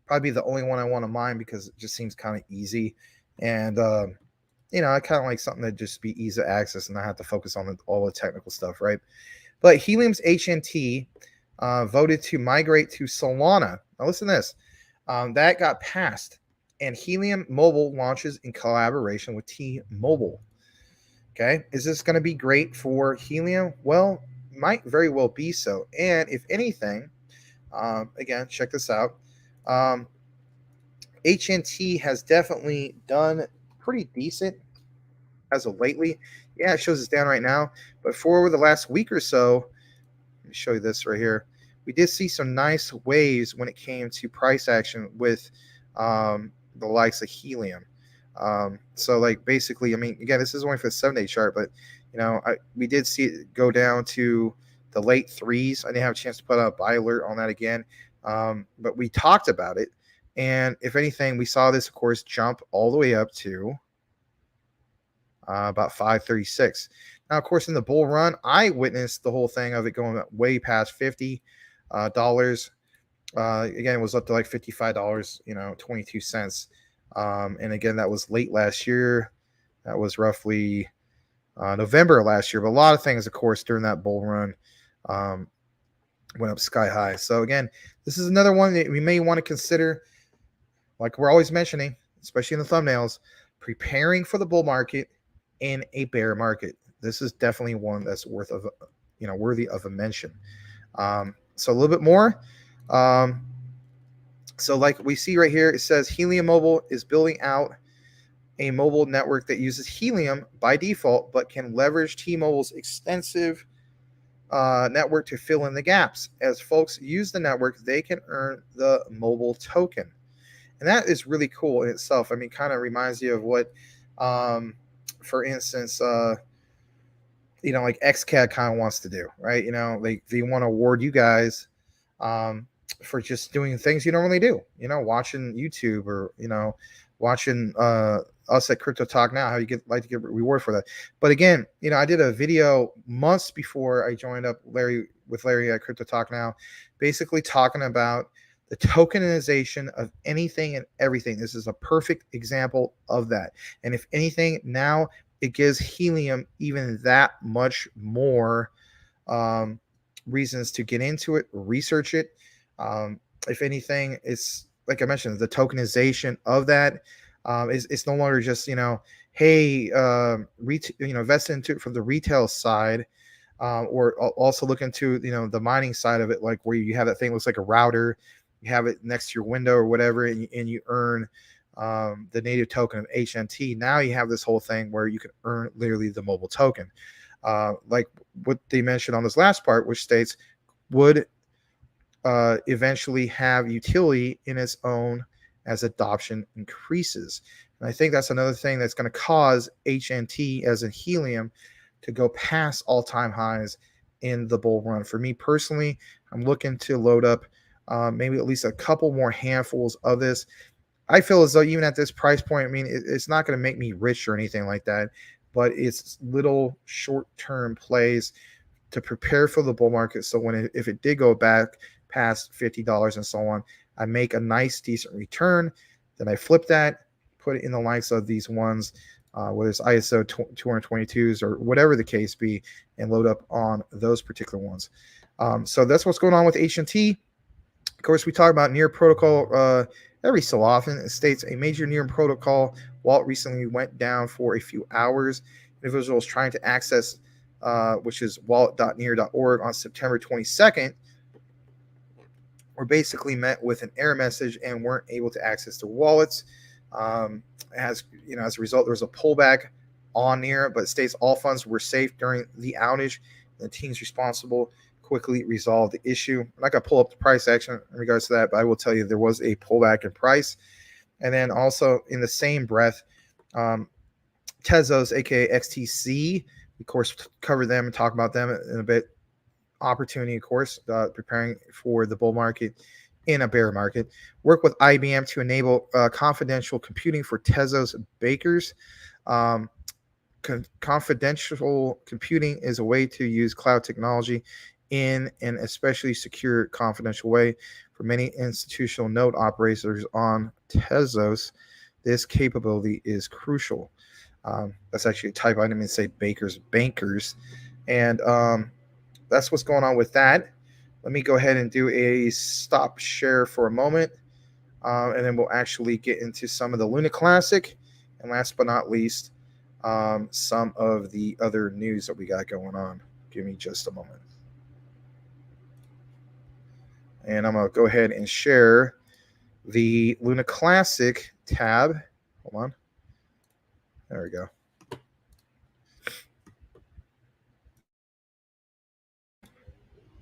Probably the only one I want to mine because it just seems kind of easy. And, I kind of like something that just be easy to access and not have to focus on all the technical stuff, right? But Helium's HNT voted to migrate to Solana. Now listen to this. That got passed. And Helium Mobile launches in collaboration with T-Mobile. Okay. Is this going to be great for Helium? Well, might very well be so. And if anything, again, check this out. HNT has definitely done pretty decent as of lately. Yeah, it shows it's down right now. But for the last week or so, let me show you this right here. We did see some nice waves when it came to price action with the likes of Helium. So basically, again, this is only for the 7-day chart, but we did see it go down to the late threes. I didn't have a chance to put out a buy alert on that again, but we talked about it. And if anything, we saw this, of course, jump all the way up to about 536. Now, of course, in the bull run, I witnessed the whole thing of it going way past $50. Again, it was up to like $55, 22 cents. And again, that was late last year. That was roughly November of last year. But a lot of things, of course, during that bull run went up sky high. So again, this is another one that we may want to consider, like we're always mentioning, especially in the thumbnails, preparing for the bull market in a bear market. This is definitely one that's worthy of a mention. So a little bit more. So like we see right here, it says Helium Mobile is building out a mobile network that uses Helium by default, but can leverage T-Mobile's extensive network to fill in the gaps. As folks use the network, they can earn the mobile token. And that is really cool in itself. Kind of reminds you of what, for instance, like XCAD kind of wants to do, right? They want to award you guys for just doing things you don't really do, watching YouTube or, watching us at Crypto Talk Now, how you like to get reward for that. But again, I did a video months before I joined up with Larry at Crypto Talk Now, basically talking about the tokenization of anything and everything. This is a perfect example of that. And if anything, now it gives Helium even that much more reasons to get into it, research it. If anything, it's like I mentioned, the tokenization of that it's no longer just hey, invest into it from the retail side, or also look into the mining side of it, like where you have that thing that looks like a router, you have it next to your window or whatever, and you earn the native token of HNT. Now you have this whole thing where you can earn literally the mobile token, like what they mentioned on this last part, which states would eventually have utility in its own as adoption increases. And I think that's another thing that's going to cause HNT as in Helium to go past all-time highs in the bull run. For me personally, I'm looking to load up maybe at least a couple more handfuls of this. I feel as though even at this price point, it's not going to make me rich or anything like that, but it's little short-term plays to prepare for the bull market. So if it did go back past $50 and so on, I make a nice, decent return. Then I flip that, put it in the likes of these ones, whether it's ISO 222s or whatever the case be, and load up on those particular ones. So that's what's going on with HNT. Of course, we talk about near protocol every so often. It states a major near protocol wallet recently went down for a few hours. Individuals trying to access, which is wallet.near.org on September 22nd, were basically met with an error message and weren't able to access their wallets. As a result, there was a pullback on Near, but it states all funds were safe during the outage. The teams responsible quickly resolved the issue. I'm not going to pull up the price action in regards to that, but I will tell you there was a pullback in price. And then also in the same breath, Tezos, aka XTC, of course, cover them and talk about them in a bit. Opportunity, of course, preparing for the bull market in a bear market. Work with IBM to enable confidential computing for Tezos bakers. Confidential computing is a way to use cloud technology in an especially secure, confidential way. For many institutional node operators on Tezos, this capability is crucial. That's actually a typo. I didn't mean to say bakers, bankers. And that's what's going on with that. Let me go ahead and do a stop share for a moment. And then we'll actually get into some of the Luna Classic. And last but not least, some of the other news that we got going on. Give me just a moment. And I'm going to go ahead and share the Luna Classic tab. Hold on. There we go.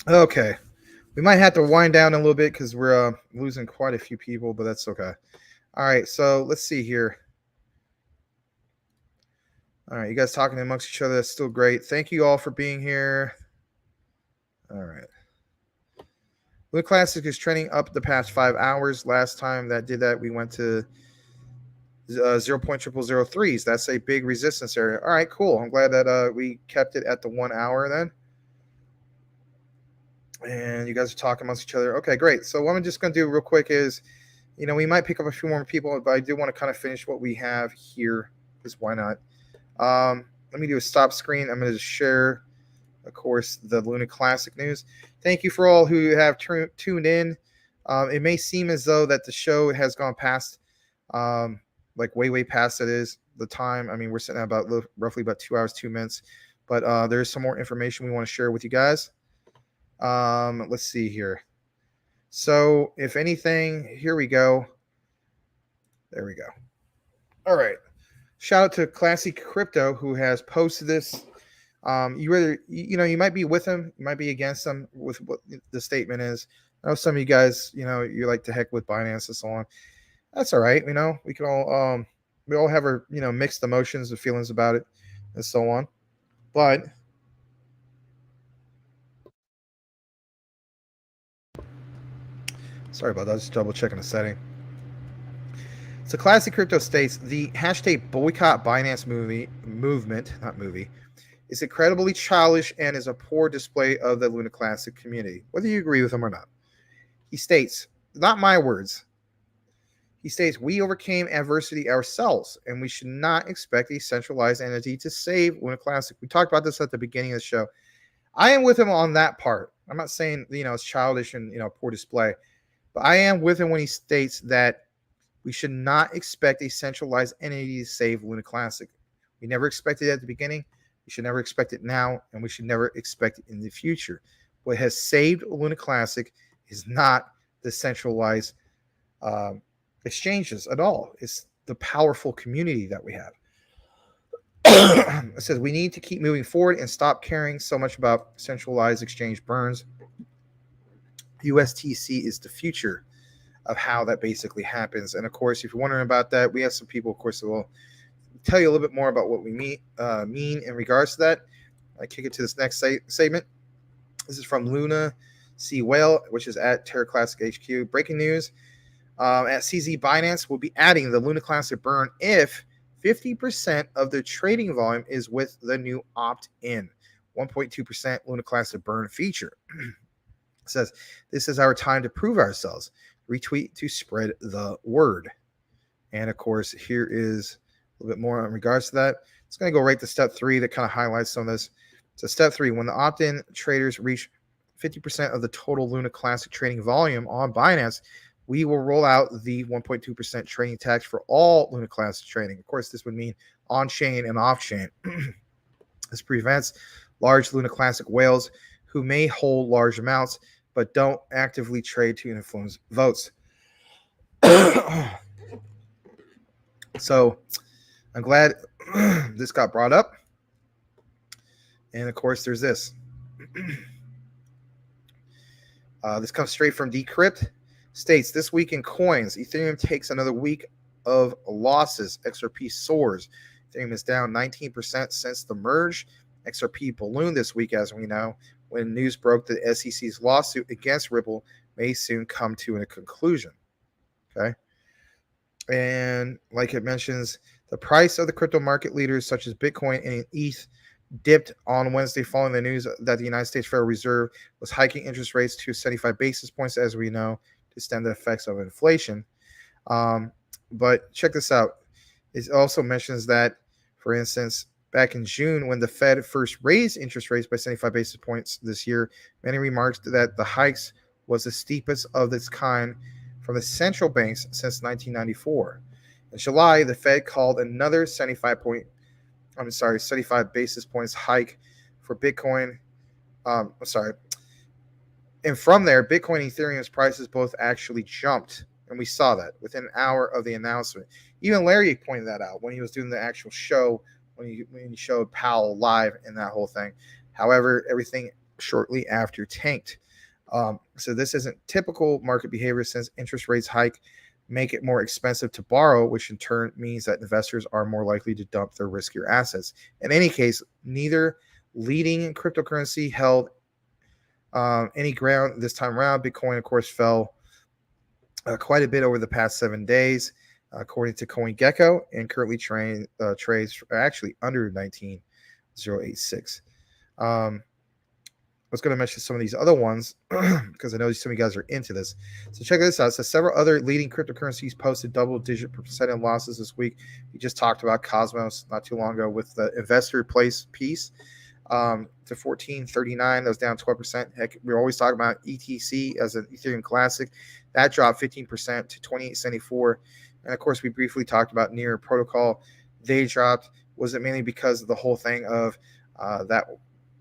Okay. We might have to wind down a little bit because we're losing quite a few people, but that's okay. All right. So let's see here. All right. You guys talking amongst each other. That's still great. Thank you all for being here. All right. Luna Classic is trending up the past 5 hours. Last time that did that, we went to 0.0003s. That's a big resistance area. All right, cool. I'm glad that we kept it at the 1 hour then. And you guys are talking amongst each other. Okay, great. So what I'm just going to do real quick is, we might pick up a few more people, but I do want to kind of finish what we have here, because why not? Let me do a stop screen. I'm going to just share, of course, the Luna Classic news. Thank you for all who have tuned in. It may seem as though that the show has gone past, way past the time. I mean, we're sitting at about roughly about 2 hours, 2 minutes, but there's some more information we want to share with you guys. Let's see here. So if anything, here we go. There we go. All right. Shout out to Classy Crypto who has posted this. You might be with him, you might be against him with what the statement is. I know some of you guys, you like to heck with Binance and so on. That's all right. We can all, we all have our, mixed emotions and feelings about it and so on. But sorry about that. Just double checking the setting. So Classic Crypto states the hashtag boycott Binance movement is incredibly childish and is a poor display of the Luna Classic community, whether you agree with him or not. He states, not my words. He states, we overcame adversity ourselves, and we should not expect a centralized entity to save Luna Classic. We talked about this at the beginning of the show. I am with him on that part. I'm not saying, it's childish and, poor display, but I am with him when he states that we should not expect a centralized entity to save Luna Classic. We never expected it at the beginning. We should never expect it now, and we should never expect it in the future. What has saved Luna Classic is not the centralized exchanges at all. It's the powerful community that we have. It says we need to keep moving forward and stop caring so much about centralized exchange burns. USTC is the future of how that basically happens. And of course, if you're wondering about that, we have some people, of course, that will tell you a little bit more about what we mean in regards to that. I kick it to this next segment. This is from Luna C. Whale, which is at Terra Classic HQ. Breaking news. At CZ Binance will be adding the Luna Classic burn if 50% of the trading volume is with the new opt-in 1.2% Luna Classic burn feature. It says, this is our time to prove ourselves. Retweet to spread the word. And of course, here is a little bit more in regards to that. It's going to go right to step 3 that kind of highlights some of this. So step 3, when the opt-in traders reach 50% of the total Luna Classic trading volume on Binance, we will roll out the 1.2% trading tax for all Luna Classic trading. Of course, this would mean on-chain and off-chain. This prevents large Luna Classic whales who may hold large amounts but don't actively trade to influence votes. So I'm glad this got brought up. And of course, there's this. This comes straight from Decrypt. States, this week in coins, Ethereum takes another week of losses. XRP soars. Ethereum is down 19% since the merge. XRP ballooned this week, as we know, when news broke that SEC's lawsuit against Ripple may soon come to a conclusion. Okay. And like it mentions, the price of the crypto market leaders such as Bitcoin and ETH dipped on Wednesday following the news that the United States Federal Reserve was hiking interest rates to 75 basis points, as we know, to stem the effects of inflation. But check this out. It also mentions that, for instance, back in June, when the Fed first raised interest rates by 75 basis points this year, many remarked that the hikes was the steepest of its kind from the central banks since 1994. In July, the Fed called another 75 basis points hike for Bitcoin. And from there, Bitcoin and Ethereum's prices both actually jumped. And we saw that within an hour of the announcement. Even Larry pointed that out when he was doing the actual show, when he showed Powell live and that whole thing. However, everything shortly after tanked. So this isn't typical market behavior, since interest rates hike make it more expensive to borrow, which in turn means that investors are more likely to dump their riskier assets. In any case, neither leading cryptocurrency held any ground this time around. Bitcoin, of course, fell quite a bit over the past 7 days, according to CoinGecko, and currently trades actually under 19,086. I was going to mention some of these other ones because I know some of you guys are into this. So check this out. So several other leading cryptocurrencies posted double-digit percent in losses this week. We just talked about Cosmos not too long ago with the investor place piece to 1439. That was down 12%. Heck, we're always talking about ETC as an Ethereum Classic. That dropped 15% to 2874. And of course, we briefly talked about Near Protocol. They dropped. Was it mainly because of the whole thing of that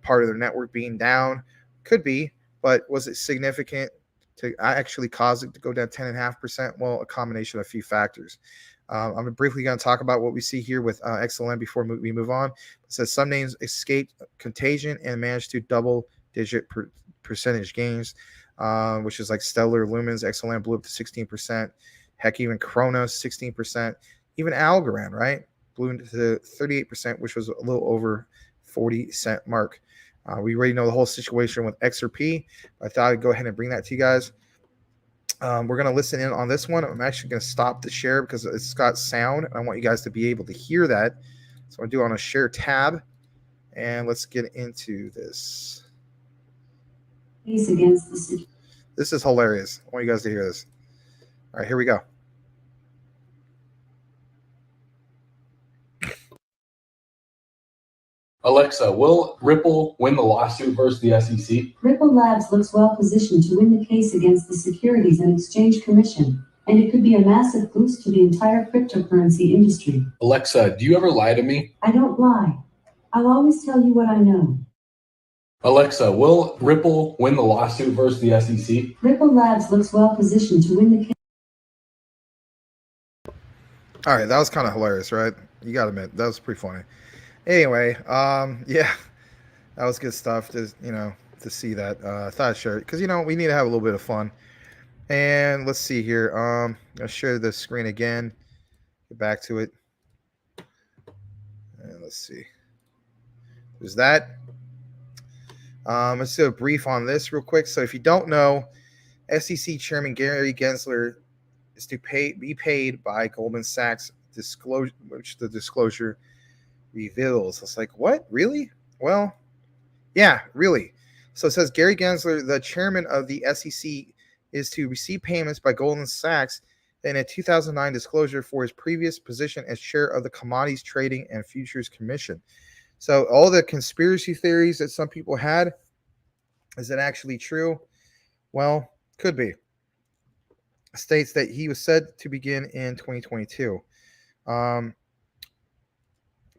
part of their network being down? Could be, but was it significant to actually cause it to go down 10.5%? Well, a combination of a few factors. I'm briefly going to talk about what we see here with XLM before we move on. It says some names escaped contagion and managed to double-digit percentage gains, which is like Stellar, Lumens. XLM blew up to 16%. Heck, even Kronos, 16%. Even Algorand, right, blew into 38%, which was a little over 40-cent mark. We already know the whole situation with XRP. I thought I'd go ahead and bring that to you guys. We're going to listen in on this one. I'm actually going to stop the share because it's got sound. I want you guys to be able to hear that. So I'm going to do it on a share tab. And let's get into this. This is hilarious. I want you guys to hear this. All right, here we go. Alexa, will Ripple win the lawsuit versus the SEC? Ripple Labs looks well positioned to win the case against the Securities and Exchange Commission, and it could be a massive boost to the entire cryptocurrency industry. Alexa, do you ever lie to me? I don't lie. I'll always tell you what I know. Alexa, will Ripple win the lawsuit versus the SEC? Ripple Labs looks well positioned to win the case. All right, that was kind of hilarious, right? You got to admit, that was pretty funny. Anyway, yeah, that was good stuff to see that. I thought I'd share it because we need to have a little bit of fun. And let's see here. I'll share the screen again. Get back to it. And let's see. There's that. Let's do a brief on this real quick. So if you don't know, SEC Chairman Gary Gensler is to be paid by Goldman Sachs, which the disclosure reveals. It's like, what? Really? Well, yeah, really. So it says Gary Gensler, the chairman of the SEC, is to receive payments by Goldman Sachs in a 2009 disclosure for his previous position as chair of the Commodities Trading and Futures Commission. So all the conspiracy theories that some people had, is it actually true? Well, could be. States that he was said to begin in 2022.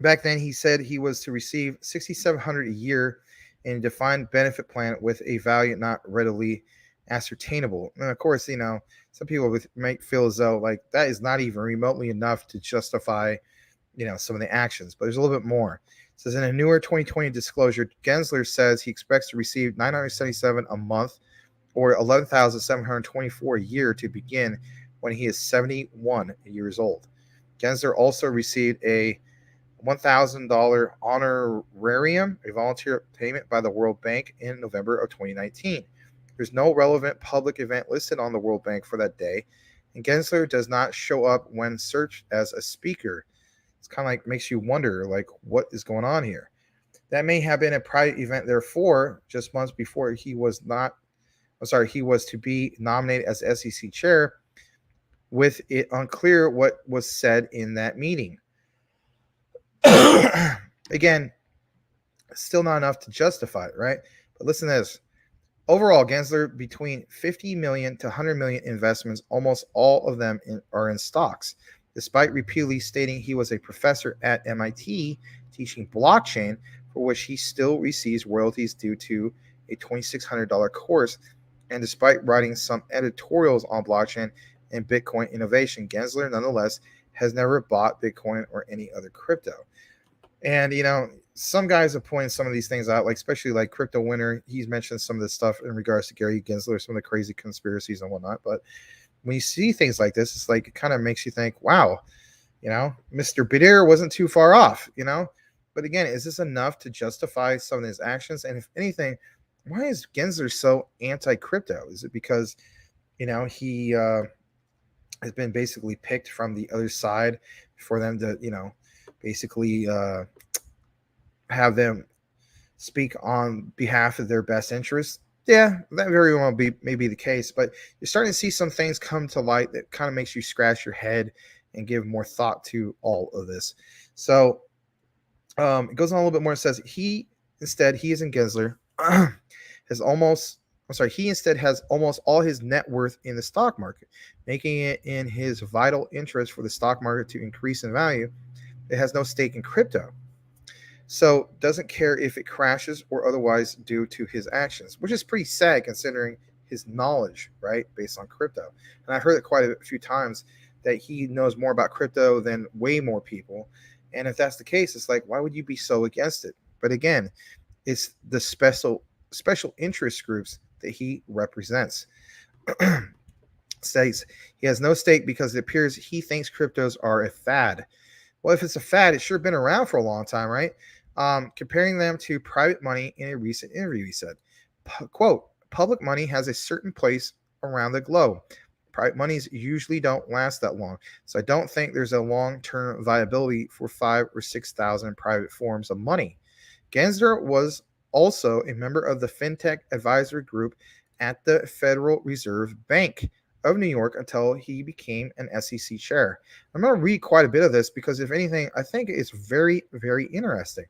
Back then, he said he was to receive $6,700 a year in a defined benefit plan with a value not readily ascertainable. And of course, some people might feel as though like that is not even remotely enough to justify, some of the actions. But there's a little bit more. It says in a newer 2020 disclosure, Gensler says he expects to receive $977 a month or $11,724 a year to begin when he is 71 years old. Gensler also received a $1,000 honorarium, a volunteer payment by the World Bank in November of 2019. There's no relevant public event listed on the World Bank for that day, and Gensler does not show up when searched as a speaker. It's kind of like makes you wonder, like, what is going on here? That may have been a private event, therefore, just months before he was to be nominated as SEC chair, with it unclear what was said in that meeting. Again, still not enough to justify it, right? But listen to this. Overall, Gensler, between 50 million to 100 million investments, almost all of them are in stocks. Despite repeatedly stating he was a professor at MIT teaching blockchain, for which he still receives royalties due to a $2,600 course, and despite writing some editorials on blockchain and Bitcoin innovation, Gensler nonetheless has never bought Bitcoin or any other crypto. And, some guys have pointed some of these things out, like especially like Crypto Winner. He's mentioned some of this stuff in regards to Gary Gensler, some of the crazy conspiracies and whatnot. But when you see things like this, it's like it kind of makes you think, wow, Mr. Bidir wasn't too far off, But again, is this enough to justify some of his actions? And if anything, why is Gensler so anti-crypto? Is it because, he has been basically picked from the other side for them to, basically have them speak on behalf of their best interests? Yeah, that very well may be the case, but you're starting to see some things come to light that kind of makes you scratch your head and give more thought to all of this. So it goes on a little bit more. It says he is in Gensler, he instead has almost all his net worth in the stock market, making it in his vital interest for the stock market to increase in value. It has no stake in crypto, so doesn't care if it crashes or otherwise due to his actions, which is pretty sad considering his knowledge, right, based on crypto. And I've heard it quite a few times that he knows more about crypto than way more people. And if that's the case, it's like, why would you be so against it? But again, it's the special interest groups that he represents. States he has no stake because it appears he thinks cryptos are a fad. Well, if it's a fad, it's sure been around for a long time, right? Comparing them to private money in a recent interview, he said, quote, public money has a certain place around the globe. Private monies usually don't last that long. So I don't think there's a long-term viability for 5,000 or 6,000 private forms of money. Gensler was also a member of the FinTech Advisory Group at the Federal Reserve Bank of New York until he became an SEC chair. I'm going to read quite a bit of this because, if anything, I think it's very, very interesting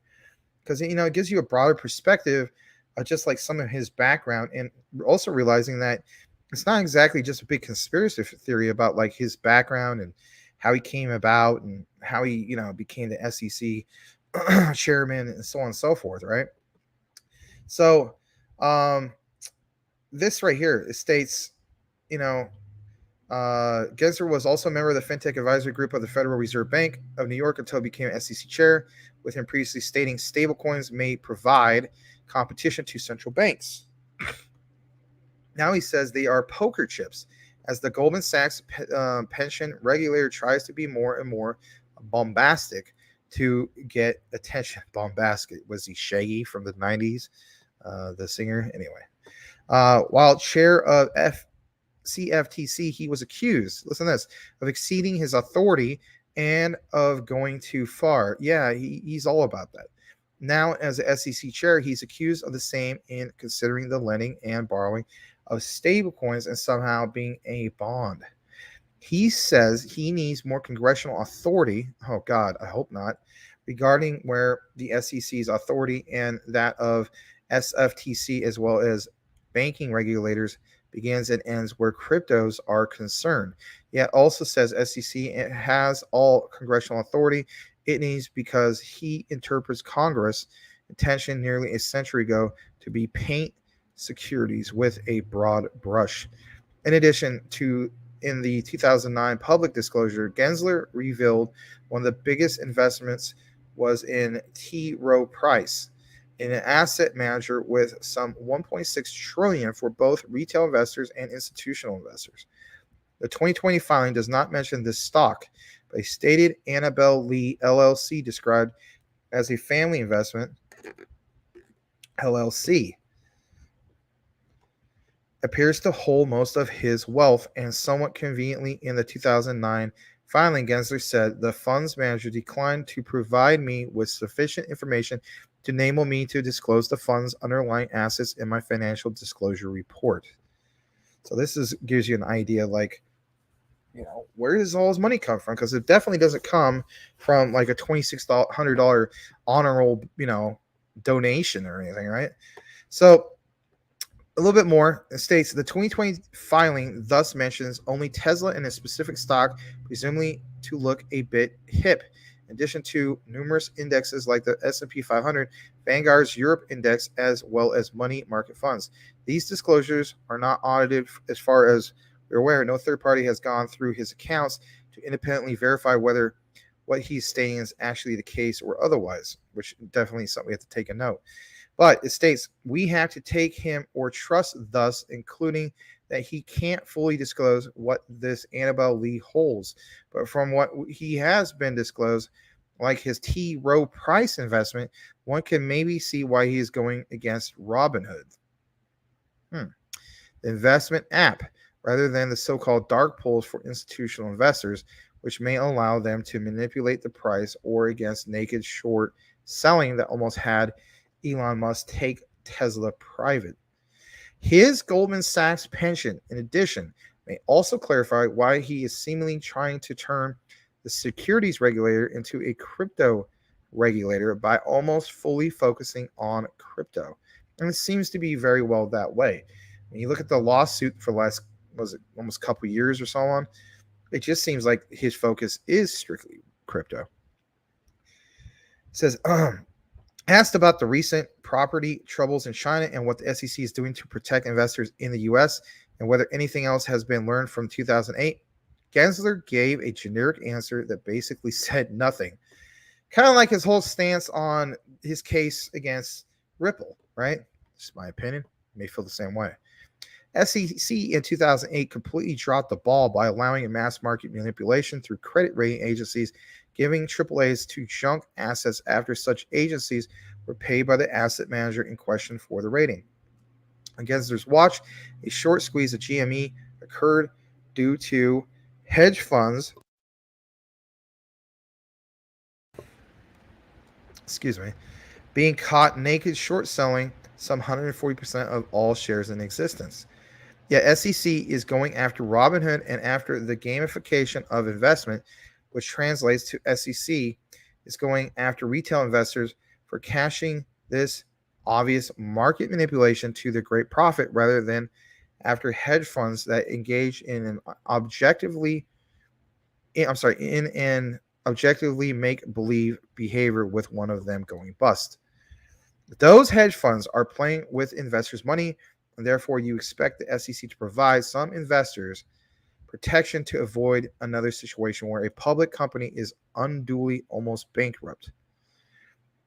because, it gives you a broader perspective of just like some of his background, and also realizing that it's not exactly just a big conspiracy theory about like his background and how he came about and how he, became the SEC chairman and so on and so forth, right? So this right here, it states, Gensler was also a member of the FinTech Advisory Group of the Federal Reserve Bank of New York until he became SEC chair, with him previously stating stablecoins may provide competition to central banks. Now he says they are poker chips, as the Goldman Sachs pension regulator tries to be more and more bombastic to get attention. Bombastic. Was he Shaggy from the 90s? The singer? Anyway. While chair of CFTC, he was accused, listen to this, of exceeding his authority and of going too far. Yeah, he's all about that. Now, as a SEC chair, he's accused of the same in considering the lending and borrowing of stablecoins and somehow being a bond. He says he needs more congressional authority. Oh, God, I hope not. Regarding where the SEC's authority and that of SFTC as well as banking regulators begins and ends where cryptos are concerned. Yet also says SEC has all congressional authority it needs because he interprets Congress' intention nearly a century ago to be paint securities with a broad brush. In addition to in the 2009 public disclosure, Gensler revealed one of the biggest investments was in T. Rowe Price, an asset manager with some 1.6 trillion for both retail investors and institutional investors. The 2020 filing does not mention this stock, but a stated Annabelle Lee LLC described as a family investment LLC appears to hold most of his wealth, and somewhat conveniently in the 2009 filing, Gensler said the fund's manager declined to provide me with sufficient information to enable me to disclose the fund's underlying assets in my financial disclosure report. So this gives you an idea, like, where does all his money come from? Because it definitely doesn't come from like a $2,600 honor roll, donation or anything, right? So a little bit more. It states the 2020 filing thus mentions only Tesla and a specific stock, presumably to look a bit hip, in addition to numerous indexes like the S&P 500, Vanguard's Europe Index, as well as money market funds. These disclosures are not audited as far as we're aware. No third party has gone through his accounts to independently verify whether what he's stating is actually the case or otherwise, which definitely is something we have to take a note. But it states we have to take him or trust thus, including that he can't fully disclose what this Annabelle Lee holds. But from what he has been disclosed, like his T. Rowe Price investment, one can maybe see why he is going against Robinhood. The investment app, rather than the so-called dark pools for institutional investors, which may allow them to manipulate the price, or against naked short selling that almost had Elon Musk take Tesla private. His Goldman Sachs pension, in addition, may also clarify why he is seemingly trying to turn the securities regulator into a crypto regulator by almost fully focusing on crypto. And it seems to be very well that way. When you look at the lawsuit for the last, was it almost a couple years or so on, it just seems like his focus is strictly crypto. It says, asked about the recent property troubles in China and what the SEC is doing to protect investors in the U.S. and whether anything else has been learned from 2008, Gensler gave a generic answer that basically said nothing. Kind of like his whole stance on his case against Ripple, right? Just my opinion. You may feel the same way. SEC in 2008 completely dropped the ball by allowing a mass market manipulation through credit rating agencies, giving AAAs to junk assets after such agencies were paid by the asset manager in question for the rating. On Gensler's watch, a short squeeze of GME occurred due to hedge funds being caught naked short selling some 140% of all shares in existence. Yet SEC is going after Robinhood and after the gamification of investment, which translates to SEC is going after retail investors for cashing this obvious market manipulation to their great profit, rather than after hedge funds that engage in an objectively make believe behavior, with one of them going bust. Those hedge funds are playing with investors' money, and therefore you expect the SEC to provide some investors protection to avoid another situation where a public company is unduly almost bankrupt.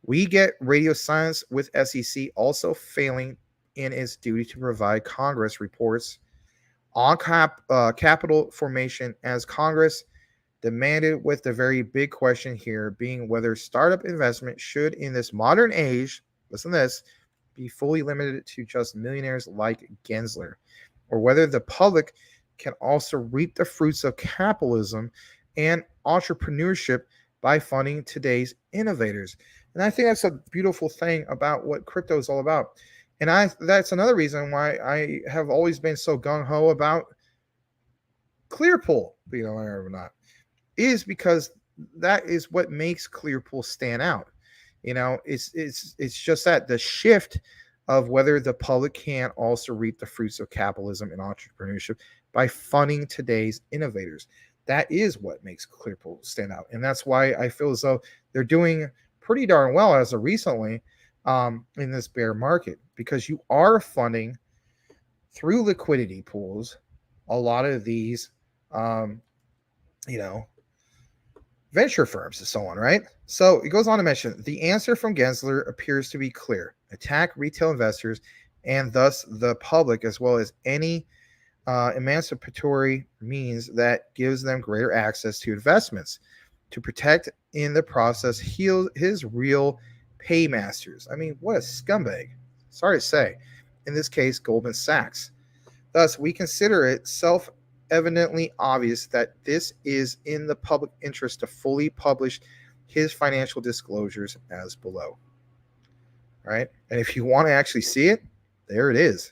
We get radio silence with SEC also failing in its duty to provide Congress reports on capital formation, as Congress demanded, with the very big question here being whether startup investment should, in this modern age, listen to this, be fully limited to just millionaires like Gensler, or whether the public can also reap the fruits of capitalism and entrepreneurship by funding today's innovators. And I think that's a beautiful thing about what crypto is all about. And that's another reason why I have always been so gung-ho about Clearpool, or not, is because that is what makes Clearpool stand out. It's just that the shift of whether the public can also reap the fruits of capitalism and entrepreneurship by funding today's innovators. That is what makes Clearpool stand out. And that's why I feel as though they're doing pretty darn well as of recently in this bear market, because you are funding through liquidity pools a lot of these, venture firms and so on, right? So it goes on to mention the answer from Gensler appears to be clear: attack retail investors and thus the public, as well as any emancipatory means that gives them greater access to investments, to protect in the process his real paymasters. I mean, what a scumbag. Sorry to say. In this case, Goldman Sachs. Thus, we consider it self-evidently obvious that this is in the public interest to fully publish his financial disclosures as below. Right? And if you want to actually see it, there it is.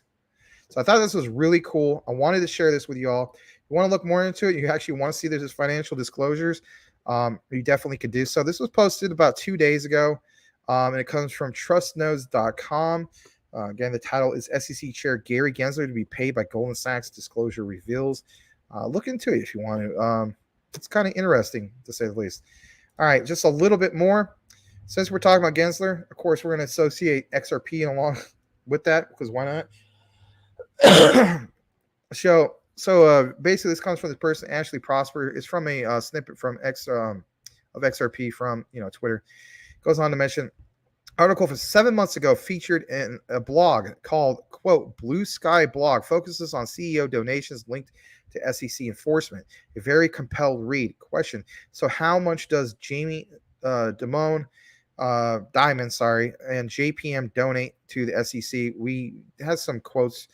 So I thought this was really cool. I wanted to share this with you all. If you want to look more into it, you actually want to see this financial disclosures, you definitely could do so. This was posted about 2 days ago, and it comes from trustnodes.com. Again, the title is SEC Chair Gary Gensler to be paid by Goldman Sachs, disclosure reveals. Look into it if you want to. It's kind of interesting, to say the least. All right, just a little bit more. Since we're talking about Gensler, of course, we're going to associate XRP along with that, because why not? So basically, this comes from this person, Ashley Prosper. It's from a snippet from of XRP from Twitter. Goes on to mention, article from 7 months ago featured in a blog called, quote, Blue Sky Blog, focuses on CEO donations linked to SEC enforcement. A very compelled read. Question: so how much does Jamie Dimon and JPM donate to the SEC? We had some quotes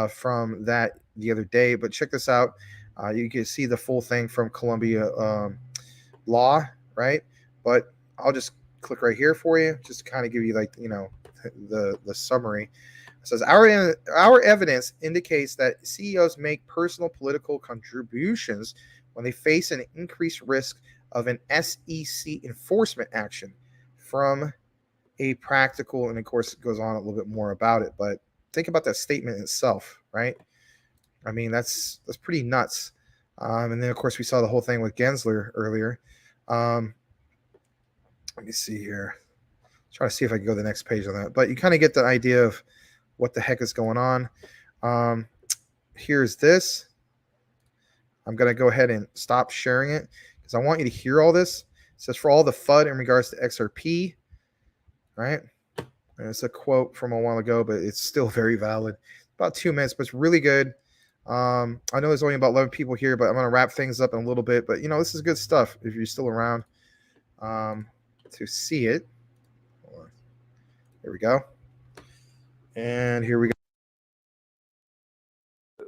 from that the other day, but check this out. You can see the full thing from Columbia Law, right? But I'll just click right here for you, just to kind of give you the summary. It says our evidence indicates that CEOs make personal political contributions when they face an increased risk of an SEC enforcement action from a practical, and of course it goes on a little bit more about it, but think about that statement itself, right? I mean, that's pretty nuts. And then of course we saw the whole thing with Gensler earlier. Let me see here. Try to see if I can go to the next page on that. But you kind of get the idea of what the heck is going on. Here's this. I'm going to go ahead and stop sharing it because I want you to hear all this. It says, for all the FUD in regards to XRP, right? And it's a quote from a while ago, but it's still very valid. About 2 minutes, but it's really good. I know there's only about 11 people here, but I'm going to wrap things up in a little bit. But, this is good stuff if you're still around to see it. There we go. And here we go.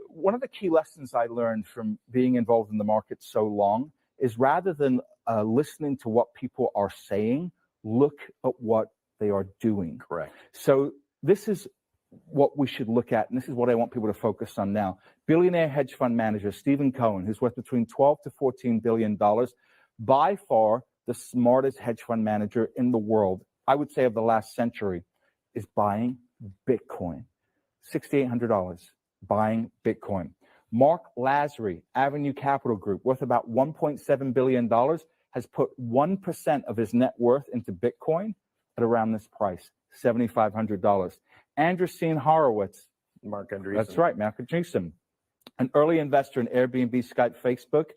One of the key lessons I learned from being involved in the market so long is, rather than listening to what people are saying, look at what they are doing. Correct. So this is what we should look at, and this is what I want people to focus on now. Billionaire hedge fund manager Stephen Cohen, who's worth between $12 to $14 billion, by far the smartest hedge fund manager in the world, I would say of the last century, is buying Bitcoin. $6,800, buying Bitcoin. Mark Lazary, Avenue Capital Group, worth about $1.7 billion, has put 1% of his net worth into Bitcoin at around this price, $7,500. Andreessen Horowitz. Mark Andreessen. That's right, Mark Andreessen. An early investor in Airbnb, Skype, Facebook,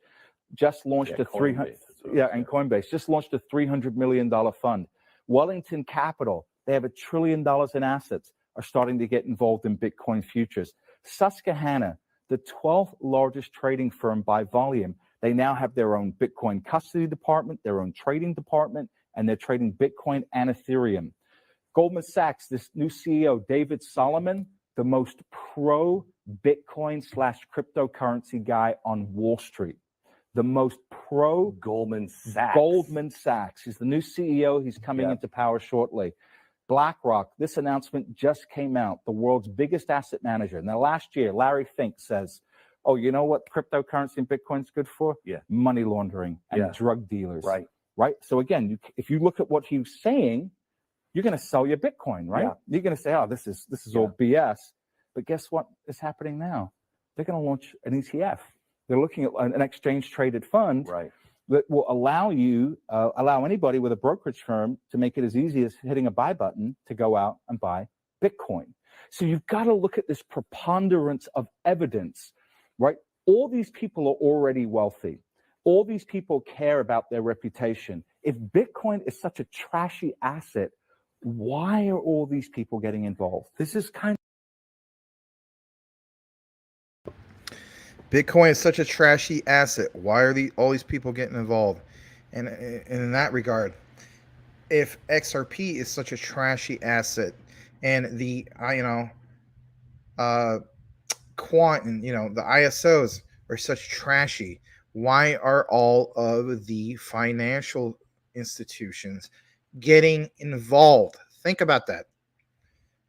just launched and Coinbase just launched a $300 million fund. Wellington Capital, they have $1 trillion in assets, are starting to get involved in Bitcoin futures. Susquehanna, the 12th largest trading firm by volume, they now have their own Bitcoin custody department, their own trading department, and they're trading Bitcoin and Ethereum. Goldman Sachs, this new CEO, David Solomon, the most pro-Bitcoin / cryptocurrency guy on Wall Street. The most pro Goldman Sachs. Goldman Sachs. He's the new CEO. He's coming into power shortly. BlackRock, this announcement just came out, the world's biggest asset manager. Now, last year, Larry Fink says, Oh, you know what cryptocurrency and Bitcoin's good for? Yeah. Money laundering and Yeah. drug dealers. Right. Right. So again, if you look at what he was saying, you're going to sell your Bitcoin, right? Yeah. You're going to say, oh, this is all BS. But guess what is happening now? They're going to launch an ETF. They're looking at an exchange traded fund that will allow anybody with a brokerage firm to make it as easy as hitting a buy button to go out and buy Bitcoin. So you've got to look at this preponderance of evidence, right? All these people are already wealthy. All these people care about their reputation. If Bitcoin is such a trashy asset, why are all these people getting involved? This is kind of Bitcoin is such a trashy asset. Why are all these people getting involved? And in that regard, if XRP is such a trashy asset, and the quant and the ISOs are such trashy, why are all of the financial institutions getting involved? Think about that.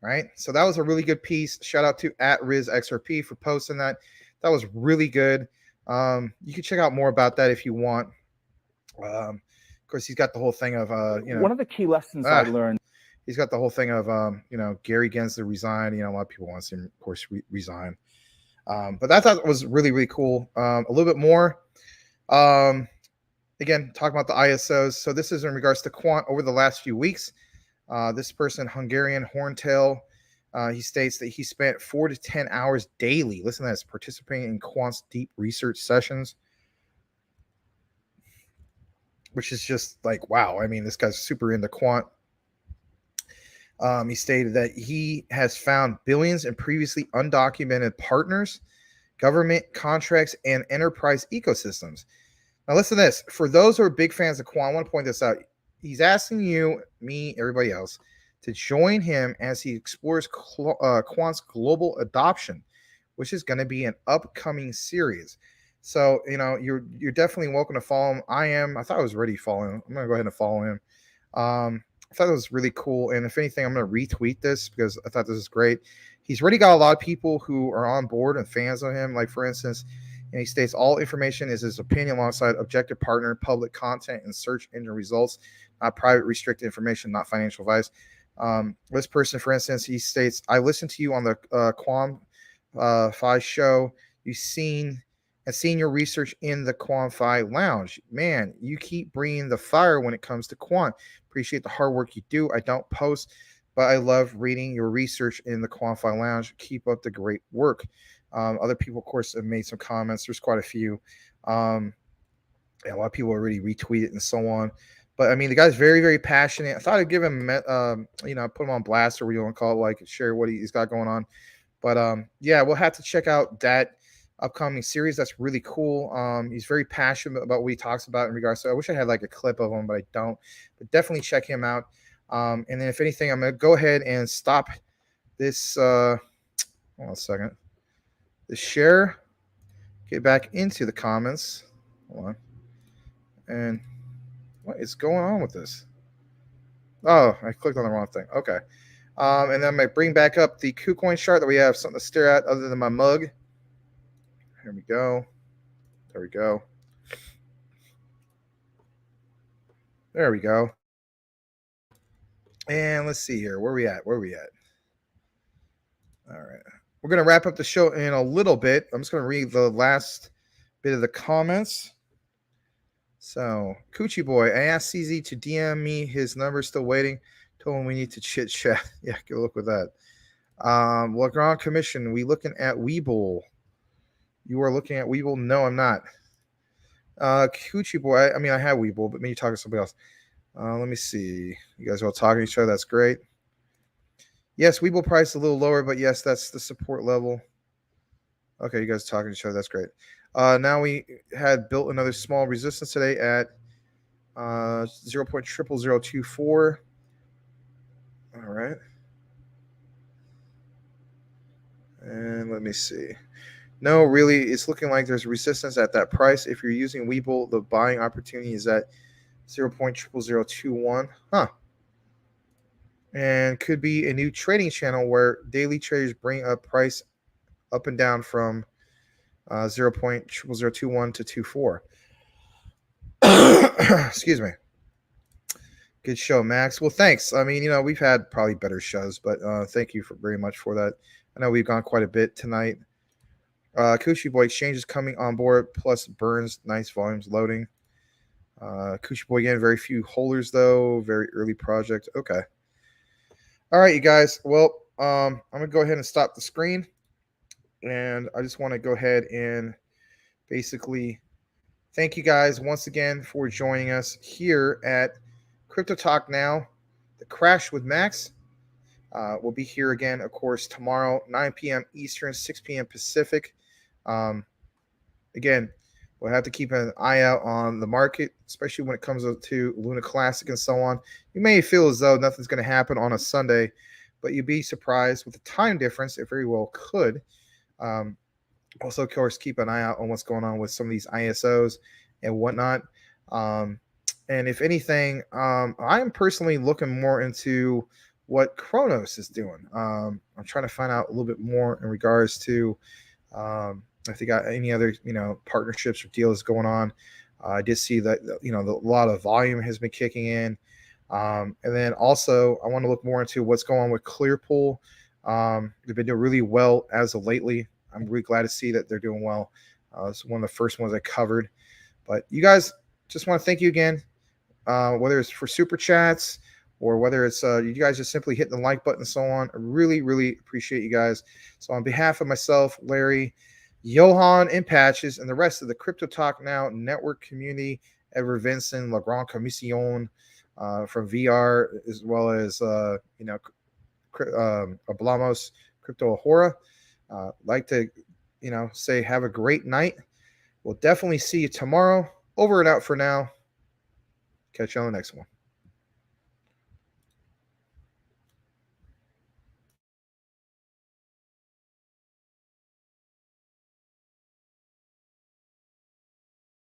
Right. So that was a really good piece. Shout out to @RizXRP for posting that. That was really good. You can check out more about that if you want. Of course, he's got the whole thing of one of the key lessons I learned. He's got the whole thing of Gary Gensler resign. A lot of people want to see him, of course, resign. But I thought it was really, really cool. A little bit more. Again, talking about the ISOs. So this is in regards to quant over the last few weeks. This person, Hungarian Horntail, he states that he spent 4 to 10 hours daily, listen to this, participating in quant's deep research sessions, which is just like, wow. I mean, this guy's super into quant. He stated that he has found billions in previously undocumented partners, government contracts, and enterprise ecosystems. Now, listen to this. For those who are big fans of quant, I want to point this out. He's asking you, me, everybody else, to join him as he explores quant's global adoption, which is going to be an upcoming series. So, you're definitely welcome to follow him. I thought I was already following him. I'm going to go ahead and follow him. I thought it was really cool. And if anything, I'm going to retweet this because I thought this is great. He's already got a lot of people who are on board and fans of him. Like, for instance, and he states all information is his opinion alongside objective partner, public content, and search engine results, not private restricted information, not financial advice. This person, for instance, he states, I listened to you on the Quam Fi show. You've seen your research in the Quam Fi lounge. Man, you keep bringing the fire when it comes to quant. Appreciate the hard work you do. I don't post, but I love reading your research in the Quam Fi lounge. Keep up the great work. Other people, of course, have made some comments. There's quite a few. A lot of people already retweeted and so on. But I mean, the guy's very, very passionate. I thought I'd give him, put him on blast, or what you want to call it, like share what he's got going on. But yeah, we'll have to check out that upcoming series. That's really cool. He's very passionate about what he talks about in regards to. I wish I had like a clip of him, but I don't. But definitely check him out. And then if anything, I'm gonna go ahead and stop this. Hold on a second. The share. Get back into the comments. Hold on. And what is going on with this? Oh, I clicked on the wrong thing. Okay. And then I'm going to bring back up the KuCoin chart that we have something to stare at other than my mug. Here we go. There we go. There we go. And let's see here. Where are we at? All right. We're going to wrap up the show in a little bit. I'm just going to read the last bit of the comments. So, Coochie Boy, I asked CZ to DM me. His number's still waiting. Told him we need to chit chat. Yeah, good luck with that. Legrand Commission, we looking at Weeble. You are looking at Weeble? No, I'm not. Coochie Boy, I mean, I have Weeble, but maybe you're talking to somebody else. Let me see. You guys are all talking to each other. That's great. Yes, Weeble price is a little lower, but yes, that's the support level. Okay, you guys are talking to each other. That's great. Now we had built another small resistance today at 0.00024. All right. And let me see. No, really, it's looking like there's resistance at that price. If you're using Weeble, the buying opportunity is at 0.00021. Huh. And could be a new trading channel where daily traders bring up price up and down from 0.00021 to 24. Excuse me. Good show, Max. Well, thanks. I mean, we've had probably better shows, but thank you very much for that. I know we've gone quite a bit tonight. Coochie Boy Exchange is coming on board, plus Burns, nice volumes loading. Coochie Boy again, very few holders though, very early project. Okay. All right, you guys. Well, I'm gonna go ahead and stop the screen, and I just want to go ahead and basically thank you guys once again for joining us here at Crypto Talk Now, the Crash with Max. We'll be here again, of course, tomorrow, 9 p.m. Eastern, 6 p.m. Pacific. Again, we'll have to keep an eye out on the market, especially when it comes to Luna Classic and so on. You may feel as though nothing's going to happen on a Sunday, but you'd be surprised with the time difference. It very well could. Also, of course, keep an eye out on what's going on with some of these ISOs and whatnot. And if anything, I am personally looking more into what Kronos is doing. I'm trying to find out a little bit more in regards to if they got any other partnerships or deals going on. I did see that a lot of volume has been kicking in, and then also I want to look more into what's going on with Clearpool. They've been doing really well as of lately. I'm really glad to see that they're doing well. It's one of the first ones I covered. But you guys, just want to thank you again, whether it's for super chats or whether it's you guys just simply hitting the like button and so on. I really, really appreciate you guys. So on behalf of myself, Larry, Johan, and Patches, and the rest of the Crypto Talk Now network community, Ever Vincent, La Grande Commission from VR, as well as Hablamos Crypto Ahora, like to say have a great night. We'll definitely see you tomorrow. Over and out for now. Catch you on the next one.